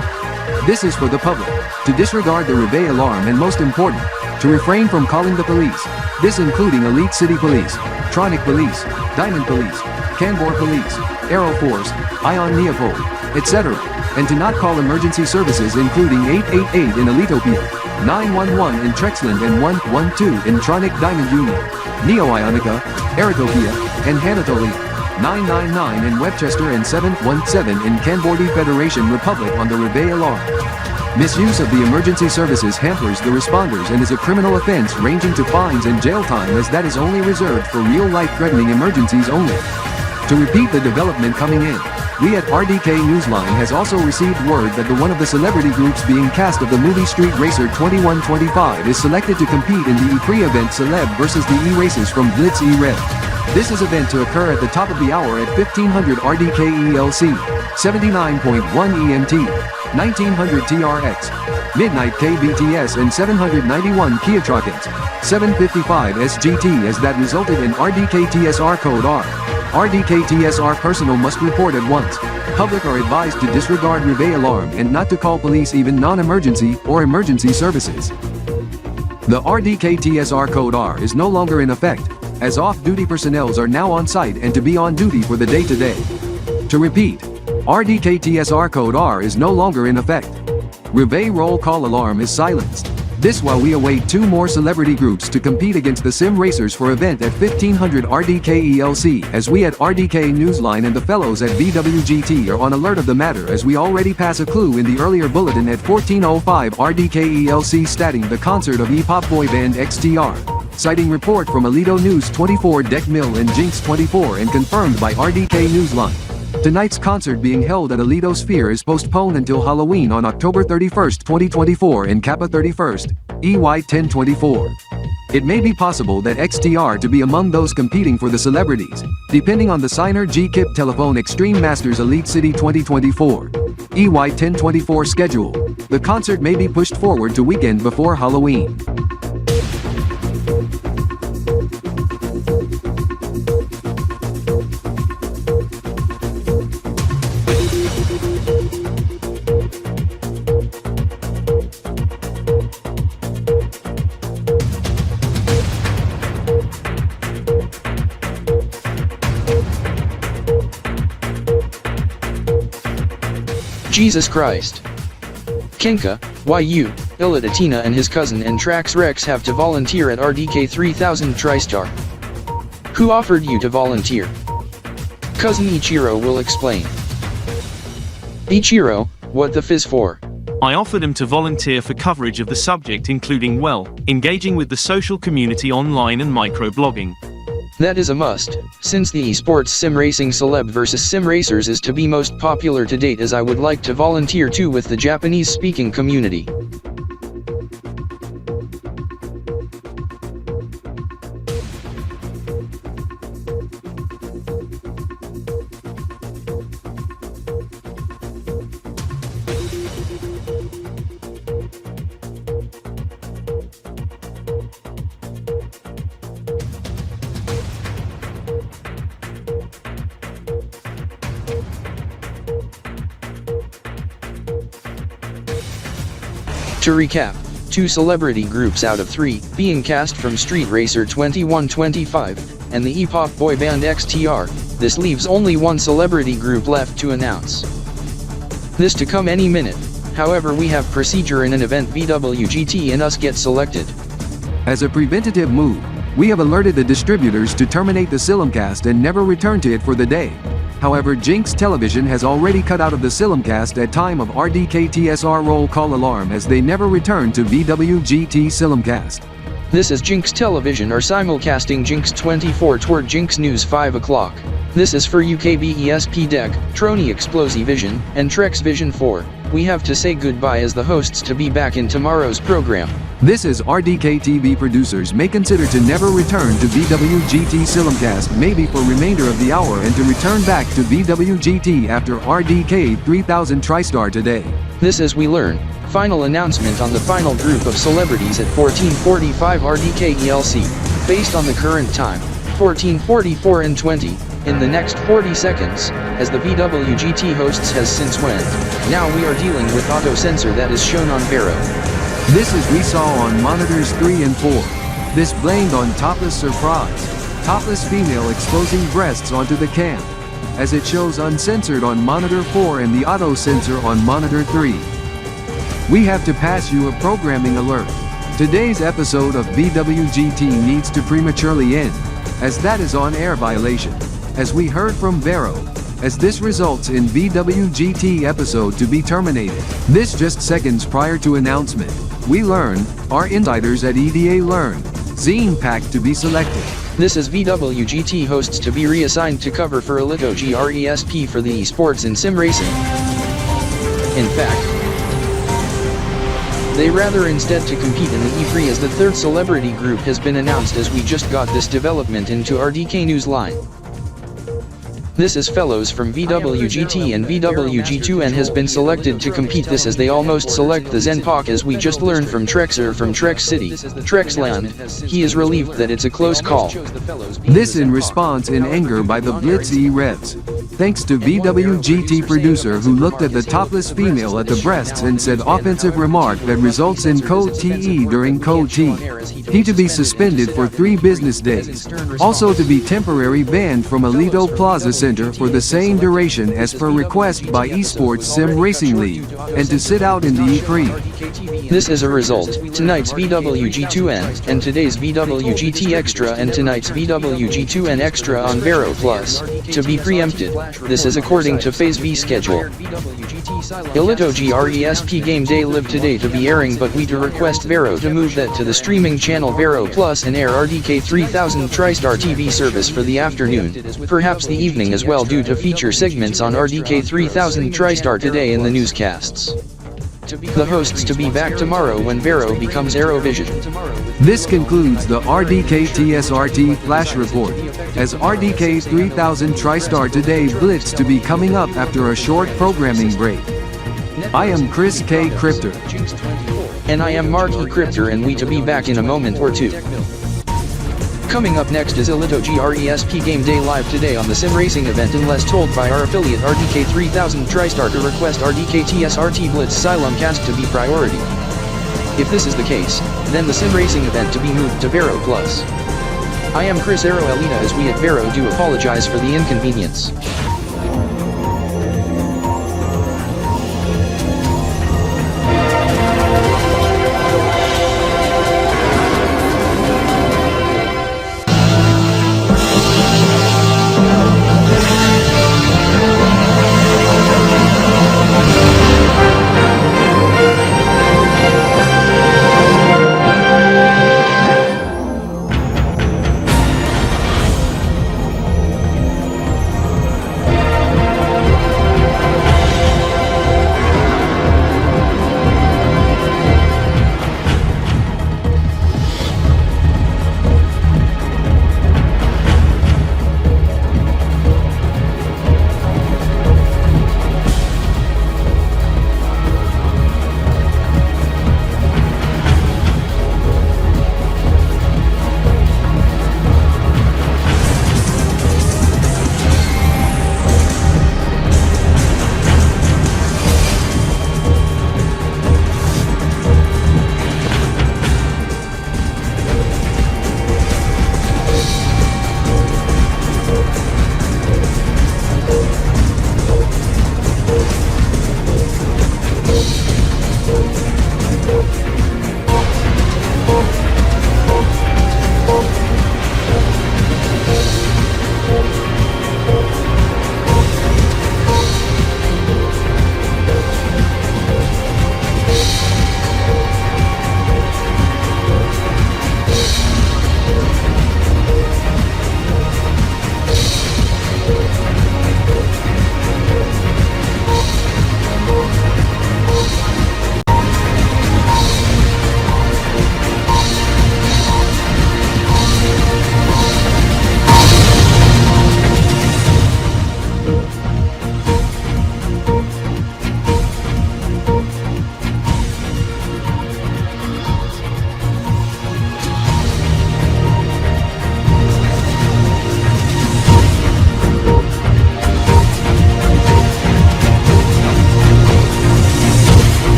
This is for the public, to disregard the reveille alarm and most important, to refrain from calling the police, this including Elite City Police, Tronic Police, Diamond Police, Kanbor Police, Aero Force, Ion Neopole, etc., and to not call emergency services including 888 in Elitopia, 911 in Trexland and 112 in Tronic Diamond Union, Neo-Ionica, Eritopia, and Hanatoli, 999 in Webchester and 717 in Kanbor-Ze Federation Republic on the Reveille alarm. Misuse of the emergency services hampers the responders and is a criminal offense ranging to fines and jail time, as that is only reserved for real life-threatening emergencies only. To repeat the development coming in, we at RDK Newsline has also received word that one of the celebrity groups being cast of the movie Street Racer 2125 is selected to compete in the E3 event Celeb versus the E-Races from Blitz E-Rev. This is event to occur at the top of the hour at 1500 RDK ELC, 79.1 EMT, 1900 TRX, midnight KBTS and 791 Kiatrokins, 755 SGT, as that resulted in RDK TSR code R. RDK TSR personnel must report at once. Public are advised to disregard Reveille alarm and not to call police, even non-emergency or emergency services. The RDK TSR code R is no longer in effect, as off-duty personnel are now on site and to be on duty for the day-to-day. To repeat, RDK TSR code R is no longer in effect. Reveille roll call alarm is silenced. This while we await 2 more celebrity groups to compete against the Sim Racers for event at 1500 RDK ELC, as we at RDK Newsline and the fellows at VWGT are on alert of the matter, as we already pass a clue in the earlier bulletin at 1405 RDK ELC stating the concert of E-pop boy band XTR. Citing report from Alito News 24 Deck Mill and Jinx 24 and confirmed by RDK Newsline. Tonight's concert being held at Alito Sphere is postponed until Halloween on October 31st, 2024 in Kappa 31st, EY 1024. It may be possible that XTR to be among those competing for the celebrities, depending on the signer G-Kip Telephone Extreme Masters Elite City 2024. EY 1024 schedule. The concert may be pushed forward to weekend before Halloween. Jesus Christ. Kenka.Y, Illidatina and his cousin and Trax Rex have to volunteer at RDK 3000 TriStar. Who offered you to volunteer? Cousin Ichiro will explain. Ichiro, what the fizz for? I offered him to volunteer for coverage of the subject, including, well, engaging with the social community online and microblogging. That is a must, since the esports sim racing Celeb vs Sim Racers is to be most popular to date, as I would like to volunteer too with the Japanese-speaking community. To recap, 2 celebrity groups out of 3 being cast from Street Racer 2125 and the E-pop boy band XTR. This leaves only 1 celebrity group left to announce. This to come any minute. However, we have procedure in an event VWGT and us get selected. As a preventative move, we have alerted the distributors to terminate the Silimcast and never return to it for the day. However, Jinx Television has already cut out of the Silimcast at time of RDK TSR roll call alarm, as they never return to VWGT Silimcast. This is Jinx Television are simulcasting Jinx 24 toward Jinx News 5 o'clock. This is for UKBESP Deck, Trony Explosive Vision, and Trex Vision 4. We have to say goodbye as the hosts to be back in tomorrow's program. This is RDK TV producers may consider to never return to VWGT Silimcast, maybe for remainder of the hour, and to return back to VWGT after RDK 3000 TriStar today. This is we learn. Final announcement on the final group of celebrities at 1445 RDK ELC. Based on the current time, 1444 and 20, in the next 40 seconds, as the VWGT hosts has since went. Now we are dealing with auto censor that is shown on Vero. This is we saw on monitors 3 and 4. This blamed on topless surprise. topless female exposing breasts onto the cam, as it shows uncensored on monitor 4 and the auto censor on monitor 3. We have to pass you a programming alert. Today's episode of BWGT needs to prematurely end, as that is on-air violation, as we heard from Vero, as this results in BWGT episode to be terminated. This just seconds prior to announcement. We learn, our insiders at EDA learn, Zine pack to be selected. This is BWGT hosts to be reassigned to cover for Alito GRESP for the esports and sim racing. In fact, they rather instead to compete in the E3 as the third celebrity group has been announced, as we just got this development into RDK Newsline. This is fellows from BWGT and BWG2N has been selected to compete this as they almost select the Zenpak, as we just learned from Trexer from Trex City, Trexland. He is relieved that it's a close call. This in response in anger by the Blitz E-Revs. Thanks to BWGT producer who looked at the topless female at the breasts and said offensive remark that results in code TE during code T. He to be suspended for 3 business days. Also to be temporary banned from Alito Plaza Center for the same duration as per request by Esports Sim Racing League, and to sit out in the E3. This is a result, tonight's BWG2N, and today's BWGT Extra and tonight's BWG2N Extra on Vero Plus, to be preempted. This is according to Phase B schedule. Alito GRESP Game Day live today to be airing, but we to request Vero to move that to the streaming channel Vero Plus and air RDK 3000 TriStar TV service for the afternoon, perhaps the evening as well, due to feature segments on RDK 3000 TriStar today in the newscasts. The hosts to be back tomorrow when Vero becomes Aerovision. This concludes the RDK TSRT Flash Report, as RDK 3000 TriStar Today Blitz to be coming up after a short programming break. I am Chris K. Crypter. And I am Mark E. Crypter, and we to be back in a moment or two. Coming up next is Alito GRESP Game Day live today on the sim racing event, unless told by our affiliate RDK 3000 TriStar to request RDK TSRT Blitz Xylem Cast to be priority. If this is the case, then the sim racing event to be moved to Vero Plus. I am Chris Arrow Elita, as we at Vero do apologize for the inconvenience.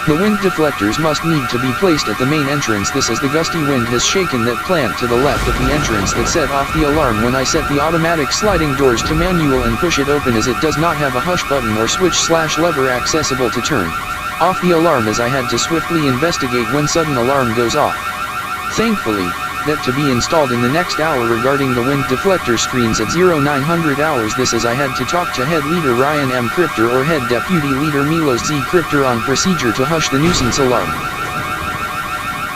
The wind deflectors must need to be placed at the main entrance. This as the gusty wind has shaken that plant to the left of the entrance that set off the alarm when I set the automatic sliding doors to manual and push it open, as it does not have a hush button or switch/lever accessible to turn off the alarm, as I had to swiftly investigate when sudden alarm goes off. Thankfully, that to be installed in the next hour regarding the wind deflector screens at 0900 hours. This as I had to talk to head leader Ryan M. Crypter or head deputy leader Milos Z. Crypter on procedure to hush the nuisance alarm.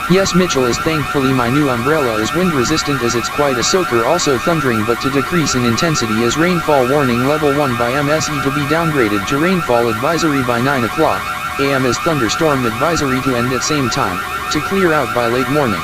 Yes, Mitchell, is thankfully my new umbrella is wind resistant, as it's quite a soaker, also thundering, but to decrease in intensity as rainfall warning level 1 by MSE to be downgraded to rainfall advisory by 9 o'clock AM as thunderstorm advisory to end at same time, to clear out by late morning.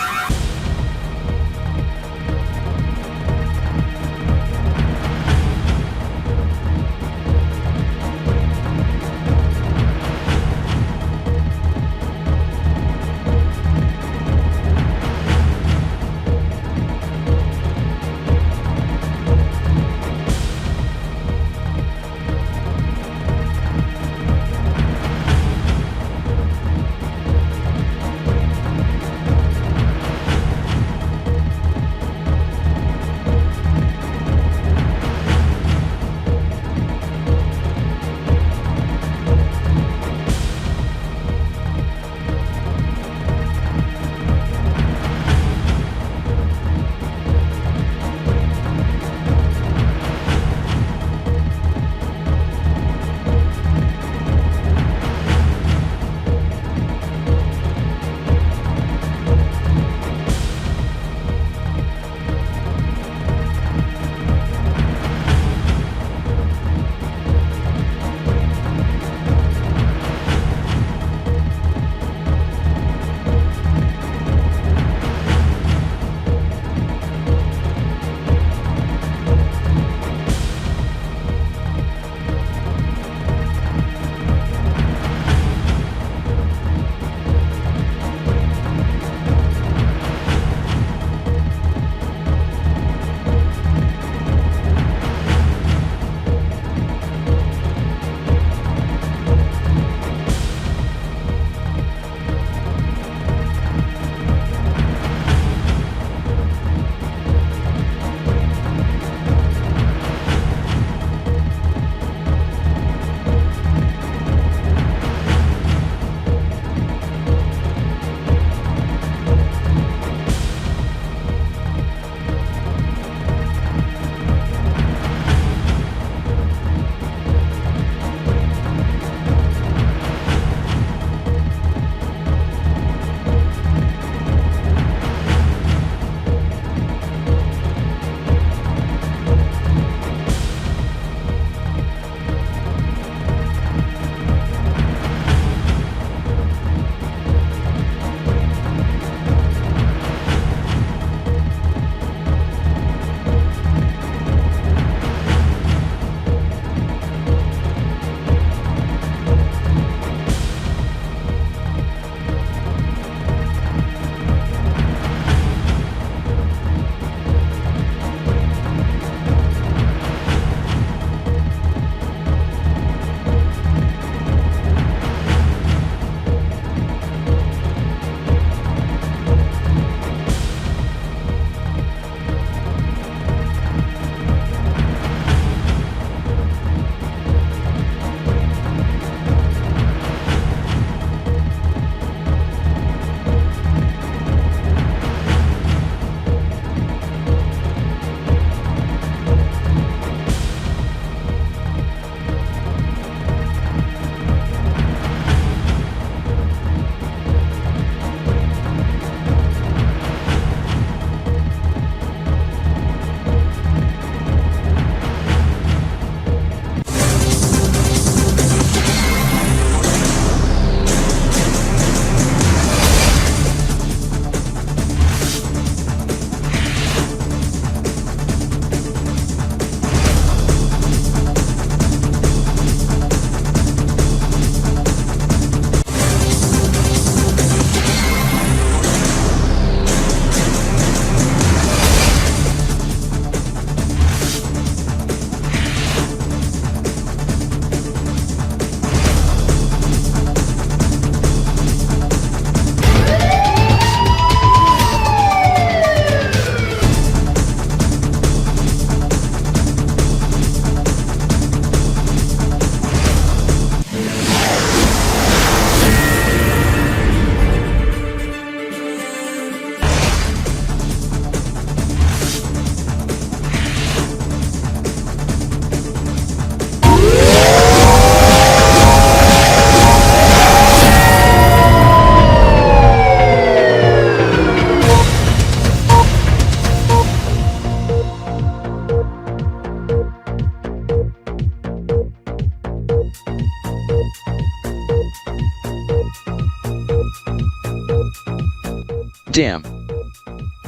Damn.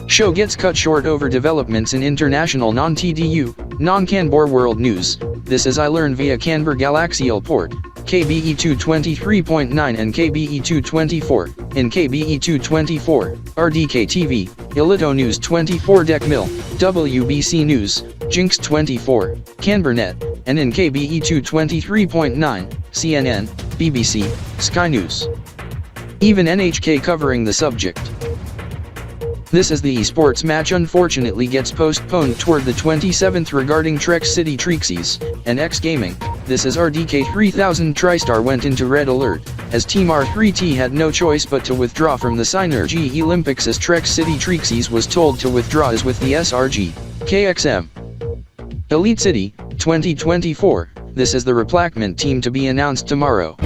Show gets cut short over developments in international non-TDU, non-Kanbor world news. This is I learned via Kanbor Galaxial port, KBE 223.9 and KBE 224, in KBE 224, RDK TV, Ilito News 24 Deck Mill, WBC News, Jinx 24, KanborNet, and in KBE 223.9, CNN, BBC, Sky News. Even NHK covering the subject. This is the esports match unfortunately gets postponed toward the 27th regarding Trek City Trixie's, and X Gaming. This is RDK 3000 TriStar went into red alert, as Team R3T had no choice but to withdraw from the Synergy Olympics as Trek City Trixie's was told to withdraw as with the SRG, KXM. Elite City, 2024, this is the replacement team to be announced tomorrow.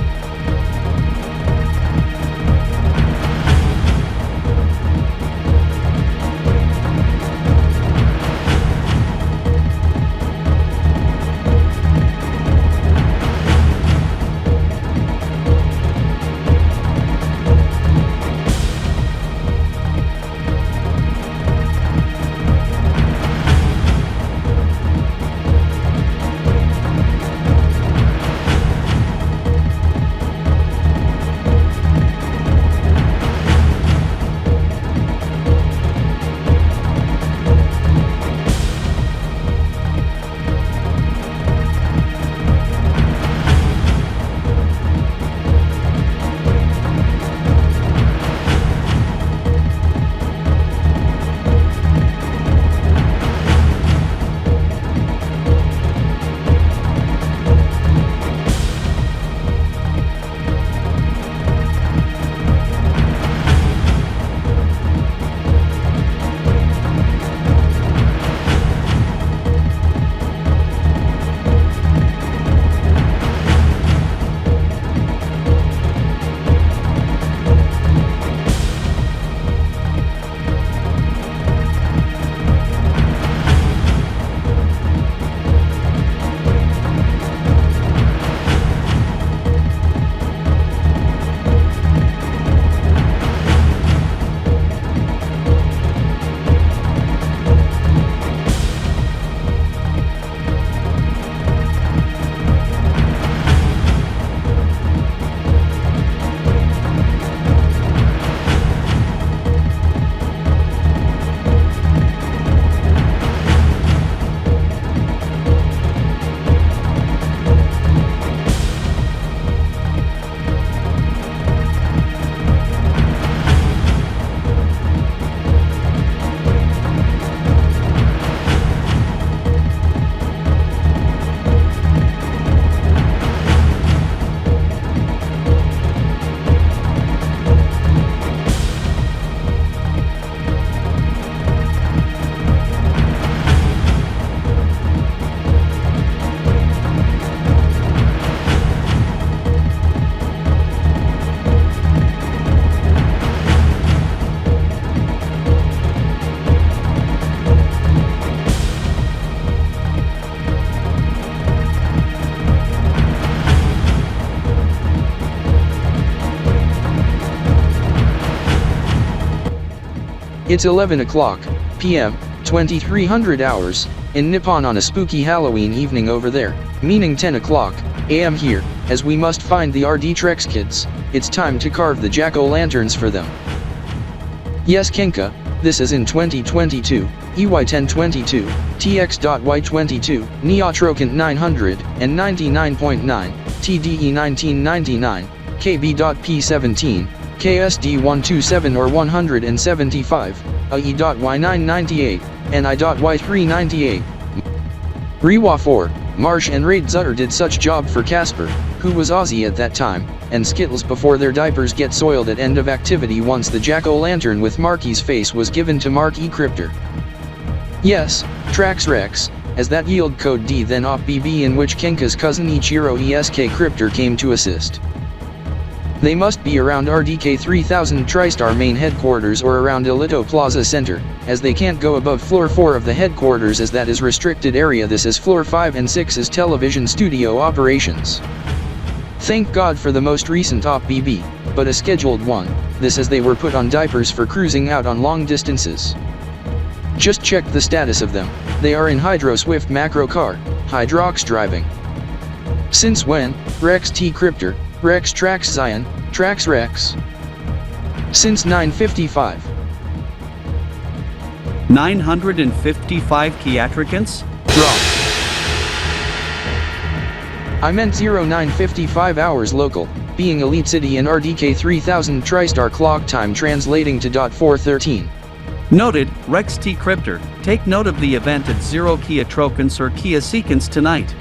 It's 11 o'clock p.m., 2300 hours, in Nippon on a spooky Halloween evening over there, meaning 10 o'clock a.m. here, as we must find the RD Trex kids. It's time to carve the jack-o'-lanterns for them. Yes Kenka, this is in 2022, EY1022, Tx.Y 22, Neotrocant 900, and 99.9, TDE 1999, Kb.P 17, KSD 127 or 175, AE.Y 998, and I.Y 398. Rewa 4, Marsh and Raid Zutter did such job for Casper, who was Aussie at that time, and Skittles before their diapers get soiled at end of activity once the jack-o'-lantern with Marky's face was given to Mark E. Cryptor. Yes, Trax Rex, as that yield code D then op BB in which Kenka's cousin Ichiro ESK Cryptor came to assist. They must be around RDK 3000 TriStar main headquarters or around Ilito Plaza Center, as they can't go above floor 4 of the headquarters as that is restricted area. This is floor 5 and 6 is television studio operations. Thank God for the most recent op BB. but a scheduled one, this as they were put on diapers for cruising out on long distances. Just checked the status of them, they are in Hydro Swift macro car, Hydrox driving. Since when? Rex T Cryptor, Rex Trax Zion, Trax Rex. Since 955. 955 Kiatricans? Wrong. I meant 0955 hours local, being Elite City and RDK 3000 TriStar clock time translating to .413. Noted, Rex T Cryptor, take note of the event at 0 Kiatrocans or Kiaseekans tonight.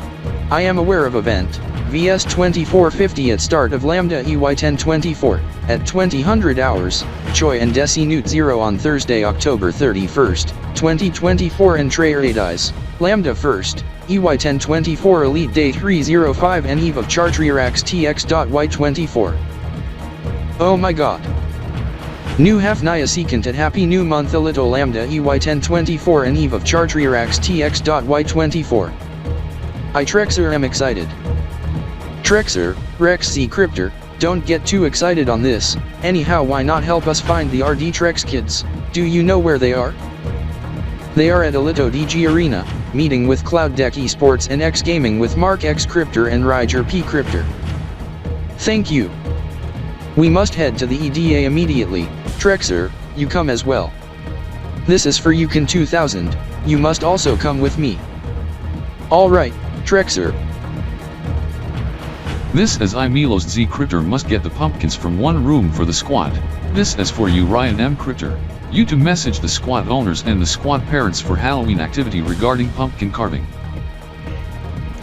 I am aware of event, VS 2450 at start of Lambda EY 1024, at 2000 hours, Choi and Desi Newt 0 on Thursday October 31st, 2024 and Trey Lambda 1st, EY 1024 Elite Day 305 and Eve of Chartrierax Tx.Y 24. Oh my god. New half Naya Secant at Happy New Month Elito Lambda EY 1024 and Eve of Chartrierax Tx.Y 24. I Trexer am excited. Trexer, Rex C Cryptor, don't get too excited on this, anyhow why not help us find the RD Trex kids, do you know where they are? They are at Elito DG Arena, meeting with Cloud Deck Esports and X Gaming with Mark X Cryptor and Ryger P Cryptor. Thank you. We must head to the EDA immediately, Trexer, you come as well. This is for Yukon 2000, you must also come with me. Alright, Trexer. This as I Milos Z Cryptor must get the pumpkins from one room for the squad. This as for you Ryan M Cryptor. You to message the squad owners and the squad parents for Halloween activity regarding pumpkin carving.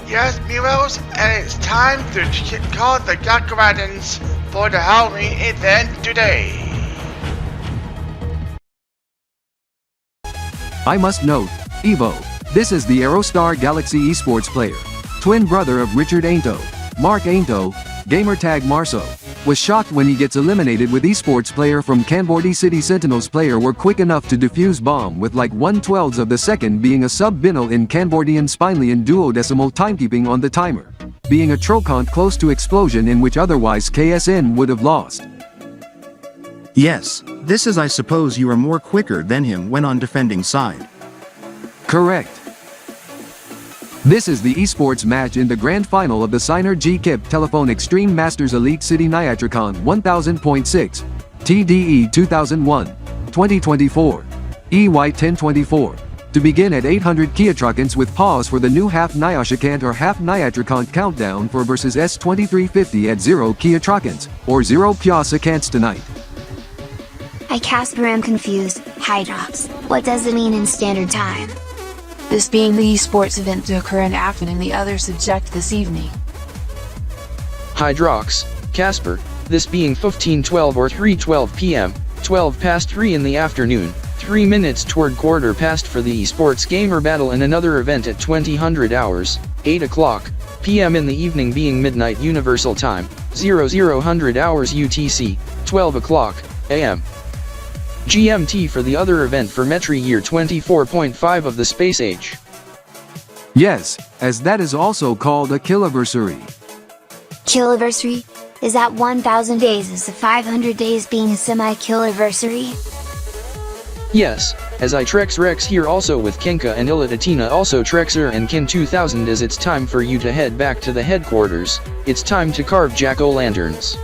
Yes, Milos, and it's time to call the Gakradens for the Halloween event today. I must note, Evo, this is the Aerostar Galaxy esports player, twin brother of Richard Ainto, Mark Ainto, gamertag Marso, was shocked when he gets eliminated with esports player from Kanbor-Ze7en Sentinels player were quick enough to defuse bomb with like 1/12 of the second being a sub-binal in Kanbordian Spinelian duodecimal timekeeping on the timer, being a trocont close to explosion in which otherwise KSN would have lost. Yes, this is I suppose you are more quicker than him when on defending side. Correct. This is the esports match in the grand final of the Signer G-Kip Telephone Extreme Masters Elite City Niatricon 1000.6, TDE 2001, 2024, EY 1024, to begin at 800 Kiatrocans with pause for the new half Niashikant or half Niatricon countdown for versus S2350 at 0 Kiatrocans, or 0 Kiasekants tonight. I Casper am confused, Hydrox, what does it mean in standard time? This being the esports event to occur in afternoon the other subject this evening. Hydrox, Casper, this being 15:12 or 3:12 p.m., 12 past 3 in the afternoon, 3 minutes toward quarter past for the esports gamer battle and another event at 2000 hours, 8 o'clock p.m. in the evening being midnight universal time, 0000 hours UTC, 12 o'clock a.m. GMT for the other event for Metri year 24.5 of the space age. Yes, as that is also called a kiloversary. Kiloversary? Is that 1000 days is the 500 days being a semi-kiloversary? Yes, as I Trex Rex here also with Kenka and Ilitatina also Trexer and Kin 2000 as it's time for you to head back to the headquarters, it's time to carve jack-o'-lanterns.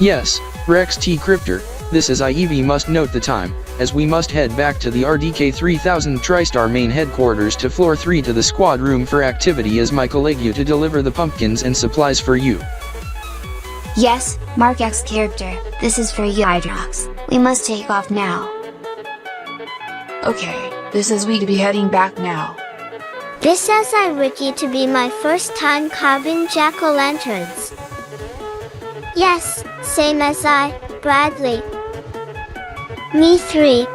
Yes, Rex T Cryptor, this is IEV must note the time, as we must head back to the RDK 3000 TriStar main headquarters to floor 3 to the squad room for activity as my colleague to deliver the pumpkins and supplies for you. Yes, Mark X character, this is for you Hydrox, we must take off now. Okay, this is we to be heading back now. This says I Ricky to be my first time carving jack-o'-lanterns. Yes, same as I, Bradley. Me 3.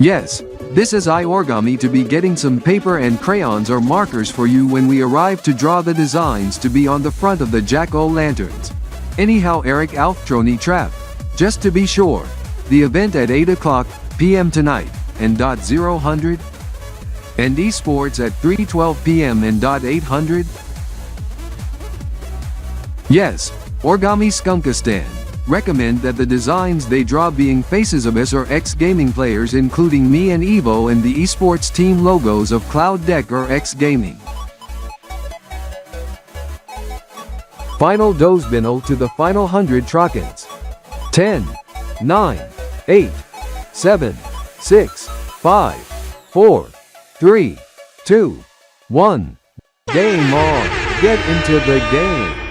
Yes, this is I Origami to be getting some paper and crayons or markers for you when we arrive to draw the designs to be on the front of the jack-o'-lanterns. Anyhow Eric Alftroni Trap, just to be sure, the event at 8 o'clock p.m. tonight, and .000, and esports at 3:12 p.m. and .800. Yes, Origami Skunkistan recommend that the designs they draw being faces of us or X-Gaming players including me and Evo and the esports team logos of Cloud Deck or X-Gaming. Final Dozbino to the final 100 Trakens. 10, 9, 8, 7, 6, 5, 4, 3, 2, 1. Game on! Get into the game!